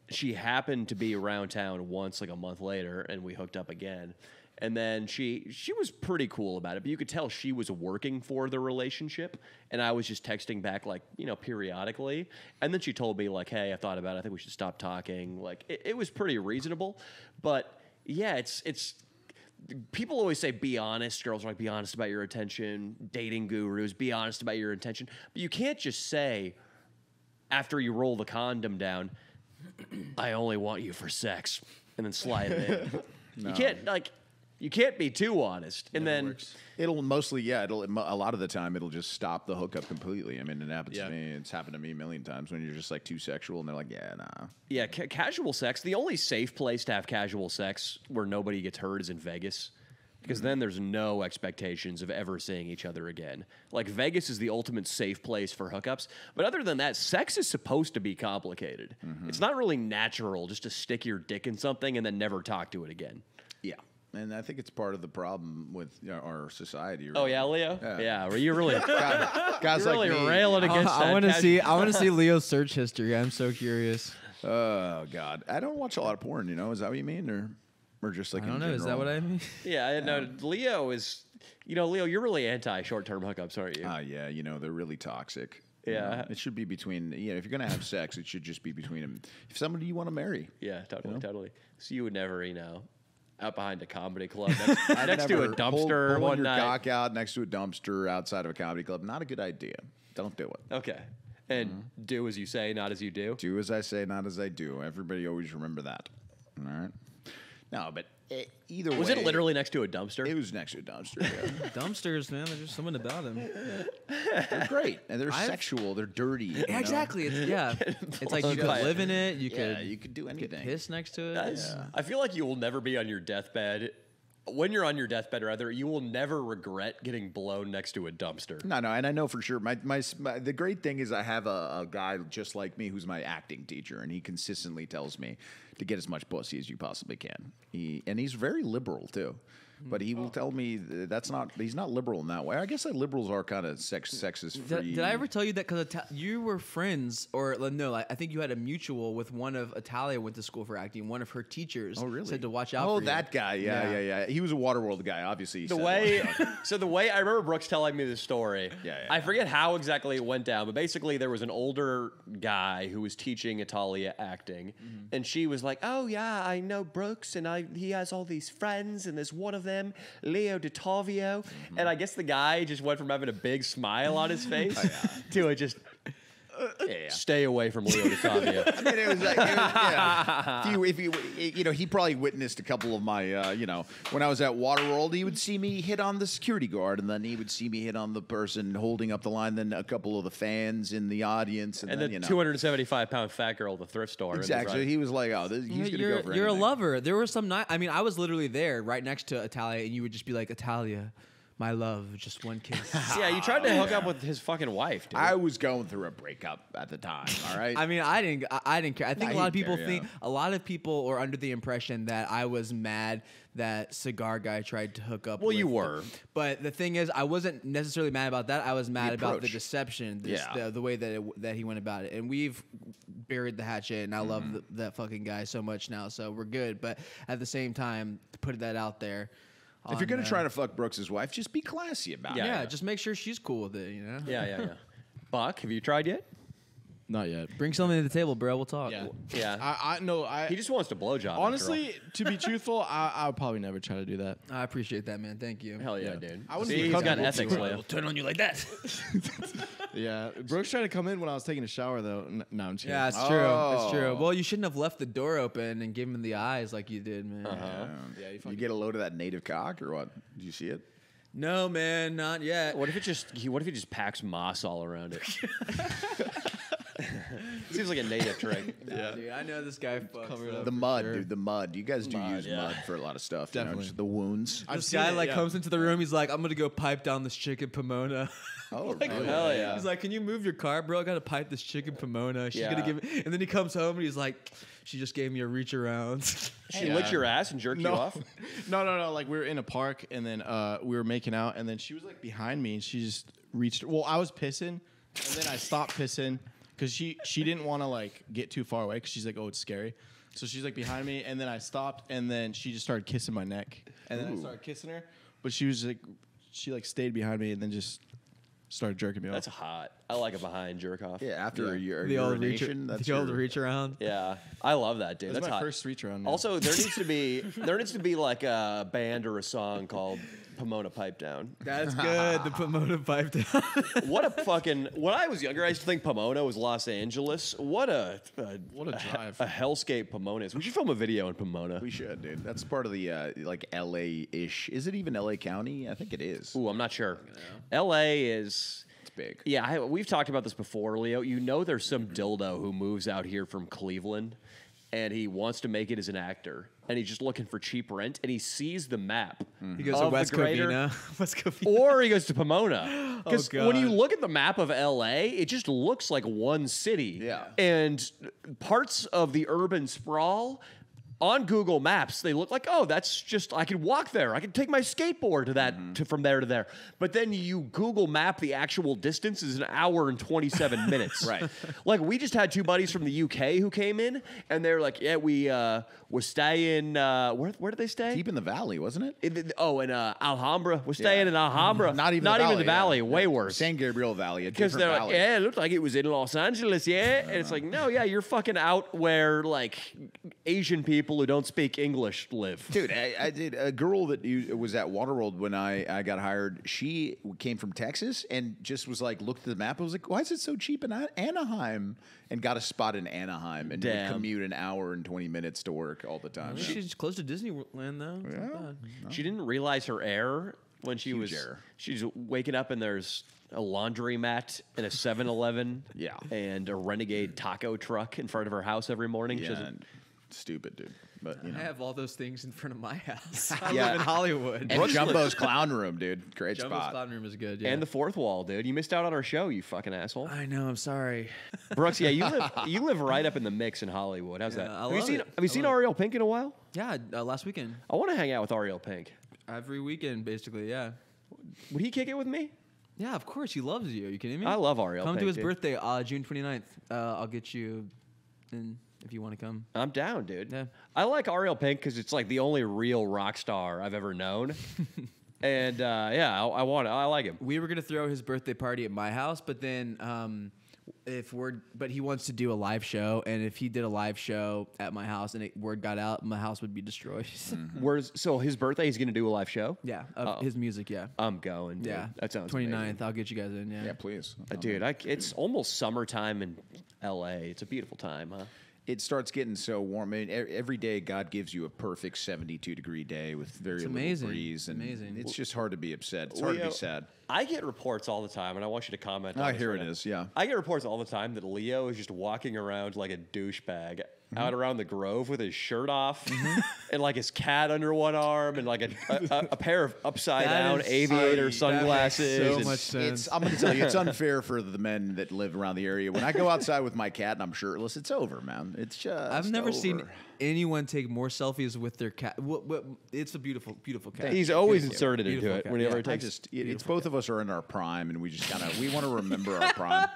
she happened to be around town once, like a month later, and we hooked up again. And then she was pretty cool about it, but you could tell she was working for the relationship, and I was just texting back like, periodically. And then she told me like, "Hey, I thought about it. I think we should stop talking." Like it was pretty reasonable, but yeah, it's people always say be honest. Girls are like, be honest about your intention. Dating gurus, be honest about your intention. But you can't just say after you roll the condom down, I only want you for sex, and then slide it in. You can't be too honest. And then It'll mostly, a lot of the time it'll just stop the hookup completely. I mean, it happens to me. It's happened to me a million times when you're just like too sexual and they're like, yeah, nah. yeah, casual sex. The only safe place to have casual sex where nobody gets hurt is in Vegas. Because then there's no expectations of ever seeing each other again. Like, Vegas is the ultimate safe place for hookups. But other than that, sex is supposed to be complicated. It's not really natural just to stick your dick in something and then never talk to it again. Yeah. And I think it's part of the problem with our society. Oh, yeah, Leo? Yeah, were you really, Guys you're really like me. railing against that? I want to see Leo's search history. I'm so curious. Oh, God. I don't watch a lot of porn, Is that what you mean? Or just like I don't in know. Is that general? what I mean? Yeah, I know. Leo is, Leo, you're really anti-short-term hookups, aren't you? Yeah, they're really toxic. Yeah. It should be between, if you're going to have sex, it should just be between them. If somebody you want to marry. Yeah, totally. So you would never, out behind a comedy club next to a dumpster pulling one your night. cock out next to a dumpster outside of a comedy club. Not a good idea. Don't do it. Okay. And do as you say, not as you do. Do as I say, not as I do. Everybody always remember that. All right. No, but either way. Was it literally next to a dumpster? It was next to a dumpster. Yeah. Dumpsters, man. There's just something about them. They're great. And they're sexual. They're dirty. you know? Exactly. It's like you could by it. live in it. You Yeah, could you could do anything. piss next to it. That's- I feel like you will never be on your deathbed. When you're on your deathbed, rather, you will never regret getting blown next to a dumpster. No, and I know for sure. The great thing is I have a guy just like me who's my acting teacher, and he consistently tells me to get as much pussy as you possibly can. He's very liberal too. but he will tell me that's not. He's not liberal in that way. I guess that liberals are kind of sexist free. Did I ever tell you that because you were friends, or no? I think you had a mutual with one of Italia went to school for acting. One of her teachers said to watch out. Oh, for you. that guy. Yeah. He was a Waterworld guy. Obviously, he The said way, that. so the way I remember Brooks telling me this story. Yeah. I forget how exactly it went down, but basically there was an older guy who was teaching Italia acting, and she was like, "Oh yeah, I know Brooks, and he has all these friends, and there's one of them, Leo DiTavio." And I guess the guy just went from having a big smile on his face to just stay away from Leo DiTavio. I mean, it was like, yeah. If you, he probably witnessed a couple of my, when I was at Waterworld, he would see me hit on the security guard, and then he would see me hit on the person holding up the line, then a couple of the fans in the audience, and then, the 275-pound fat girl at the thrift store. Exactly. He was like, "Oh, he's gonna go for You're a anything." lover. There were some night. I mean, I was literally there, right next to Italia, and you would just be like, "Italia, my love, just one kiss." Yeah, you tried to hook up with his fucking wife, dude. I was going through a breakup at the time. All right. I mean, I didn't care. I think I a lot of didn't people care, think yeah. a lot of people are under the impression that I was mad that Cigar Guy tried to hook up. Well, with you were. But the thing is, I wasn't necessarily mad about that. I was mad about the approach. deception, Yeah. the way that he went about it. And we've buried the hatchet, and I love that fucking guy so much now. So we're good. But at the same time, to put that out there. if you're gonna try to fuck Brooks' wife, just be classy about it. Yeah, just make sure she's cool with it, you know? Yeah. Buck, have you tried yet? Not yet. Bring something to the table, bro. We'll talk. Yeah. Yeah. He just wants to blowjob. Honestly, to be truthful, I would probably never try to do that. I appreciate that, man. Thank you. hell yeah, Yeah. dude. I wouldn't See, be he's got comfortable ethics, too. Leo. Turn on you like that. Yeah, Brooks tried to come in when I was taking a shower though. No, I'm just kidding. Yeah, it's true. It's true. Oh. Well, you shouldn't have left the door open and given him the eyes like you did, man. Yeah, You get a load of that native cock or what? Did you see it? No, man, not yet. What if he just packs moss all around it? Seems like a native trick. Yeah, dude, I know this guy fucks up The for mud, sure. dude. The mud. You guys do use yeah. mud for a lot of stuff. You know, Definitely. just the wounds. I've This seen guy it, like yeah. comes into the room. He's like, "I'm gonna go pipe down this chicken Pomona." Oh, Like, really? hell yeah. He's like, "Can you move your car, bro? I gotta pipe this chicken Pomona." She's Yeah. gonna give it, and then he comes home and he's like, "She just gave me a reach around." She licked your ass and jerked you off? No. Like we were in a park and then we were making out and then she was like behind me and she just reached. Well, I was pissing and then I stopped pissing because she didn't want to like get too far away because she's like, "Oh, it's scary." So she's like behind me and then I stopped and then she just started kissing my neck and then I started kissing her, but she like stayed behind me and then just started jerking me off. That's hot. I like a behind jerk off. Yeah, after your the old reach, urination, that's the old your- reach around. Yeah, I love that, dude. That's That's my hot. first reach around. man. Also, there needs to be like a band or a song called Pomona Pipe Down. That's good. The Pomona pipe down. When I was younger, I used to think Pomona was Los Angeles. What a drive. a hellscape Pomona is. We should film a video in Pomona. We should, dude. That's part of the like LA-ish. Is it even LA County? I think it is. Ooh, I'm not sure. L.A. is. It's big. Yeah, we've talked about this before, Leo. You know there's some dildo who moves out here from Cleveland, and he wants to make it as an actor, and he's just looking for cheap rent, and he sees the map. He goes to of the West greater- Covina. West Covina. Or he goes to Pomona. Because when you God. look at the map of LA, it just looks like one city. Yeah. And parts of the urban sprawl on Google Maps, they look like, oh, that's just, I could walk there. I could take my skateboard to that, from there to there. But then you Google map the actual distance is an hour and 27 minutes. Right. Like, we just had two buddies from the UK who came in, and they're like, yeah, we was staying, where did they stay? Deep in the valley, wasn't it? In Alhambra. We're staying in Alhambra. Not even the valley. yeah. Way Yeah. worse. San Gabriel Valley. A Because different they're like, valley. yeah, it looked like it was in Los Angeles, yeah. And it's like, no, yeah, you're fucking out where like Asian people who don't speak English live. Dude, I did a girl that was at Waterworld when I got hired. She came from Texas and just was like, looked at the map. I was like, why is it so cheap in Anaheim? And got a spot in Anaheim and would Damn. commute an hour and 20 minutes to work all the time. She's close to Disneyland though. It's not bad. She didn't realize her error when she was. error. She's waking up and there's a laundromat and a 7-Eleven. Yeah. And a Renegade taco truck in front of her house every morning. She Yeah, doesn't- stupid, dude. But you know, I have all those things in front of my house. I Yeah. live in Hollywood. and Jumbo's Clown Room, dude. Great Jumbo's spot. clown room is good. Yeah. And the fourth wall, dude. You missed out on our show, you fucking asshole. I know. I'm sorry. Brooks, yeah, you live right up in the mix in Hollywood. How's that? I Have you love seen it. Have you I seen love Ariel Pink in a while? Yeah, last weekend. I want to hang out with Ariel Pink. Every weekend, basically. Yeah. Would he kick it with me? Yeah, of course. He loves you. Are you kidding me? I love Ariel. Come to Pink, his dude. birthday, June 29th. I'll get you in if you want to come. I'm down, dude. Yeah. I like Ariel Pink because it's like the only real rock star I've ever known. And yeah, I want it. I like him. We were gonna throw his birthday party at my house, but then but he wants to do a live show, and if he did a live show at my house and word got out, my house would be destroyed. So his birthday, he's gonna do a live show. Yeah, of his music. Yeah, I'm going. Dude. yeah. That sounds 29th. amazing. I'll get you guys in. Yeah, Yeah, please. Dude, it's almost summertime in L.A. It's a beautiful time, huh? It starts getting so warm. I mean, every day God gives you a perfect 72-degree day with very little amazing. breeze, and Amazing. it's just hard to be upset. It's hard to Leo, be sad. I get reports all the time, and I want you to comment. Ah, on this here right it now. is, yeah. I get reports all the time that Leo is just walking around like a douchebag Mm-hmm. out around the Grove with his shirt off and like his cat under one arm and like a pair of upside down aviator sunglasses. so and- much sense. I'm going to tell you, it's unfair for the men that live around the area. When I go outside with my cat and I'm shirtless, it's over, man. It's just I've never seen over. anyone take more selfies with their cat. It's a beautiful, beautiful cat. He's always Beautiful. inserted into Beautiful it cat. whenever Yeah. he takes. It's both of us are in our prime, and we just kind of we want to remember our prime.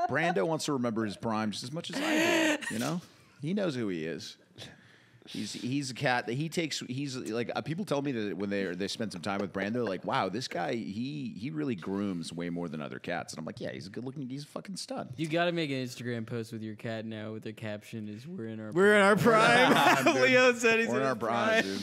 Brando wants to remember his prime just as much as I do. You know, he knows who he is. He's a cat that he takes. He's like people tell me that when they spend some time with Brando, like, wow, this guy he really grooms way more than other cats. And I'm like, yeah, he's a good looking. He's a fucking stud. You got to make an Instagram post with your cat now with the caption is "We're in our." We're in our prime. Leo said he's We're in our prime, dude.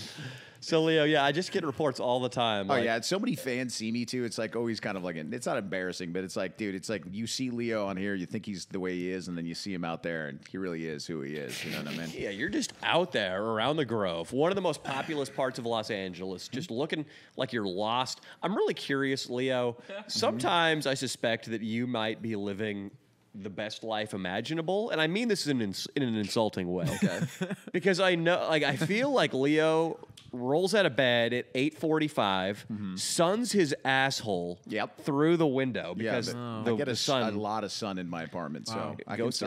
So Leo, yeah, I just get reports all the time. Oh like, yeah, so many fans see me too. It's like always kind of like it's not embarrassing, but it's like, dude, it's like you see Leo on here, you think he's the way he is, and then you see him out there, and he really is who he is. You know what I mean? Yeah, you're just out there around the Grove, one of the most populous parts of Los Angeles, just looking like you're lost. I'm really curious, Leo. Sometimes I suspect that you might be living the best life imaginable, and I mean this in an insulting way. Okay. Because I know, like, I feel like Leo rolls out of bed at 8:45, suns his asshole Yep. through the window Yeah, because but the, I get the a sun. lot of sun in my apartment, so Wow.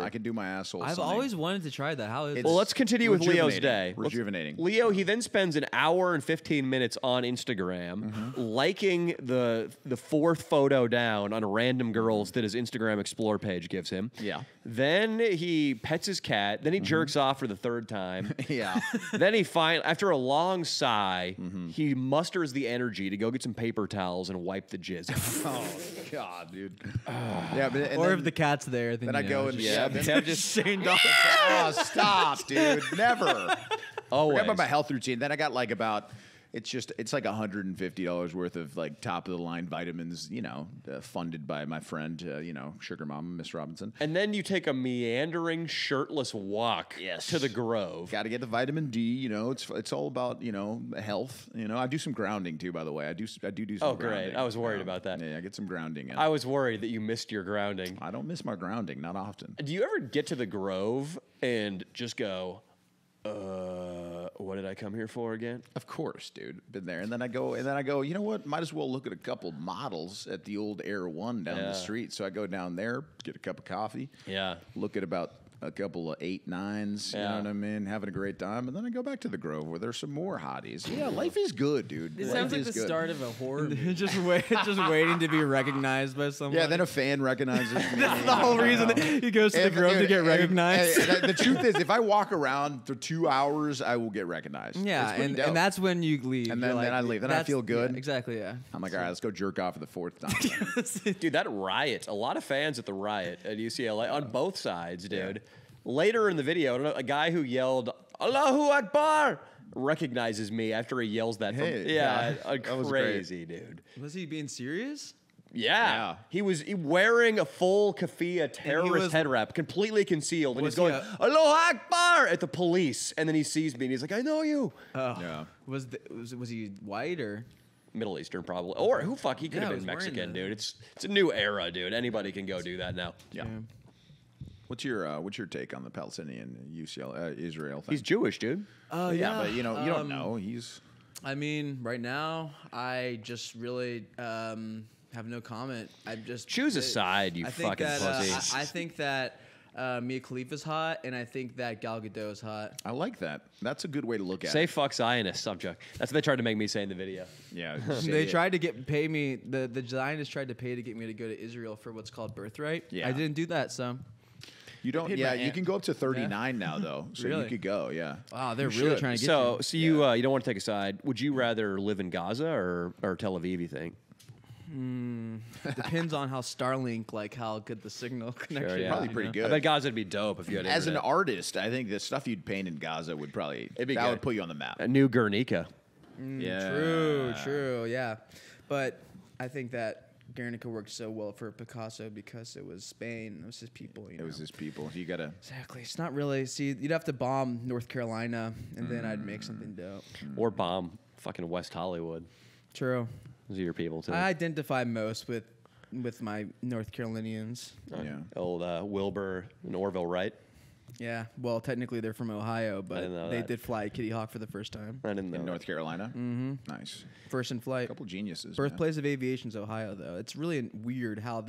I can do my asshole. I've sunning. always wanted to try that. How is It's- Well, let's continue with Leo's day. Let's- Rejuvenating. Leo, he then spends an hour and 15 minutes on Instagram liking the fourth photo down on random girls that his Instagram Explore page gives him. Yeah. Then he pets his cat. Then he jerks off for the third time. Yeah. Then he after a long sigh, he musters the energy to go get some paper towels and wipe the jizz. Oh God, dude. Yeah, but and or then, if the cat's there, then then I you go know, and just- then, just Shane Dawson. oh, stop, dude. Never. always. Forget about my health routine. Then I got like it's like $150 worth of like top of the line vitamins, funded by my friend, Sugar Mama, Miss Robinson. And then you take a meandering, shirtless walk to the Grove. Got to get the vitamin D. It's all about health. I do some grounding too. By the way, I do some. Oh, great. grounding, I was worried about that. Yeah, I get some grounding in. I was worried that you missed your grounding. I don't miss my grounding, not often. Do you ever get to the Grove and just go, what did I come here for again? Of course, dude. Been there. And then I go, you know what? Might as well look at a couple models at the old Air One down Yeah. the street. So I go down there, get a cup of coffee, Yeah. look at about a couple of 8-9s, you Yeah. know what I mean? Having a great time. And then I go back to the Grove where there's some more hotties. Yeah, life is good, dude. This life sounds like is the good. start of a horror movie. just waiting to be recognized by someone. Yeah, then a fan recognizes me. That's the whole reason that he goes to the Grove to get recognized. The truth is, if I walk around for 2 hours, I will get recognized. Yeah, It's pretty and dope. that's when you leave. And You're then like, I leave. Then I that's- feel good. yeah, exactly, yeah. I'm like, all right, let's go jerk off for the fourth time. Dude, that riot, a lot of fans at the riot at UCLA on both sides, dude. Later in the video, I don't know, a guy who yelled, Allahu Akbar, recognizes me after he yells that. Hey, yeah, that was crazy, dude. Was he being serious? Yeah. He was wearing a full keffiyeh terrorist was- head wrap, completely concealed. And Was he's going, he Allahu Akbar at the police. And then he sees me and he's like, I know you. Yeah. Was he white or? Middle Eastern, probably. Or who fuck, he could Yeah, have I been was wearing Mexican, that. dude. It's a new era, dude. Anybody can go do that now. Yeah. What's your take on the Palestinian UCL Israel thing? He's Jewish, dude. Oh yeah, but you don't know. He's I mean, right now, I just really have no comment. I just Choose a side, you I think fucking that, pussy. I think that Mia Khalifa's hot, and I think that Gal Gadot is hot. I like that. That's a good way to look at Say it. fuck Zionist subject. That's what they tried to make me say in the video. Yeah. They tried to pay me. The Zionists tried to pay to get me to go to Israel for what's called birthright. Yeah. I didn't do that, so. You don't. paid Yeah, my you aunt. can go up to 39 now though, so you Really? could go. Yeah. Wow, they're You really should. trying to get So, you. so you don't want to take a side. Would you rather live in Gaza or Tel Aviv? You think? Depends on how Starlink, like how good the signal connection. yeah. is, Probably you pretty know? good. I bet Gaza would be dope if you had As an internet. artist, I think the stuff you'd paint in Gaza would probably It'd be that good. would put you on the map. A new Guernica. Yeah. True, yeah. But I think that Guernica worked so well for Picasso because it was Spain. It was his people. It was his people. You gotta. Exactly. It's not really. See, you'd have to bomb North Carolina, and then I'd make something dope. Or bomb fucking West Hollywood. True. Those are your people too. I identify most with my North Carolinians. Yeah. Old Wilbur and Orville Wright. Yeah. Well, technically they're from Ohio, but didn't know they that. did fly Kitty Hawk for the first time. I didn't know. In that. North Carolina. Mm-hmm. Nice. First in flight. Couple geniuses. Birthplace of aviation's Ohio, though. It's really weird how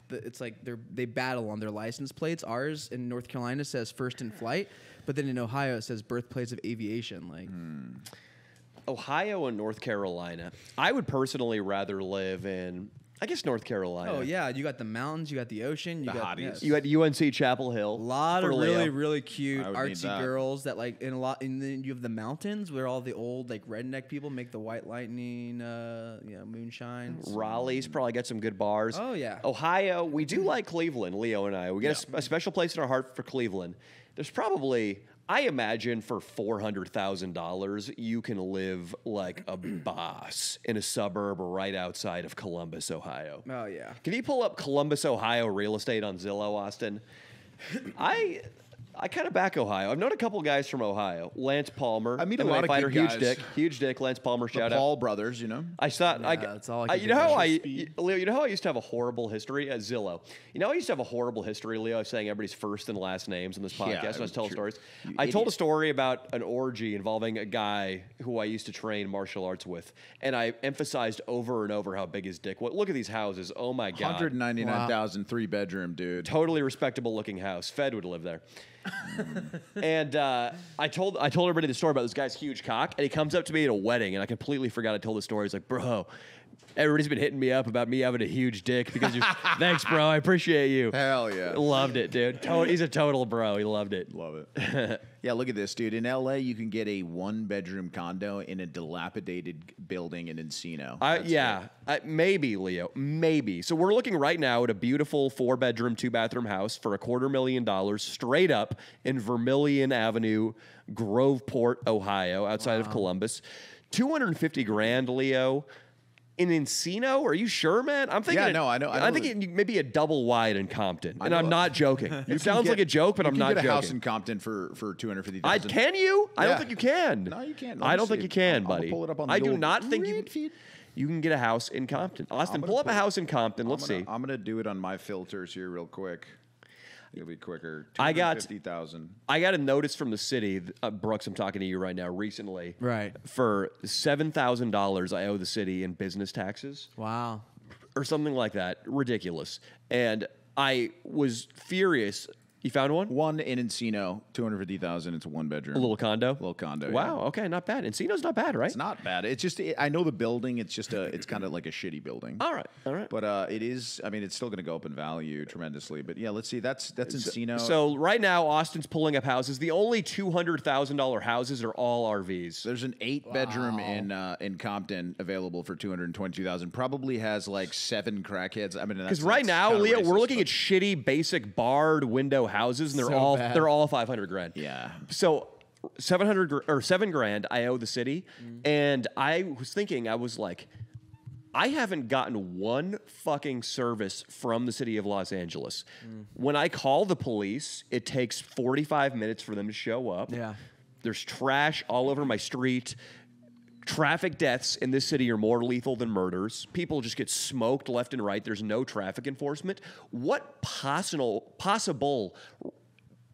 it's like they battle on their license plates. Ours in North Carolina says first in flight, but then in Ohio it says birthplace of aviation. Like, Ohio and North Carolina. I would personally rather live in, I guess, North Carolina. oh yeah, you got the mountains, you got the ocean, you The got hotties. You had UNC Chapel Hill. a lot for of Leo. really really cute I would need artsy that. girls that like and then you have the mountains where all the old like redneck people make the white lightning, moonshine. Raleigh's probably got some good bars. Oh, yeah. Ohio, we do like Cleveland, Leo and I. We got a special place in our heart for Cleveland. There's probably, I imagine, for $400,000, you can live like a boss in a suburb right outside of Columbus, Ohio. Oh yeah. Can you pull up Columbus, Ohio real estate on Zillow, Austin? I kind of back Ohio. I've known a couple guys from Ohio. Lance Palmer. I meet a MMA lot of fighter, good huge guys. dick, huge dick. Lance Palmer, The shout Paul out. brothers, you know. I thought, that's all I can you know think how of. Leo, you know how I used to have a horrible history at Zillow. You know, I used to have a horrible history, Leo, of saying everybody's first and last names in this podcast. Yeah, when I was telling true. stories. You I told a idiot. story about an orgy involving a guy who I used to train martial arts with, and I emphasized over and over how big his dick was. Look at these houses. Oh my god. 199,000 3-bedroom, dude. Totally respectable looking house. Fed would live there. And I told everybody the story about this guy's huge cock, and he comes up to me at a wedding, and I completely forgot I told the story. He's like, "Bro, everybody's been hitting me up about me having a huge dick because you're." Thanks, bro. I appreciate you. Hell yeah. Loved it, dude. He's a total bro. He loved it. Love it. Yeah, look at this, dude. In LA, you can get a 1-bedroom condo in a dilapidated building in Encino. That's Maybe, Leo. Maybe. So we're looking right now at a beautiful 4-bedroom, 2-bathroom house for $250,000 straight up in Vermilion Avenue, Groveport, Ohio, outside of Columbus. $250,000, Leo. In Encino? Are you sure, man? I'm thinking. Yeah, no, I know- I I'm know thinking maybe a double wide in Compton, and know- I'm not joking. It sounds like a joke, but I'm you not can get a house joking. in Compton for $250,000. Can you? I don't Yeah. think you can. No, you can't. Let I me don't think see. you can, I'll buddy. pull it up on I the do old not think grid feed. you can get a house in Compton. Austin, pull up a house in Compton. Let's see. I'm gonna do it on my filters here real quick. It'll be quicker. I got- 250,000. I got a notice from the city, Brooks. I'm talking to you right now. Recently, Right. for $7,000, I owe the city in business taxes Wow. or something like that. Ridiculous. And I was furious. You found one? One in Encino, 250,000. It's a 1-bedroom. A little condo. Little condo. Wow. yeah. Okay, not bad. Encino's not bad, right? It's not bad. It's just I know the building. It's just it's kind of like a shitty building. All right. All right. But it is. I mean, it's still going to go up in value tremendously. But yeah, let's see. That's Encino. So right now, Austin's pulling up houses. The only $200,000 houses are all RVs. there's an 8-bedroom in Compton available for 222,000. Probably has like 7 crackheads. I mean, Because right now, Leo, we're looking at shitty, basic barred window houses, and So bad. they're all $500,000. Yeah. So $7,000 I owe the city, and I was thinking, I was like, I haven't gotten one fucking service from the city of Los Angeles. When I call the police, it takes 45 minutes for them to show up. Yeah. There's trash all over my street. Traffic deaths in this city are more lethal than murders. People just get smoked left and right. There's no traffic enforcement. What possible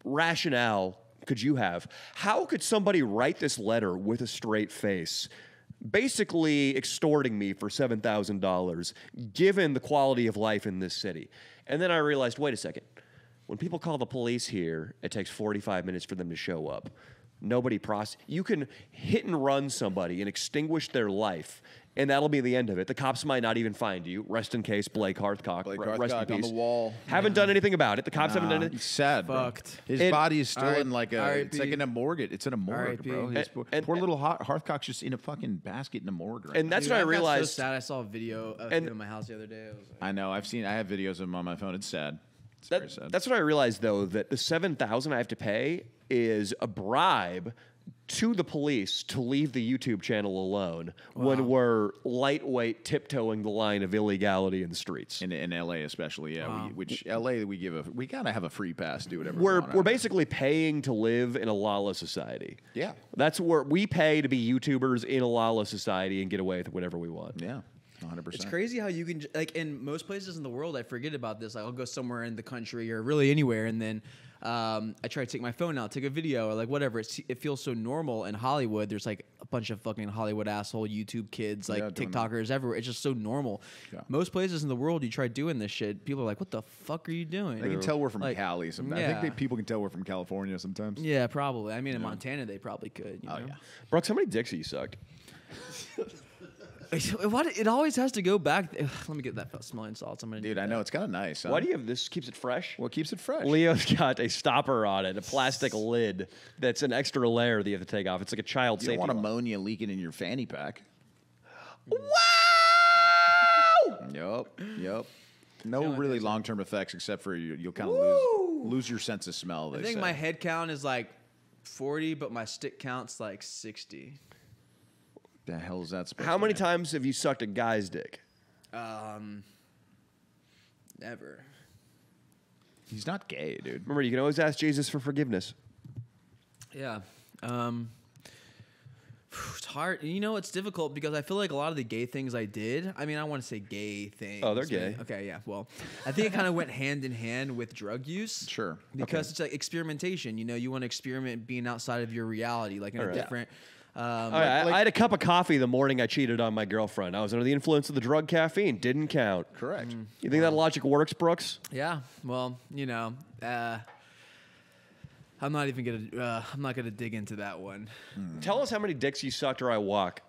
rationale could you have? How could somebody write this letter with a straight face, basically extorting me for $7,000, given the quality of life in this city? And then I realized, wait a second. When people call the police here, it takes 45 minutes for them to show up. Nobody You can hit and run somebody and extinguish their life, and that'll be the end of it. The cops might not even find you. Rest in case, Blake Hearthcock. Blake Rest in Hearthcock on peace. the wall. Haven't done anything about it. The cops haven't done it. He's sad, bro. Fucked. His And- body is still R.I.P. in like a. It's like in a morgue. It's in a morgue, R.I.P. bro. His poor little Hearthcock's just in a fucking basket in a morgue. Right And now. that's Dude, what I got realized. So sad. I saw a video of And- him in my house the other day. I was like, I know. I have videos of him on my phone. It's sad. It's very sad. That's what I realized, though, that the $7,000 I have to pay is a bribe to the police to leave the YouTube channel alone when we're lightweight tiptoeing the line of illegality in the streets. in LA especially, yeah. Which LA we gotta have a free pass, do whatever. We're we want. we're basically paying to live in a lawless society. Yeah. That's where we pay to be YouTubers in a lawless society and get away with whatever we want. Yeah, 100%. It's crazy how you can like in most places in the world. I forget about this. Like, I'll go somewhere in the country or really anywhere, and then I try to take my phone out, take a video or like whatever. It feels so normal in Hollywood. There's like a bunch of fucking Hollywood asshole YouTube kids, like Yeah, doing TikTokers everywhere. It's just so normal. Yeah. Most places in the world, you try doing this shit, people are like, "What the fuck are you doing?" They can tell we're from Like, Cali. Sometimes. yeah. I think people can tell we're from California sometimes. Yeah, probably. I mean, in Montana, they probably could. You Oh know? yeah. Brooks, how many dicks have you sucked? It always has to go back. Let me get that smelling salts. I'm gonna Dude, do I that. know it's kind of nice. Huh? Why do you have this? Keeps it fresh? What keeps it fresh? Leo's got a stopper on it, a plastic lid that's an extra layer that you have to take off. It's like a child You don't safety want lock. ammonia leaking in your fanny pack. Wow! Yep. No really long-term effects except for you'll kind of lose your sense of smell. They I think say. my head count is like 40, but my stick count's like 60. The hell is that supposed How to many mean? times have you sucked a guy's dick? Never. He's not gay, dude. Remember, you can always ask Jesus for forgiveness. Yeah. It's hard. You know, it's difficult because I feel like a lot of the gay things I did. I mean, I don't want to say gay things. Oh, they're but- gay. Okay, yeah. Well, I think it kind of went hand in hand with drug use. Sure. Because it's like experimentation. You know, you want to experiment being outside of your reality, like in a Alright. different. All right, I had a cup of coffee the morning I cheated on my girlfriend. I was under the influence of the drug caffeine. Didn't count. Correct. You think that logic works, Brooks? Yeah. Well, you know, I'm not even gonna. I'm not gonna dig into that one. Tell us how many dicks you sucked or I walk.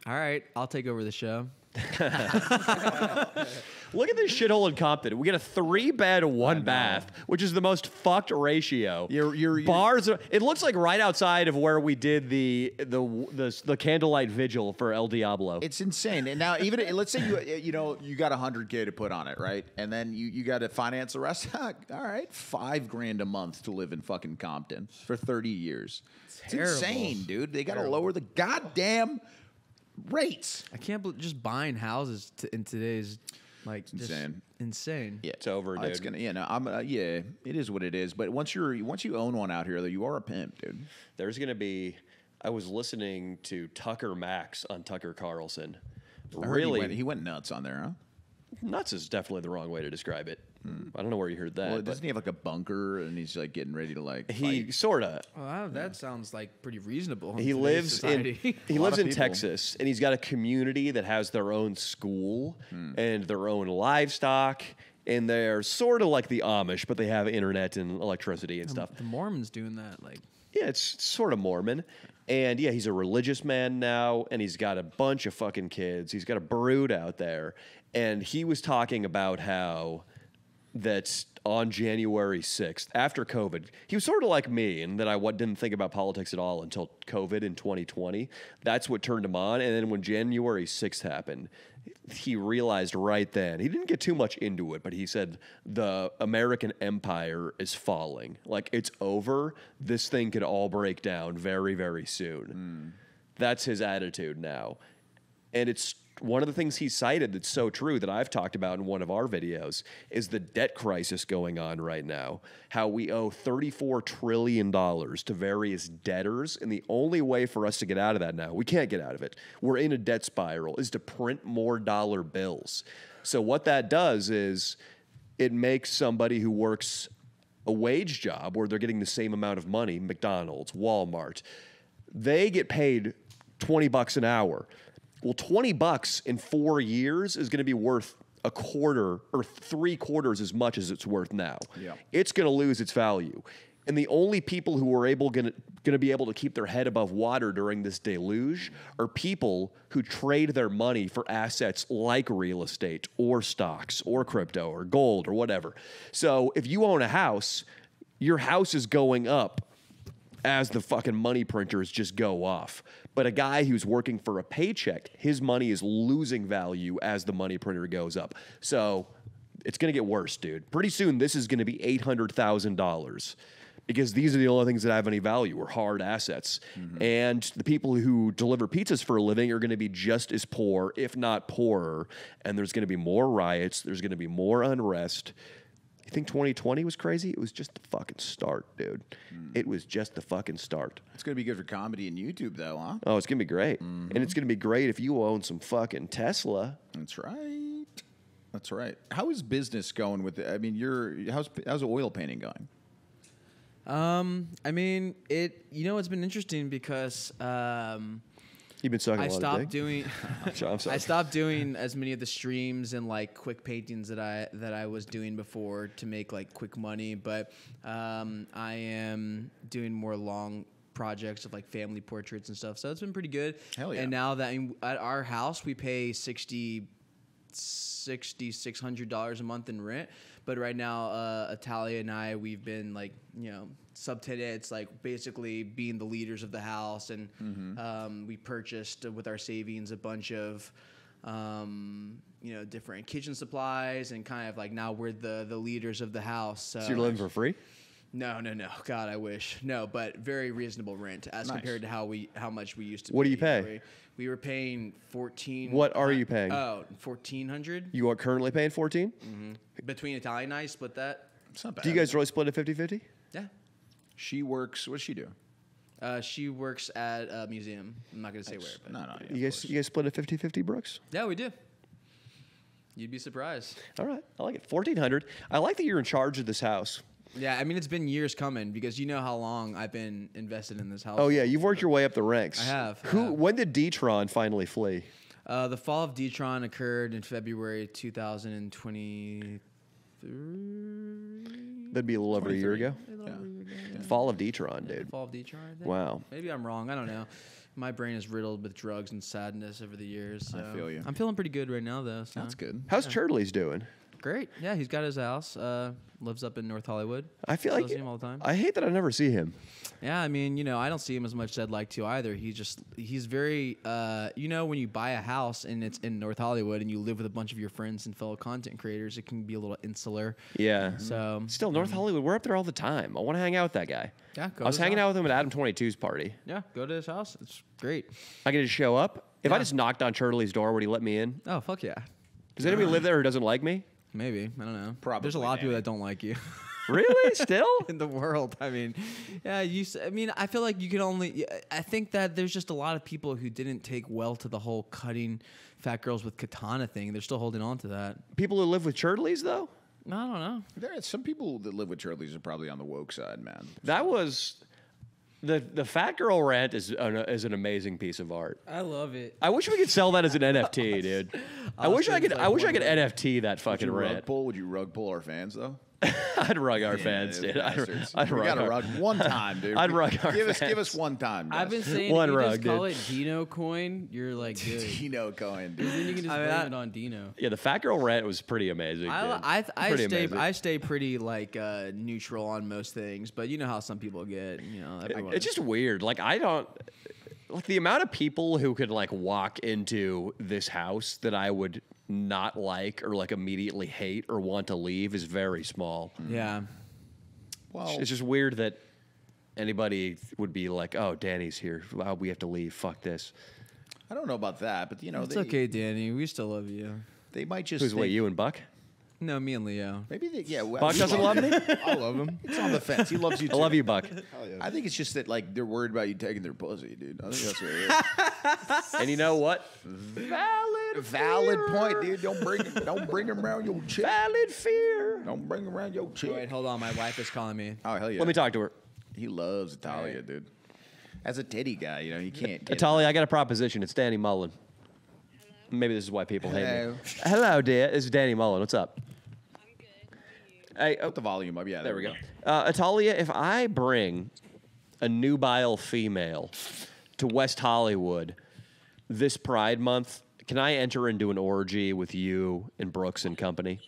All right, I'll take over the show. Look at this shithole in Compton. We get a 3-bed, 1-bath, which is the most fucked ratio. You're- Bars. It looks like right outside of where we did the candlelight vigil for El Diablo. It's insane. And now, even let's say you got $100K to put on it, right? And then you got to finance the rest. All right, $5,000 a month to live in fucking Compton for 30 years. It's terrible. insane, dude. They got to lower the goddamn rates. I can't believe just buying houses in today's like just insane. Insane. Yeah, It's over, dude. It's gonna, it is what it is. But once you own one out here, though, you are a pimp, dude. There's going to be. I was listening to Tucker Max on Tucker Carlson. I heard Really, he went nuts on there, huh? nuts is definitely the wrong way to describe it. I don't know where you heard that. Well, but doesn't he have like a bunker and he's like getting ready to like he fight? sorta. Well, that sounds like pretty reasonable. in He today's lives society. in he lot lives of in people. Texas, and he's got a community that has their own school and their own livestock, and they're sort of like the Amish, but they have internet and electricity and stuff. The Mormons doing that, like Yeah, it's sort of Mormon. And yeah, he's a religious man now, and he's got a bunch of fucking kids. He's got a brood out there. And he was talking about how that on January 6th, after COVID, he was sort of like me in that I didn't think about politics at all until COVID in 2020. That's what turned him on. And then when January 6th happened, he realized right then, he didn't get too much into it, but he said the American empire is falling. Like, it's over. This thing could all break down very, very soon. That's his attitude now. And it's one of the things he cited that's so true that I've talked about in one of our videos is the debt crisis going on right now. How we owe $34 trillion to various debtors. And the only way for us to get out of that now, we can't get out of it. We're in a debt spiral, is to print more dollar bills. So what that does is it makes somebody who works a wage job where they're getting the same amount of money, McDonald's, Walmart, they get paid $20 an hour. Well, $20 in 4 years is going to be worth a quarter or 3/4 as much as it's worth now. Yeah. It's going to lose its value. And the only people who are going to be able to keep their head above water during this deluge are people who trade their money for assets like real estate or stocks or crypto or gold or whatever. So if you own a house, your house is going up as the fucking money printers just go off. But a guy who's working for a paycheck, his money is losing value as the money printer goes up. So it's going to get worse, dude. Pretty soon, this is going to be $800,000 because these are the only things that have any value or hard assets. And the people who deliver pizzas for a living are going to be just as poor, if not poorer. And there's going to be more riots. There's going to be more unrest. You think 2020 was crazy? It was just the fucking start, dude. It was just the fucking start. It's gonna be good for comedy and YouTube, though, huh? Oh, it's going to be great. And it's going to be great if you own some fucking Tesla. That's right. That's right. How is business going with it? I mean, how's oil painting going? I mean, it's been interesting because You've been sucking I a lot of stopped dick. doing I'm sorry. I stopped doing as many of the streams and like quick paintings that I was doing before to make like quick money, but I am doing more long projects of like family portraits and stuff. So it's been pretty good. Hell yeah. And now that at our house we pay $600 a month in rent, but right now Italia and I, we've been like, subtenants, like basically being the leaders of the house, and we purchased with our savings a bunch of different kitchen supplies, and kind of like now we're the leaders of the house. So you're living for free? No. God, I wish. No, but very reasonable rent as Nice. compared to how much we used to. What do you pay? We were paying 14. What are you paying? Oh, 1,400. You are currently paying 14? Between Italia and I split that. It's not bad. Do you guys really split it 50-50? Yeah. She works. What does she do? She works at a museum. I'm not gonna say where, but No. Yeah, You guys split it 50-50, Brooks? yeah, we do. You'd be surprised. All right. I like it. 1,400. I like that you're in charge of this house. Yeah, I mean it's been years coming because you know how long I've been invested in this house. Oh, yeah. You've worked your way up the ranks. I have. When did D-Tron finally flee? The fall of D-Tron occurred in February 2023. That'd be a little over a year ago. Fall of D-Tron, dude. Fall of D-Tron, I think. Wow. Maybe I'm wrong. I don't know. My brain is riddled with drugs and sadness over the years. So. I feel you. I'm feeling pretty good right now, though. So. That's good. How's Churdley's doing? Great. Yeah, he's got his house. Lives up in North Hollywood. I feel Still like see him all the time. I hate that I never see him. Yeah, I mean, I don't see him as much as I'd like to either. He's very, when you buy a house and it's in North Hollywood and you live with a bunch of your friends and fellow content creators, it can be a little insular. Yeah. So Still, North Hollywood, we're up there all the time. I want to hang out with that guy. yeah, go I was to his hanging house. out with him at Adam 22's party. Yeah, go to his house. It's great. I get to show up. If I Yeah. just knocked on Churdley's door, would he let me in? Oh, fuck yeah. Does anybody live there who doesn't like me? Maybe. I don't know. Probably, There's a lot of people Danny. that don't like you. Really? Still? in the world. I mean, yeah, I feel like you can only. I think that there's just a lot of people who didn't take well to the whole cutting fat girls with katana thing. They're still holding on to that. People who live with Churdley's, though? I don't know. There are some people that live with Churdleys are probably on the woke side, man. That was the fat girl rant is an amazing piece of art. I love it. I wish we could sell that as an NFT, dude. I wish I could NFT that Would fucking you rug rant. pull? Would you rug pull our fans though? I'd rug our fans, dude. Bastards. I'd we rug gotta our- rug one time, dude. I'd rug our give fans. us one time. I've been saying One if you rug, just call dude. it Dino coin, you're like good. Dino Cohen, Then dude. you can just I mean, blame I- it on Dino. Yeah, the fat girl rant was pretty amazing. dude. I Pretty amazing. stay pretty like neutral on most things, but you know how some people get. Everyone. It's just weird. Like the amount of people who could like walk into this house that I would not like or like immediately hate or want to leave is very small. yeah. Well, It's just weird that anybody would be like, "Oh, Danny's here. Wow, we have to leave. Fuck this." I don't know about that, but It's okay, Danny. We still love you. They might just. Who's think, you and Buck? No, me and Leo. Maybe they, Buck doesn't love me. I love him. It's on the fence. He loves you. I Too. love you, Buck. I think it's just that like they're worried about you taking their pussy, dude. I think that's what it is. And you know what? Valid point, dude. Don't bring him around your chick. Valid fear. Don't bring him around your chick. Wait, hold on. My wife is calling me. Oh hell yeah. Let me talk to her. He loves Italia, dude. As a titty guy, he can't. Get Natalia, I got a proposition. It's Danny Mullen. Maybe this is why people hate Hello. me. Hello, dear. This is Danny Mullen. What's up? I'm good. How are you? Hey, Put the volume up. Yeah, there we go. Atalia, if I bring a nubile female to West Hollywood this Pride Month, can I enter into an orgy with you and Brooks and company?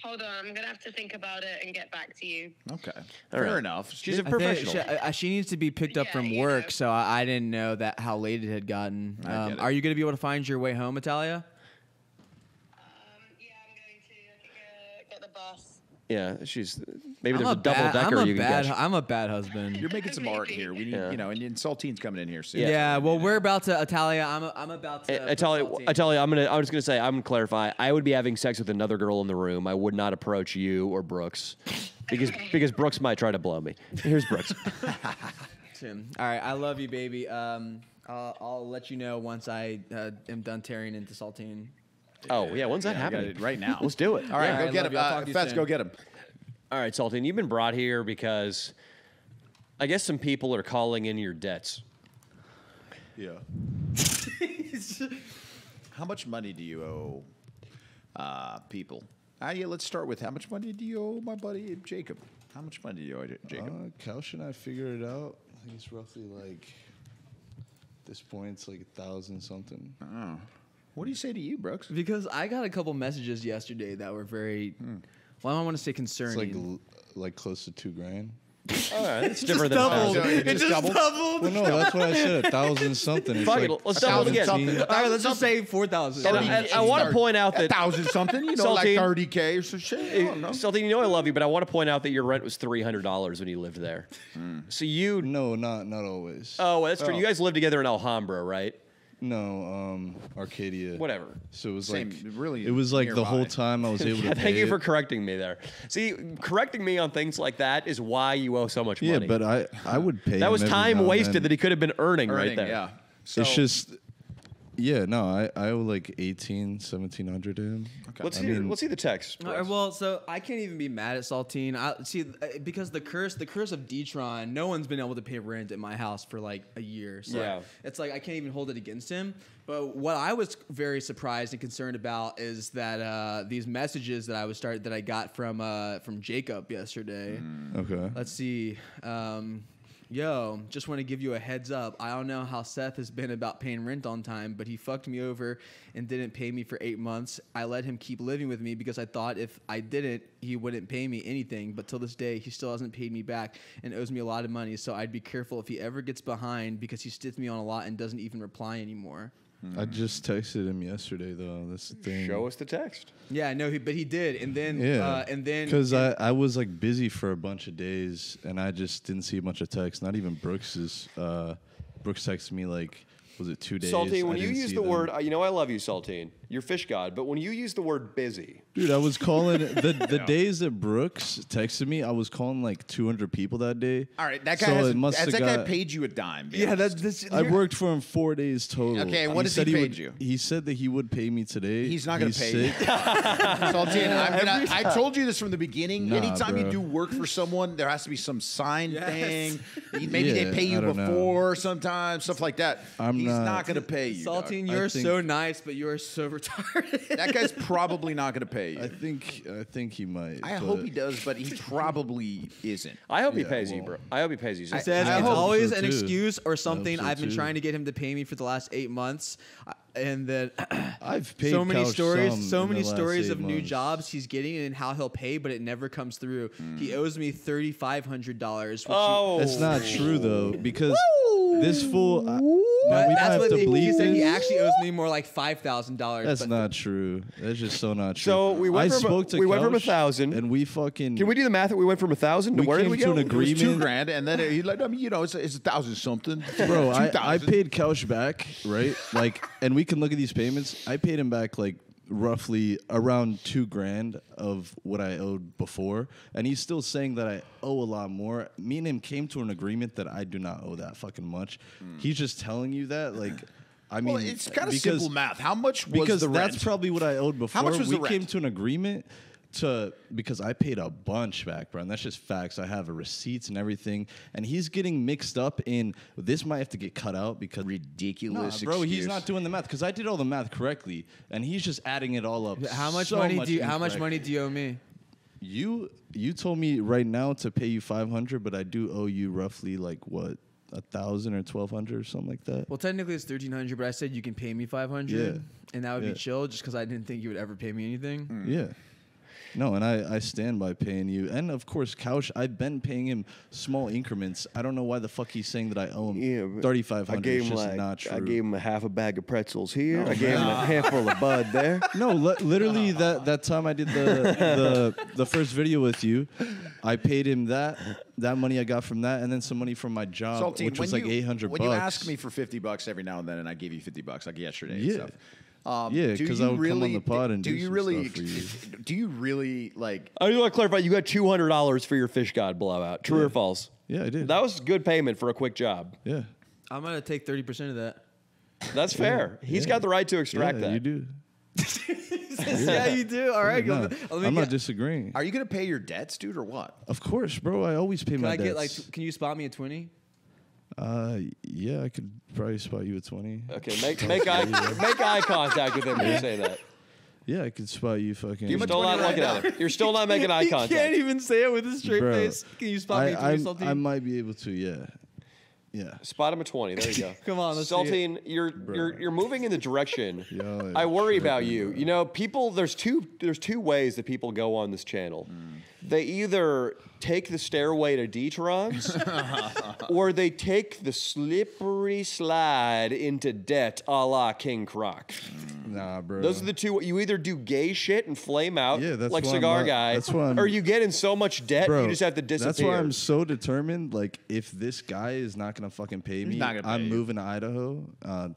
Hold on. I'm gonna have to think about it and get back to you. Okay. All right. Fair enough. She's a I think professional. she needs to be picked up Yeah, from you work, know. so I didn't know that how late it had gotten. I get it. Are you going to be able to find your way home, Italia? Yeah, I'm going to. I think get the bus. Yeah, she's maybe there's a double decker you can catch. I'm a bad husband. You're making some art here. We need, Yeah. you know, and Saltine's coming in here soon. Yeah, well, we're about to Italia. I'm about to. I tell you, Saltine. I was gonna say, I'm gonna clarify. I would be having sex with another girl in the room. I would not approach you or Brooks, because Brooks might try to blow me. Here's Brooks. Tim. All right, I love you, baby. I'll let you know once I am done tearing into Saltine. Oh yeah, when's that I got happening? it right now. Let's do it. All right, Yeah, go I get love him. you. I'll talk to you Fats, soon. go get him. All right, Saltine, you've been brought here because I guess some people are calling in your debts. Yeah. How much money do you owe people? Yeah, let's start with how much money do you owe my buddy Jacob? How much money do you owe Jacob? Couch and I figured it out. I think it's roughly like, this point, it's like 1,000 something. What do you say to you, Brooks? Because I got a couple messages yesterday that were very, well, I don't want to say It's concerning. like close to $2,000. All right, it's different than doubled. 1,000. It just doubled. Well, no, that's what I said. 1,000 something. It's Fuck it, like let's double it again. 17. All right, let's just say 4,000. And I want to point out that 1,000 something, you know, like Saltine. $30K or some shit. I don't know. Saltine, you know I love you, but I want to point out that your rent was $300 when you lived there. So you, No, not always. oh, that's true. You guys lived together in Alhambra, right? No, Arcadia. Whatever. So it was Same, like really it was like the nearby. whole time I was able to Yeah, pay thank you it. for correcting me there. See, correcting me on things like that is why you owe so much Yeah, money. but I would pay. that was him every time now and wasted then. that he could have been earning right there. Yeah. So, It's just, yeah, no, I owe like 1,700 to him. Let's I hear. mean- Let's see the text. All right, well, so I can't even be mad at Saltine. Because the curse of Detron, no one's been able to pay rent at my house for like a year. So Yeah. it's like I can't even hold it against him. But what I was very surprised and concerned about is that these messages that I got from Jacob yesterday. Okay. Let's see. Yo, just want to give you a heads up. I don't know how Seth has been about paying rent on time, but he fucked me over and didn't pay me for 8 months. I let him keep living with me because I thought if I didn't, he wouldn't pay me anything. But till this day, he still hasn't paid me back and owes me a lot of money. So I'd be careful if he ever gets behind because he stits me on a lot and doesn't even reply anymore. I just texted him yesterday though. That's the thing. Show us the text. Yeah, no, but he did, and then Yeah. Because and- I was like busy for a bunch of days and I just didn't see a bunch of texts. Not even Brooks's. Brooks texted me like, was it 2 days? Saltine, I when you didn't use see the them. word, you know I love you, Saltine. You're fish god, but when you use the word busy, Dude, I was calling the days that Brooks texted me. I was calling like 200 people that day. all right, that guy So has, it must has have that guy got- paid you a dime? Be yeah, honest. that's I worked for him 4 days total. Okay, what has he said paid would- you? He said that he would pay me today. He's not gonna He's pay you. sick. Saltine, I told you this from the beginning. Nah, Anytime you bro. do work for someone, there has to be some sign Yes. thing. Maybe Yeah, they pay you I don't know. before sometimes, stuff like that. I'm He's not- not going to pay you. dog. Saltine, I you're think- so nice, but you're so retarded. That guy's probably not going to pay you. I think he might. I but- hope he does, but he probably isn't. I hope he Yeah, pays you, well- bro. I hope he pays you. He says I it's hope always so, an too. excuse or something. so, I've been too. trying to get him to pay me for the last 8 months, and that I've paid so many Couch stories, some so in many the last stories 8 of new months. jobs he's getting and how he'll pay, but it never comes through. He owes me $3,500. Oh, That's not true though, because this fool. But we might that's have what to he bleep said. He this. actually owes me more like $5,000. That's but not true. That's just so not true. So we went I from a- spoke to we went from Couch, 1,000. and we fucking. Can we do the math that we went from 1,000 to We where did came we to go? an It was agreement. $2,000, and then he like, I mean, you know, it's 1,000 something, Bro, I 2,000. paid Couch back, right? Like, and we can look at these payments. I paid him back like roughly around $2,000 of what I owed before, and he's still saying that I owe a lot more. Me and him came to an agreement that I do not owe that fucking much. He's just telling you that, like. I mean, Well, it's kind of because- simple math. How much was because the rent? that's probably what I owed before. much was we the rent? came to an agreement because I paid a bunch back, bro, and that's just facts. I have receipts and everything, and he's getting mixed up in this. Might have to get cut out because Ridiculous, bro. He's excuse. not doing the math because I did all the math correctly, and he's just adding it all up. How much so money do you? incorrectly. How much money do you owe me? You told me right now to pay you 500, but I do owe you roughly like what 1,000 or 1,200 or something like that. Well, technically it's 1,300, but I said you can pay me 500, Yeah. and that would Yeah. be chill, just because I didn't think you would ever pay me anything. Yeah. No, and I stand by paying you. And of course, Couch, I've been paying him small increments. I don't know why the fuck he's saying that I owe him 3,500. I gave It's him just not true. I gave him a half a bag of pretzels here. I gave him a handful of bud there. No, literally that time I did the first video with you, I paid him that money I got from that, and then some money from my job, Saltine, which was like 800 when bucks. you ask me for $50 every now and then, and I give you $50 like yesterday Yeah. and stuff. Yeah, do 'cause you I would come on the pod and do do you some really stuff for you. do you really like I just want to clarify. You got $200 for your Fish God blowout. True or false? Yeah, I did. That was good payment for a quick job. Yeah. I'm gonna take 30% of that. That's fair. He's got the right to extract Yeah, that. you do. Yeah, you do. All right, No, let me I'm not get- disagreeing. are you gonna pay your debts, dude, or what? Of course, bro. I always pay Can my I get like? debts. Can you spot me a 20? Yeah, I could probably spot you at 20. Okay, make eye contact with him when you say that. Yeah, I could spot you fucking. You're still not looking at him. You're still not making eye He can't contact. even say it with a straight Bro, face. Can you spot me a 20, Saltine? I might be able to, yeah. Yeah. Spot him at 20. There you go. Come on, let's see it. Saltine, you're moving in the direction. Yo, I worry about tripping, you. bro. You know, people. There's two ways that people go on this channel. They either take the stairway to Detrons, or they take the slippery slide into debt, a la King Croc. Nah, bro. Those are the two. You either do gay shit and flame out, Yeah, that's like why I'm Cigar not- Guy, that's why I'm- or you get in so much debt Bro, you just have to disappear. That's why I'm so determined. Like, if this guy is not gonna fucking pay me, not gonna pay I'm you. moving to Idaho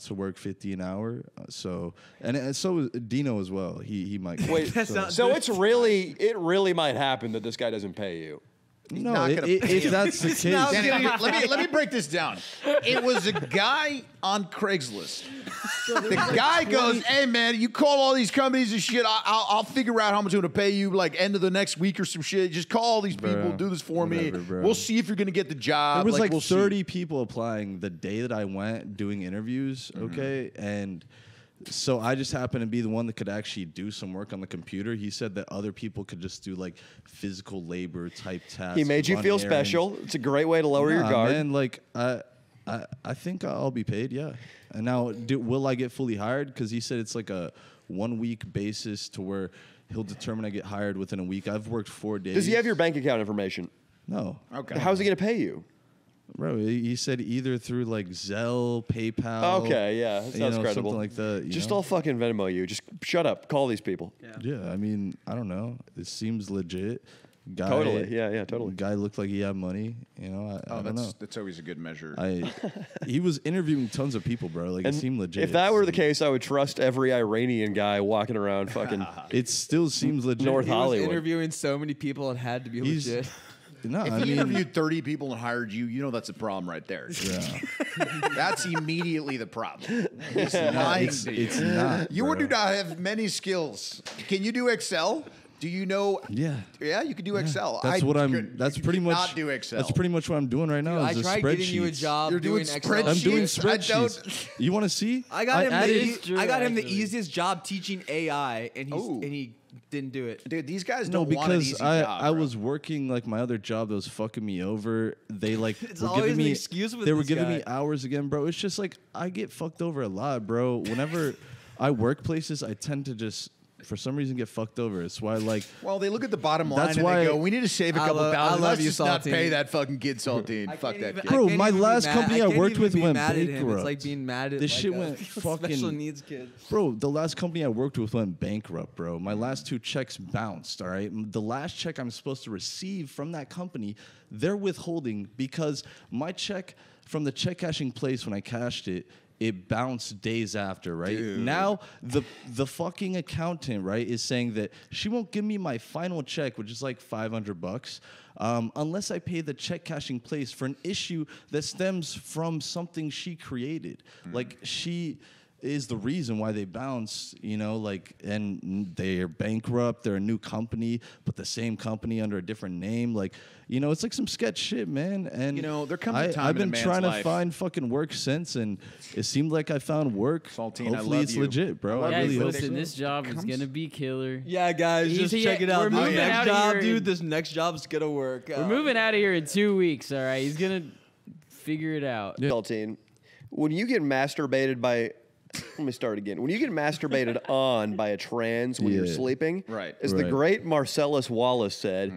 to work 50 an hour. So so is Dino as well. He might. Wait, That's not- so it really might happen that this guy doesn't pay you. no, not gonna pay if him. that's the case, not Danny, let me break this down. It was a guy on Craigslist. The guy goes, "Hey man, you call all these companies and shit. I'll figure out how much I'm gonna pay you like end of the next week or some shit. Just call all these people, Bro, do this for whatever, me. bro. We'll see if you're gonna get the job." there was like we'll see. 30 people applying the day that I went doing interviews. Mm-hmm. Okay, and. So I just happened to be the one that could actually do some work on the computer. He said that other people could just do like physical labor type tasks. He made you run feel errands. special. It's a great way to lower your Nah, guard. man, like I think I'll be paid. Yeah. And now, will I get fully hired? Because he said it's like a 1 week basis to where he'll determine I get hired within a week. I've worked 4 days. Does he have your bank account information? No. Okay. How's he going to pay you? Bro, he said either through like Zelle, PayPal. Okay, yeah, that you sounds know, credible. Something like that. you Just know? all fucking Venmo you. Just shut up. Call these people. Yeah, I mean, I don't know. It seems legit. Guy, Totally. Yeah, totally. Guy looked like he had money. You know, I don't know. That's always a good measure. He was interviewing tons of people, bro. Like, it seemed legit. If that were the case, I would trust every Iranian guy walking around fucking. It still seems legit. North He was Hollywood. interviewing so many people, it had to be He's- legit. No, if I he mean, interviewed 30 people and hired you, you know that's a problem right there. yeah. That's immediately the problem. He's lying to you. It's not. You bro. do not have many skills. Can you do Excel? Do you know? Yeah. Yeah, you can do Excel. That's I what I'm. could- That's you pretty could much. Not do Excel. That's pretty much what I'm doing right now. I is the tried getting you a spreadsheets. job You're doing Excel. spreadsheets. I'm doing I don't- spreadsheets. You want to see? I got him. added- I got him the easiest job teaching AI, and Ooh. he didn't do it. Dude, these guys No, don't want an because easy I job. I bro. was working like my other job that was fucking me over. They like It's were always giving an me excuse with they were this giving guy. me hours again, bro. It's just like I get fucked over a lot, bro. Whenever I work places, I tend to just for some reason get fucked over. It's why like Well, they look at the bottom line That's and why- they go, "We need to save a I couple love- I thousand. love Let's you, just not Saltine. pay that fucking kid Saltine. I Fuck can't that even- kid." Bro, can't my even be last mad- company I can't worked even with be went mad at him. It's bankrupt. like being mad at This like shit a went fucking- special needs kid. Bro, the last company I worked with went bankrupt, bro. My last 2 checks bounced, all right? The last check I'm supposed to receive from that company, they're withholding because my check from the check cashing place when I cashed it, it bounced days after, right? Now the fucking accountant, right, is saying that she won't give me my final check, which is like $500, unless I pay the check cashing place for an issue that stems from something she created. Like is the reason why they bounce, you know, like, and they're bankrupt, they're a new company, but the same company under a different name. Like, you know, it's like some sketch shit, man. And You know, there comes a time I've in a been man's trying life- to find fucking work since, and it seemed like I found work. Saltine, I Hopefully love it's you. legit, bro. I I love really you. hope Listen, Listen, so. this job is gonna be killer. Yeah, guys, just He's- check it we're out. This moving next out of job, here dude. in- This next job's gonna work. We're moving out of here in 2 weeks. All right, he's gonna figure it out. Saltine, when you get masturbated by, let me start again. When you get masturbated on by a trans when you're Yeah. sleeping, Right. as the Right. great Marcellus Wallace said,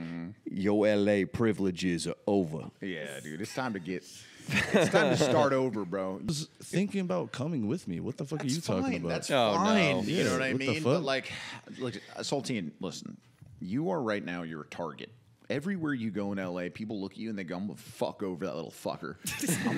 your LA privileges are over. Yeah, dude, it's time to get. It's time to start over, bro. I was thinking about coming with me. What the fuck are you talking about? That's Oh, fine. no. You know what I What the mean? But fuck? like, look, Saltine, listen. You are right now. You're a target. Everywhere you go in LA, people look at you and they go, "I'm gonna fuck over that little fucker." I'm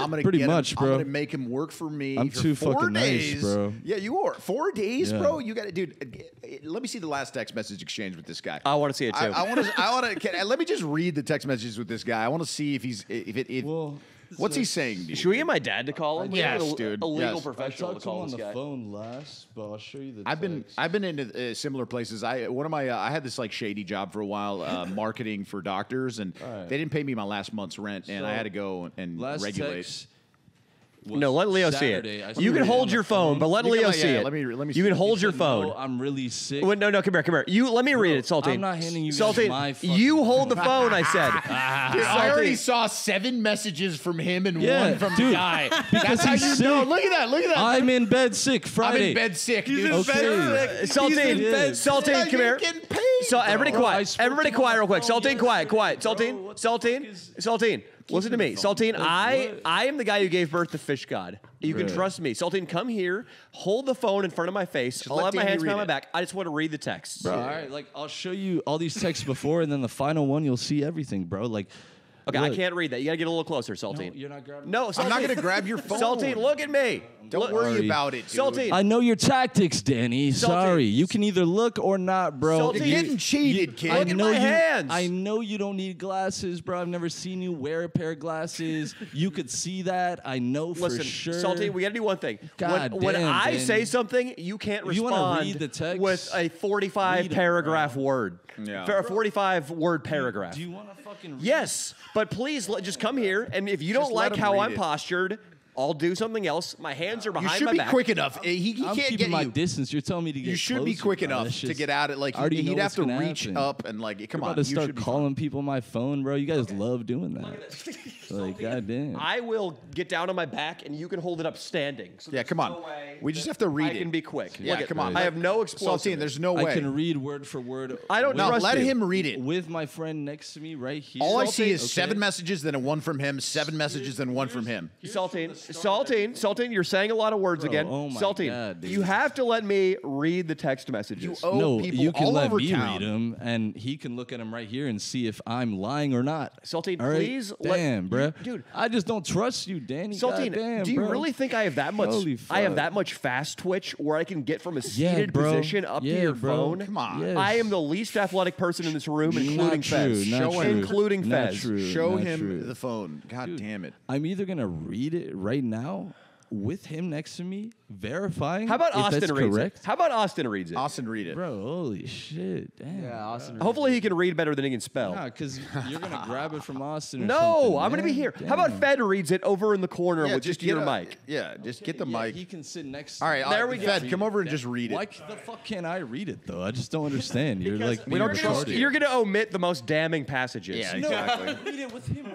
gonna Pretty get much, him, bro. I'm gonna make him work for me. I'm for too 4 fucking nice, days. bro. Yeah, you are 4 days, Yeah. bro. You got to, dude. Let me see the last text message exchange with this guy. I want to see it too. I want to. I want to. Let me just read the text messages with this guy. I want to see if he's if Well, what's he saying, dude? Should we get my dad to call him? We Yes, have a, dude. a legal Yes. I professional to talked to him call on this the guy. phone last, but I'll show you the I've been into similar places. I had this like shady job for a while, marketing for doctors, and Right. they didn't pay me my last month's rent, and I So, had to go and last regulate. text was No, let Leo Saturday. see I it. You can saw it hold on your the phone, but let You can Leo let- see yeah, it. let me see You can it. hold your No, phone. I'm really sick. Wait, no, come here. You let me read it, Saltine. I'm not handing you guys Saltine, my fucking you hold the phone. I said. Dude, I already saw 7 messages from him and Yeah, 1 from dude, the guy. because That's how he's you sick. know. Look at that. Look at that. I'm in bed sick I'm Friday. in bed sick, dude. Okay. Saltine, Saltine, come here. Getting paid, So everybody Bro, I quiet. spoke Everybody to him on quiet the real quick. phone Saltine, quiet. yesterday. Saltine, Bro, what the fuck Saltine, is- Saltine. Listen to me. Saltine, what? I am the guy who gave birth to Fish God. You can Right. trust me. Saltine, come here. Hold the phone in front of my face. I'll let have my Danny hands read behind my it. back. I just want to read the text. Bro, all right, like I'll show you all these texts before, and then the final one you'll see everything, bro. Like, Okay, I look. can't read that. You got to get a little closer, No, Saltine. you're not grabbing. No, Saltine. I'm not going to grab your phone. Saltine, look at me. Don't Look- worry Sorry. about it, dude. Saltine. I know your tactics, Danny. Sorry, you can either look or not, bro. Saltine. You're You- getting cheated, kid. I Look at know my you. hands. I know you don't need glasses, bro. I've never seen you wear a pair of glasses. You could see that. I know Listen, for sure. Saltine, we got to do one thing. God when damn, I Danny. say something, you can't If you wanna respond read the text, with a 45 read 'em, paragraph bro. word. Yeah. For a 45 word paragraph. Do you want to fucking? Read Yes, but please just come here, and if you don't Just let like him how read I'm it. postured, I'll do something else. My hands are You behind should my be back. quick enough. He I'm can't keeping get my you. distance. You're telling me to get. You should be closer, quick bro. enough That's to just- get at it. Like I already he'd know have to what's gonna reach happen. up and like, come I'm on. about to you start should be calling people my phone, bro. You guys love doing that. Like, goddamn. I will get down on my back, and you can hold it up standing. So Yeah, there's come on. no way We just that have to read I it. can be quick. Yeah, Look at- come on. I have no Saltine, explosiveness. there's no way. I can read word for word. I don't No, trust let you. him read it. With my friend next to me right here. All I see is Okay. 7 messages, then a 1 from him, 7 messages, then 1 from him. Saltine, you're saying a lot of words Bro, again. oh my Saltine, God, dude. you have to let me read the text messages. owe No, people you can all let over me town. read them, and he can look at them right here and see if I'm lying or not. Saltine, All right? please let- Damn, bro. Dude. I just don't trust you, Danny. Saltine, Goddamn, do you bro. really think I have that much? Holy I have fuck. that much fast twitch where I can get from a Yeah, seated bro. position up Yeah, to your bro. phone? Come on. Yes. I am the least athletic person in this room, Not including true, Fez. not Show true. including Not Fez. true, Show not him true. the phone. God damn it. I'm either gonna read it right now with him next to me, verifying. How about if Austin that's reads correct. it? How about Austin reads it? Austin, read it. Bro, holy shit, damn. Yeah, Austin. Hopefully he can read better than he can spell. Nah, because you're gonna grab it from Austin. Or No, something, I'm going to be man. here. How about Damn. Fed reads it over in the corner with just get your a- mic? Yeah, just get the Yeah, mic. he can sit next. All right, There we go. Fed, come over and just read Why it. the fuck can't I read it though? I just don't understand. You're like we don't being trust retarded. you. You're going to omit the most damning passages. Yeah, No, exactly. read it with him.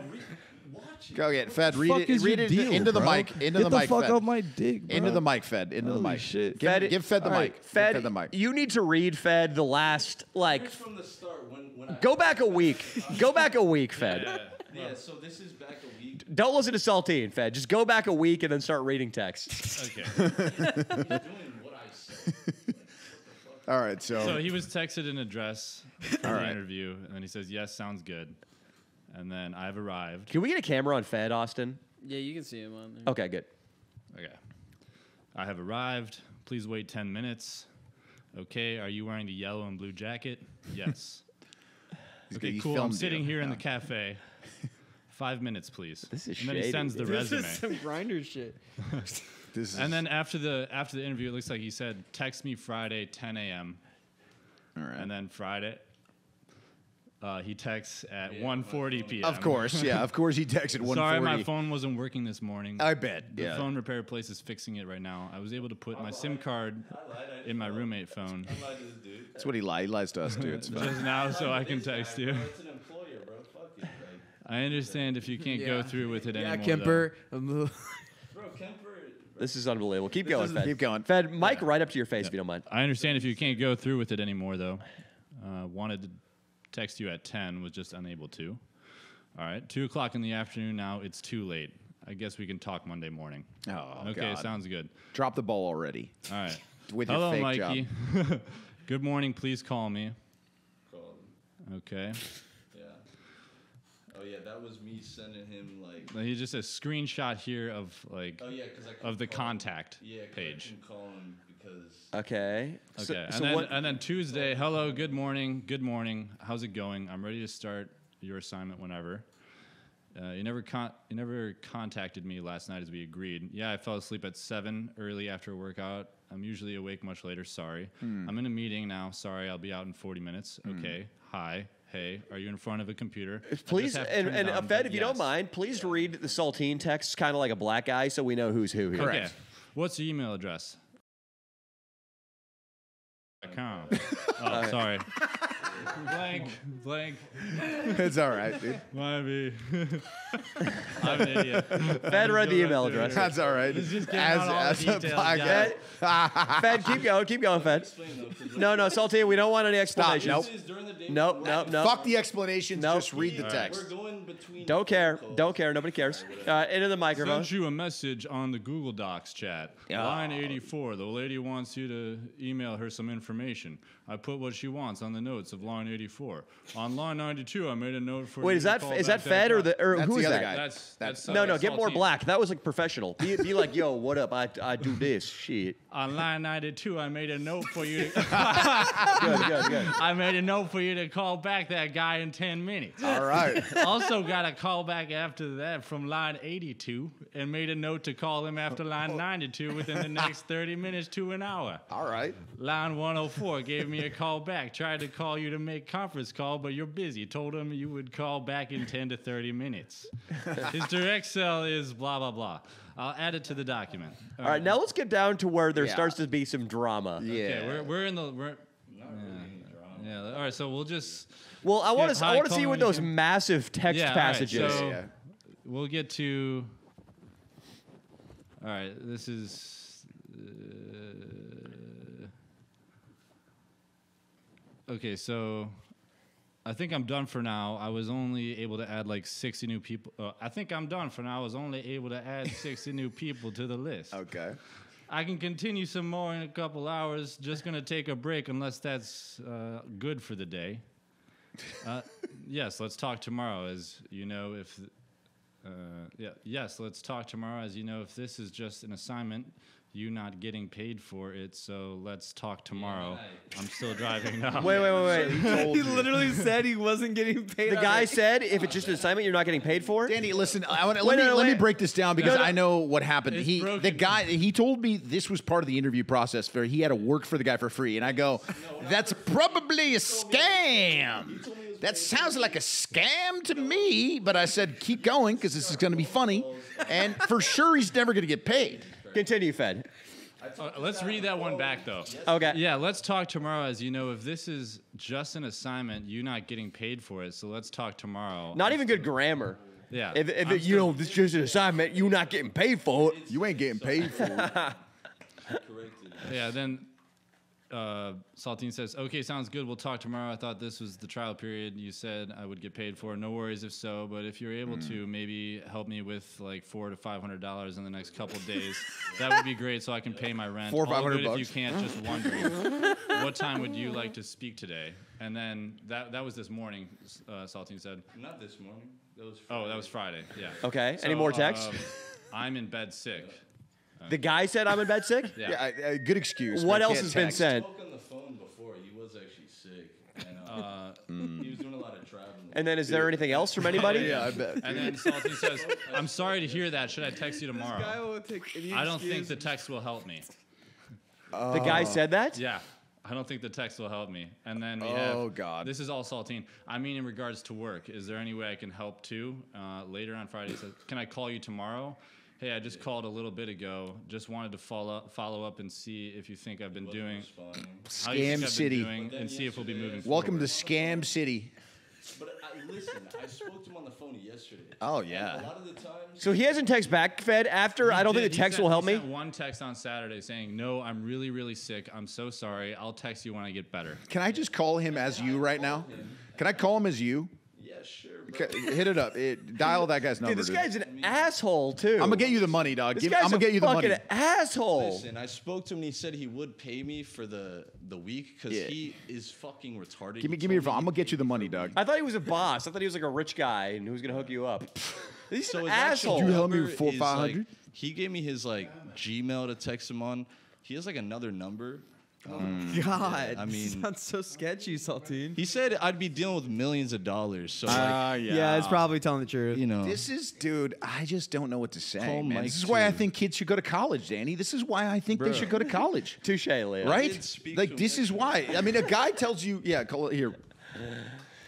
Watch it. Go get Fed. Read Fuck it. is Read your it deal, into the bro? mic. Into Get the mic. fuck Fed. off my dick, bro. Into the mic, Fed. Into the Holy mic. shit. Give Fed the all mic. right, Give Fed, Fed the mic. you need to read Fed the last, like, From the start, when I go back a week. Go back a week, Fed. yeah, so this is back a week. Don't listen to Saltine, Fed. Just go back a week and then start reading text. Okay. Doing what I said. All right, So he was texted an address for the interview, and then he says, "Yes, sounds good." And then I've arrived. Can we get a camera on Fed, Austin? Yeah, you can see him on there. Okay, good. Okay. I have arrived. Please wait 10 minutes. Okay. Are you wearing the yellow and blue jacket? Yes. Okay, he cool. I'm filmed sitting you. here in the cafe. 5 minutes, please. This is and then he shady. sends the This resume. is some grinder shit. And then after the interview, it looks like he said, text me Friday, 10 a.m. All right. And then Friday, he texts at 1:40 p.m. Of course, yeah. Of course, he texted 1:40. Sorry, my phone wasn't working this morning. I bet. The Yeah. phone repair place is fixing it right now. I was able to put my SIM card in my roommate phone That's what he lied. He lies to us, too. It's fine. just now, so I can text you. It's an employer, bro. Fuck it. Like, I understand if you can't go through with it Yeah, anymore. Kemper. bro, Kemper. This is unbelievable. Keep going, Fed. Keep going. Fed, mic right up to your face if you don't mind. I understand if you can't go through with it anymore, though. Wanted to text you at 10, was just unable to. All right, 2 o'clock in the afternoon now. It's too late. I guess we can talk Monday morning. Oh, Okay, God. sounds good. Drop the ball already. All right. With your Hello, fake Mikey. job. Good morning. Please call me. Okay. Yeah. Oh yeah, that was me sending him like. He just a screenshot here of like Oh yeah, because I of the couldn't call him. contact Yeah, 'cause page. I couldn't call him because. Okay. Okay, So and, then, what? and then Tuesday, hello, good morning, how's it going? I'm ready to start your assignment whenever. You never contacted me last night as we agreed. Yeah, I fell asleep at 7 early after a workout. I'm usually awake much later, sorry. I'm in a meeting now, sorry, I'll be out in 40 minutes. Okay, hi, hey, are you in front of a computer? I just Please, have to and, turn it and on, Fed, but if you don't yes. mind, please read the Saltine text kind of like a black guy so we know who's who here. Okay, what's your email address? .com. Oh, sorry. Blank. It's all right, dude. Might be. I'm an idiot. Fed read the email address. That's all right. It's just getting out all the a details, black guys. guy. Fed, keep going, Fed. No, Saltine, we don't want any explanations. Nope. This is during the day. Nope. Fuck the explanations. Nope. Just read the text. We're going between. Don't care. calls. Don't care. Nobody cares. Into the microphone. Sent you a message on the Google Docs chat. Line 84. The lady wants you to email her some information. I put what she wants on the notes of line 84. On line 92, I made a note for. Wait, you is to that call is back that Fed or guy. or That's who the is other that? guy. That's No, get more Saltine. black. That was like professional. Be like, yo, what up? I do this shit. On line 92, I made a note for you. Good. I made a note for you to call back that guy in 10 minutes. All right. Also got a call back after that from line 82 and made a note to call him after line 92 within the next 30 minutes to an hour. All right. Line 104 gave me a call back. Tried to call you to make conference call, but you're busy. Told him you would call back in 10 to 30 minutes. His direct cell is blah, blah, blah. I'll add it to the document. All right, now let's get down to where there Yeah. starts to be some drama. Yeah. Okay, we're in the... Yeah, all right, so we'll just... Well, I want to Hi, see what Colin, those again. massive text Yeah, all right, passages. so Yeah. we'll get to... All right, this is... okay, so I think I'm done for now. I was only able to add like 60 new people. I think I'm done for now. I was only able to add 60 new people to the list. Okay. I can continue some more in a couple hours. Just going to take a break unless that's good for the day. Yes, let's talk tomorrow as you know if... yes, let's talk tomorrow as you know if this is just an assignment, you not getting paid for it, so let's talk tomorrow. I'm still driving now. Wait. He literally said he wasn't getting paid. The on guy it. said if it's just an assignment, you're not getting paid for it. Danny, listen. Let Wait, me wait. break this down because No, no. I know what happened. It's The broken. guy, he told me this was part of the interview process. For he had to work for the guy for free, and I go, "That's probably a scam. That sounds like a scam to me." But I said, "Keep going because this is going to be funny, and for sure he's never going to get paid." Continue, Fed. Let's read that one back, though. Okay. Yeah, let's talk tomorrow as you know if this is just an assignment, you not getting paid for it, so let's talk tomorrow. Not even good grammar. Yeah. If I'm you know this is just an assignment, you not getting paid for it. You ain't getting paid for it. Yeah, then Saltine says, okay, sounds good. We'll talk tomorrow. I thought this was the trial period you said I would get paid for. No worries if so, but if you're able to maybe help me with like $400 to $500 in the next couple of days, that would be great so I can pay my rent. $400 or All good $500 if you can't, just wondering. What time would you like to speak today? And then that was this morning, Saltine said. Not this morning. That was. Oh, that was Friday, yeah. Okay. Any more text? I'm in bed sick. The guy said I'm in bed sick. Yeah. Yeah, good excuse. What but I else can't has been text. said? Spoke on the phone before. He was actually sick. He was doing a lot of traveling. And then is there anything else from anybody? Yeah, I bet. And then Salty says, "I'm sorry to hear that. Should I text you tomorrow?" I don't think the text will help me. The guy said that? Yeah, I don't think the text will help me. And then we have. Oh, God. This is all Saltine. I mean, in regards to work, is there any way I can help too? Later on Friday, he says, "Can I call you tomorrow?" Hey, I just called a little bit ago. Just wanted to follow up and see if you think I've been doing how you think Scam I've been City. doing, and see if we'll be moving. Welcome to forward. Scam City. But listen, I spoke to him on the phone yesterday. Oh, yeah. A lot of the times. So he hasn't text back, Fed, after? I don't think the text will help he me. sent one text on Saturday saying, "No, I'm really, really sick. I'm so sorry. I'll text you when I get better." Can I just call him as you right now? Can I call him as you? Yeah, sure. Hit it up. Dial that guy's number. Dude, this guy's an asshole, too. I'm gonna get you the money, dog. This I'm guy's gonna get you the money. fucking asshole. Listen, I spoke to him and he said he would pay me for the week because Yeah. he is fucking retarded. Give me He your told phone. I'm he'd gonna get pay you the me money, for a dog. week. I thought he was a boss. I thought he was like a rich guy and who was going to hook you up. He's So an his actual asshole. Did you help me number with 400, is, 500? like, he gave me his like Gmail to text him on. He has like another number. God, I mean- sounds so sketchy, Saltine. He said I'd be dealing with millions of dollars. So like, Yeah, it's probably telling the truth. you know, This is, dude. I just don't know what to say, Call man. Mike, This is why I too. think kids should go to college, Danny. This is why I think they Bro. should go to college. Touche, Leo. Right? did speak Like to him this is why. I mean, a guy tells you, yeah, call it here.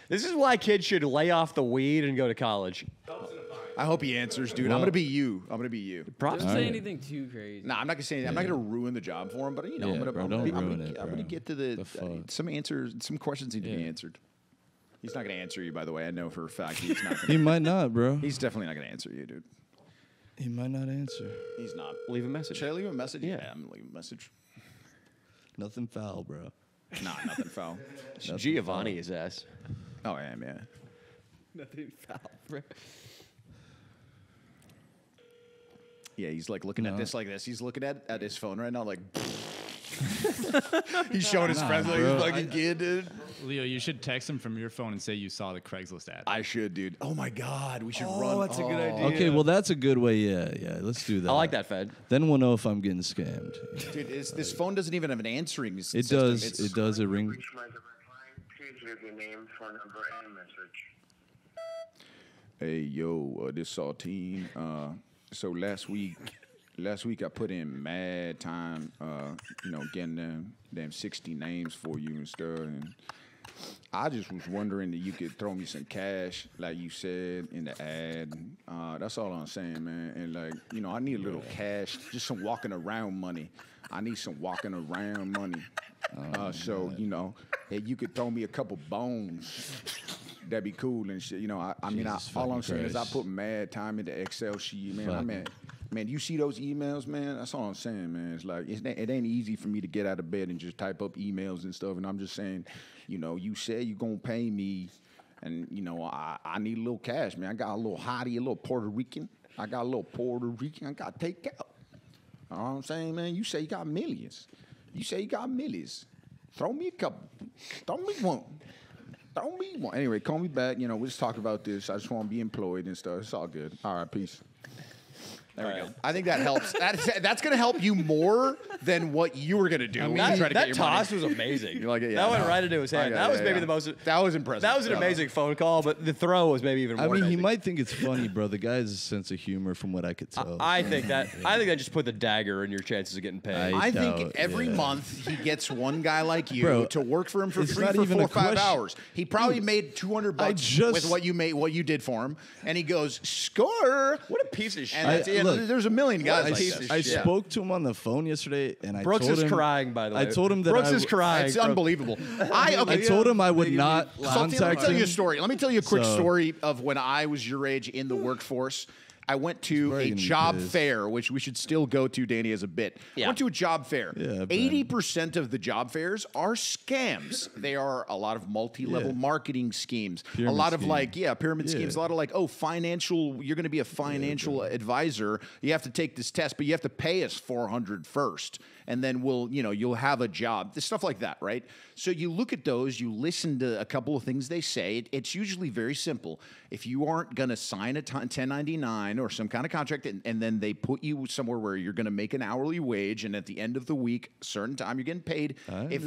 This is why kids should lay off the weed and go to college. I hope he answers, dude. I'm gonna be you. I'm gonna be you. Don't say Alright. anything too crazy. Nah, I'm not gonna say. I'm not gonna ruin the job for him, but you know, Yeah, I'm gonna. bro, I'm don't gonna, ruin it, I'm gonna bro. get to the fuck? some answers. Some questions need to be Yeah. answered. He's not gonna answer you, by the way. I know for a fact he's not. he Gonna, might not, bro. he's definitely not gonna answer you, dude. He might not answer. He's not. Leave a message. Should I leave a message? Yeah. I'm gonna leave a message. Nothing foul, bro. Nah, nothing foul. Giovanni his ass. Oh, I am, yeah. Nothing foul, bro. Yeah, he's like looking at No. this like this. He's looking at his phone right now, like. He's showing his friends like bro. he's fucking kid, dude. Leo, you should text him from your phone and say you saw the Craigslist ad. I should, dude. Oh my God, we should run. that's a good idea. Okay, well that's a good way. Yeah, let's do that. I like that, Fed. Then we'll know if I'm getting scammed. Dude, this phone doesn't even have an answering It system. does. It's- It does. It rings. Reach my direct line. Please leave your name, phone number, and message. Hey, yo, this Saltine. So last week I put in mad time, getting them 60 names for you and stuff. And I just was wondering if you could throw me some cash, like you said in the ad. That's all I'm saying, man. And I need a little cash, just some walking around money. I need some walking around money. If you could throw me a couple bones, that'd be cool and shit. All I'm saying is I Christ. put mad time into Excel sheet, man. Man, you see those emails, man? That's all I'm saying, man. It's like it ain't easy for me to get out of bed and just type up emails and stuff. And I'm just saying, you said you gonna pay me, and I need a little cash, man. I got a little hottie, a little Puerto Rican. I got to take out. You know what I'm saying, man? You say you got millions. Throw me a couple. Throw me one. Anyway, call me back. We just talked about this. I just want to be employed and stuff. It's all good. All right, peace. There we go. I think that helps. That's going to help you more than what you were going to do. when you try to get That your toss money. was amazing. You like it? Yeah, that went no. right into his hand. Okay, That was yeah, maybe yeah. the most. That was impressive. That was an Yeah. amazing phone call, but the throw was maybe even more. I mean, he amazing. might think it's funny, bro. The guy has a sense of humor, from what I could tell. I think that just put the dagger in your chances of getting paid. I doubt, think every yeah. month he gets one guy like you Bro, to work for him for it's free not for even 4 a or 5 question. hours. He probably made $200 just- with what you did for him, and he goes score. What a piece of shit. And look, there's a million guys a like piece this. of I shit. spoke to him on the phone yesterday, and I Brooks told is him, crying, by the way. I told him that Brooks I is w- crying. It's unbelievable. I told him I would not Salty, let me contact tell you a him. story. Let me tell you a quick So- story of when I was your age in the workforce. I went to probably a gonna be job pissed. fair, which we should still go to, Danny, as a bit. Yeah. Went to a job fair. Yeah, I bet. 80% of the job fairs are scams. They are a lot of multi-level Yeah. marketing schemes. Pyramid a lot of scheme. pyramid Yeah. schemes. A lot of financial. You're going to be a financial advisor. You have to take this test, but you have to pay us $400 first, and then you'll have a job. Stuff like that, right? So you look at those. You listen to a couple of things they say. It's usually very simple. If you aren't going to sign a 1099 sign or some kind of contract, and then they put you somewhere where you're going to make an hourly wage, and at the end of the week, a certain time you're getting paid. If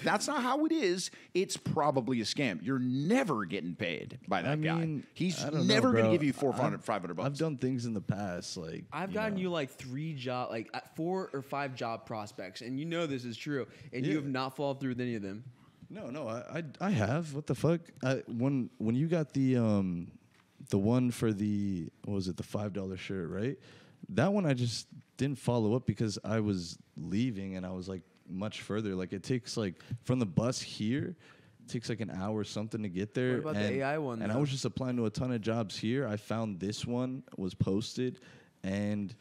that's not how it is, it's probably a scam. You're never getting paid by that guy. He's never going to give you $500 bucks. I've done things in the past, like I've gotten you like 4 or 5 job prospects, and you know this is true, and you have not followed through with any of them. No, I have. What the fuck? When you got the one for the what was it, the $5 shirt, right? That one I just didn't follow up because I was leaving and I was like much further. Like it takes like from the bus here, it takes like an hour or something to get there. What about the AI one? And I was just applying to a ton of jobs here. I found this one was posted and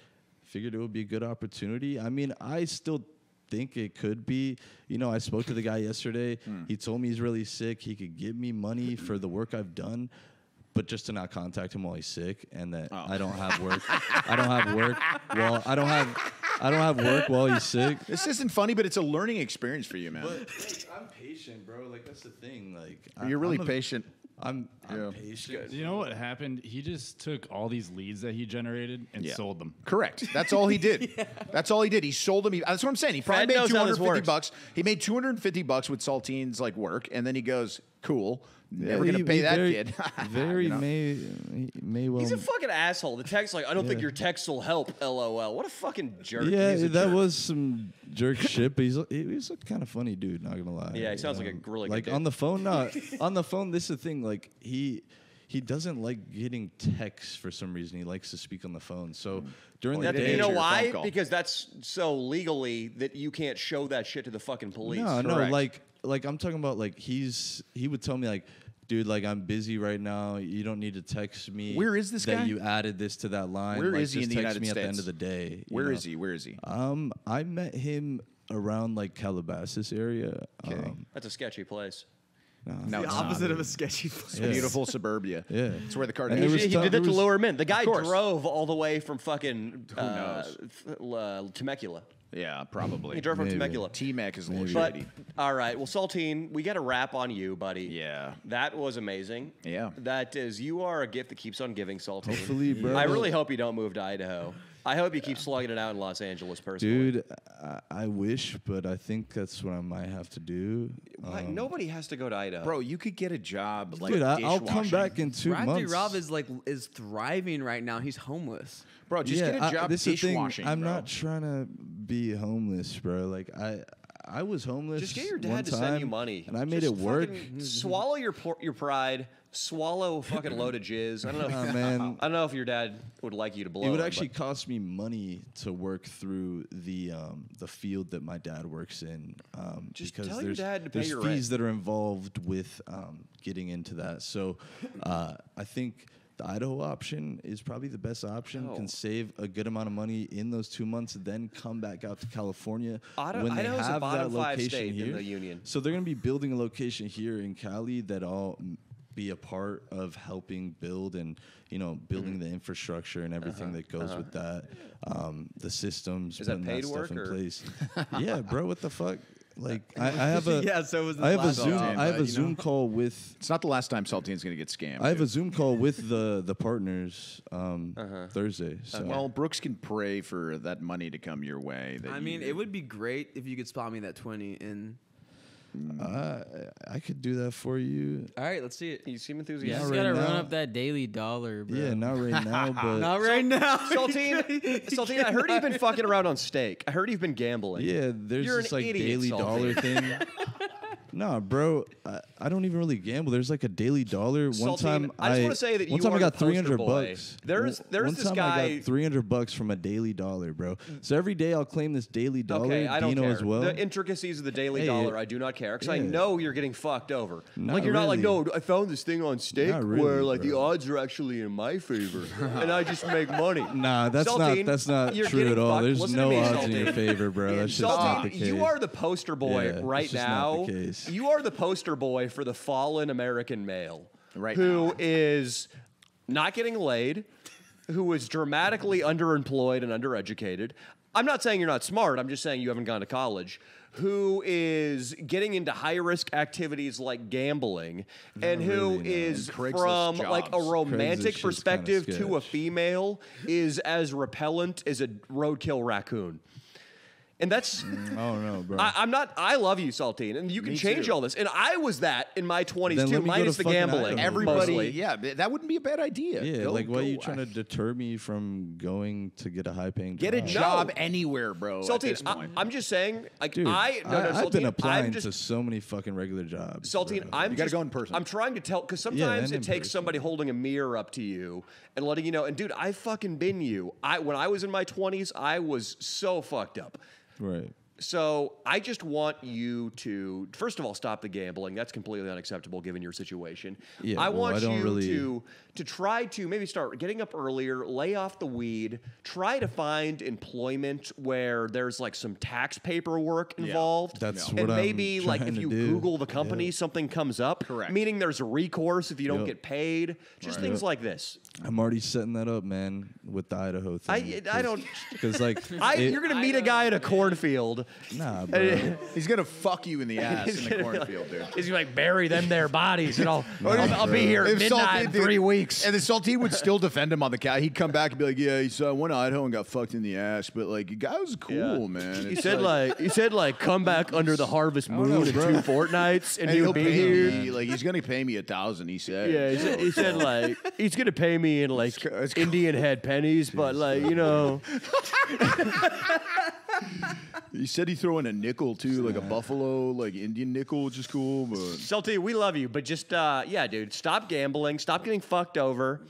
figured it would be a good opportunity. I mean, I still think it could be. You know, I spoke to the guy yesterday. He told me he's really sick. He could give me money for the work I've done, but just to not contact him while he's sick and that I don't have work. I don't have work. Well, I don't have work while he's sick. This isn't funny, but it's a learning experience for you, man. But like, I'm patient, bro. Like that's the thing. Like You're really patient. I'm patient. You know what happened? He just took all these leads that he generated and sold them. Correct. That's all he did. That's all he did. He sold them. That's what I'm saying. He probably made $250. He made $250 with Saltine's like work, and then he goes, "Cool, never gonna pay that kid." may well. He's a fucking asshole. The text like, I don't think your text will help. LOL. What a fucking jerk. Yeah, He's a that jerk. was some jerk shit, but he's a kind of funny dude. Not gonna lie. Yeah, he sounds like a really good like dude. on the phone. On the phone, this is the thing. Like he doesn't like getting texts for some reason. He likes to speak on the phone. So during the day, you know why? Because that's so legally that you can't show that shit to the fucking police. No, like I'm talking about like he would tell me like, dude, like I'm busy right now. You don't need to text me. Where is this guy? That you added this to that line. Where like, is he in just the text United me States? At the end of the day. Where is he? Where is he? I met him around like Calabasas area. Okay. That's a sketchy place. No, The opposite of a sketchy place. Beautiful suburbia. Yeah. It's where the He Kardashians. did that to Lower Mint. The guy drove all the way from fucking knows? Temecula. Yeah, probably. He drove from Temecula. T-Mac is a little But shitty. all right, well, Saltine, we got a wrap on you, buddy. Yeah. That was amazing. Yeah. That is, you are a gift that keeps on giving, Saltine. Hopefully, bro. I really hope you don't move to Idaho. I hope you keep slugging it out in Los Angeles, personally. Dude, I wish, but I think that's what I might have to do. Nobody has to go to Idaho. Bro, you could get a job like Dude, I'll come dishwashing. back in 2 Bradley months. Rob is thriving right now. He's homeless. Bro, just get a job this is the thing. dishwashing. I'm bro. not trying to be homeless, bro. Like I was homeless. Just get your one dad to send time, you money. and I made Just it work. fucking Swallow your pride. Swallow a fucking load of jizz. I don't know. Man. I don't know if your dad would like you to blow. It would him, actually but- cost me money to work through the field that my dad works in. Just because tell your there's, dad to pay there's your fees rent. that are involved with getting into that. So I think the Idaho option is probably the best option. Oh. Can save a good amount of money in those 2 months, then come back out to California when they Idaho's a have bottom that 5 location state here. in the union. So they're going to be building a location here in Cali that all be a part of helping build and building the infrastructure and everything that goes with that, the systems, Is that putting paid that work stuff in or- place. Yeah, bro, what the fuck? Like I have a Yeah, so was this I have a last Zoom time, I have but, a Zoom call with It's not the last time Saltine's going to get scammed. I have dude. a Zoom call with the partners Thursday. So Well, Brooks can pray for that money to come your way. I mean, it would be great if you could spot me that 20 in. I could do that for you. All right, let's see it. You seem You enthusiastic. just right gotta now. run up that daily dollar, bro. Yeah, not right now, but Not right now. Saltine, I heard you've been fucking around on stake. I heard you've been gambling. yeah, there's You're this an like idiot, daily Salty. dollar thing. No, bro, I don't even really gamble. There's like a daily dollar. One Saltine, time I just wanna say that one you time are I got the poster $300 boy. bucks. There's one this time I guy- got $300 from a daily dollar, bro. So every day I'll claim this daily dollar. Okay, I don't Dino care. as well. The intricacies of the daily Hey, dollar, I do not care because I yeah. know you're getting fucked over. Not Like you're not like, really. no, I found this thing on stake Not really, where like the bro. odds are actually in my favor, and I just make money. Nah, Saltine, that's not you're true getting at all. fucked. There's Listen no to me, odds in Saltine. your favor, bro. That's just not the Saltine, case. you are the poster boy Yeah, right it's just not now. the case. You are the poster boy for the fallen American male, Right who is not getting laid, who is dramatically underemployed and undereducated. I'm not saying you're not smart. I'm just saying you haven't gone to college. who is getting into high risk activities like gambling, and who really, no. is Craigslist from like a jobs. romantic Craigslist shit's perspective kinda to a sketch. female is as repellent as a roadkill raccoon. And that's Oh no, bro. I love you, Saltine, and you can Me change too. all this. And I was that in my 20s Then too, let me go minus to the fucking gambling. Idaho. Everybody, mostly. yeah, that wouldn't be a bad idea. yeah, Go- like why are you go- trying to deter me from going to get a high paying Get a job? job No. anywhere, bro? At Saltine, this point. I'm just saying, like Dude, I've I've been applying I'm just, to so many fucking regular jobs. Saltine, bro. I'm You gotta just, go in person. I'm trying to tell because Yeah, sometimes and it in takes person. somebody holding a mirror up to you and letting you know. And dude, I fucking been you. When I was in my 20s, I was so fucked up. Right. So I just want you to, first of all, stop the gambling. That's completely unacceptable given your situation. Yeah, I well, want I don't you really- to try to maybe start getting up earlier, lay off the weed, try to find employment where there's like some tax paperwork involved. That's and what I'm maybe like trying if to you do. Google the company, Yeah. something comes up. Correct. Meaning there's a recourse if you don't Yep. get paid. Just things Yep. like this. I'm already setting that up, man, with the Idaho thing. I don't. Because like You're gonna meet a guy in a cornfield. nah, bro. He's gonna fuck you in the ass in the cornfield, dude. He's gonna like bury them their bodies, and I'll be here at If midnight in Saltine- 3 weeks. And the Saltine would still defend him on the guy. He'd come back and be like, "Yeah, I went to Idaho and got fucked in the ass, but like, the guy was cool, man." He It's said like come back under the harvest moon know, in bro. 2 fortnights, and and he'll he'll be pay here. me, like he's gonna pay me $1,000. He said. Yeah, he said like he's gonna pay me in like it's Indian head pennies, but like He said he throw in a nickel too, like a buffalo, like Indian nickel, which is cool. But Salty, we love you, but just yeah, dude, stop gambling, stop getting fucked over.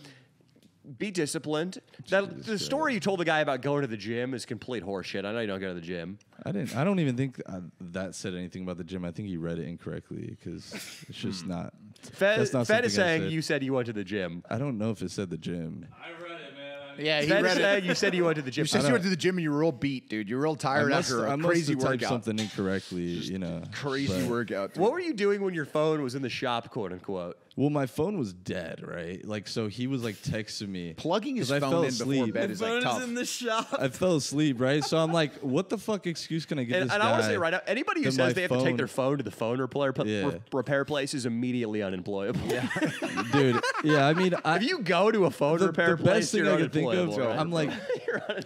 Be disciplined. The story you told the guy about going to the gym is complete horseshit. I know you don't go to the gym. I don't even think that said anything about the gym. I think he read it incorrectly because it's just not. that's not Fed is something I saying said. you said you went to the gym. I don't know if it said the gym. I read it, man. yeah, he Fed is read it. saying you said you went to the gym. You said you went to the gym and you were real beat, dude. You're real tired after I a must crazy have typed workout. something incorrectly, you know. Crazy but- workout. Dude. What were you doing when your phone was in the shop, quote unquote? Well, my phone was dead, right? Like, so he was like texting me. Plugging his 'cause I phone fell in before asleep. bed is like tough. in the shop. I fell asleep, right? So I'm like, what the fuck excuse can I give And, this and guy? I want to say right now, anybody who that says my they have to take phone- their phone to the phone Yeah. repair place is immediately unemployable. Yeah. Dude, yeah, I mean, If you go to a phone the repair best place, thing you're I can think of, unemployable, right? I'm like,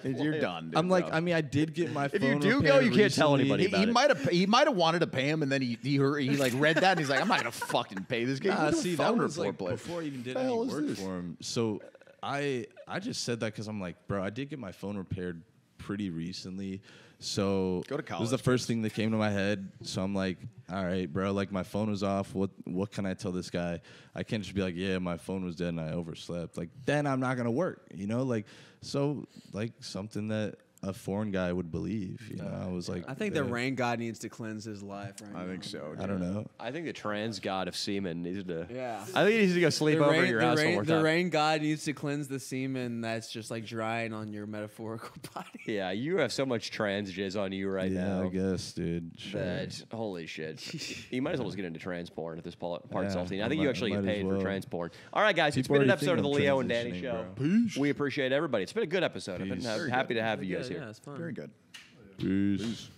You're done. Dude, I'm like, bro. I mean, I did get my phone. If you do go, repaired you can't tell recently. anybody. he might have wanted to pay him, and then he like read that, and he's like, I'm not gonna fucking pay this guy. Nah, He's a see, that phone was report like player. before I even did The any hell is work this? for him. So I just said that because I'm like, bro, I did get my phone repaired pretty recently. So Go to It was the college, first thing that came to my head. So I'm like, all right, bro, like my phone was off. What can I tell this guy? I can't just be like, yeah, my phone was dead and I overslept. Like then I'm not gonna work, you know? Like so like something that a foreign guy would believe, you know? I was like, I think the rain god needs to cleanse his life right now. I think so. I don't know. I think the trans god of semen needs to. Yeah. I think he needs to go sleep over at your house one more The time. rain god needs to cleanse the semen that's just like drying on your metaphorical body. Yeah, you have so much trans jizz on you right Yeah, now. I guess, dude. Sure. That holy shit! You might as well just get into trans porn at this part, Yeah, Saltine. I I think you might- actually get might as paid for well. trans porn. All right, guys, it's People been an already episode of the think I'm Leo and Danny transitioning, show. bro. We appreciate everybody. It's been a good episode. I've been Peace. happy to have you guys here. Yeah, it's fun. Very good. Peace.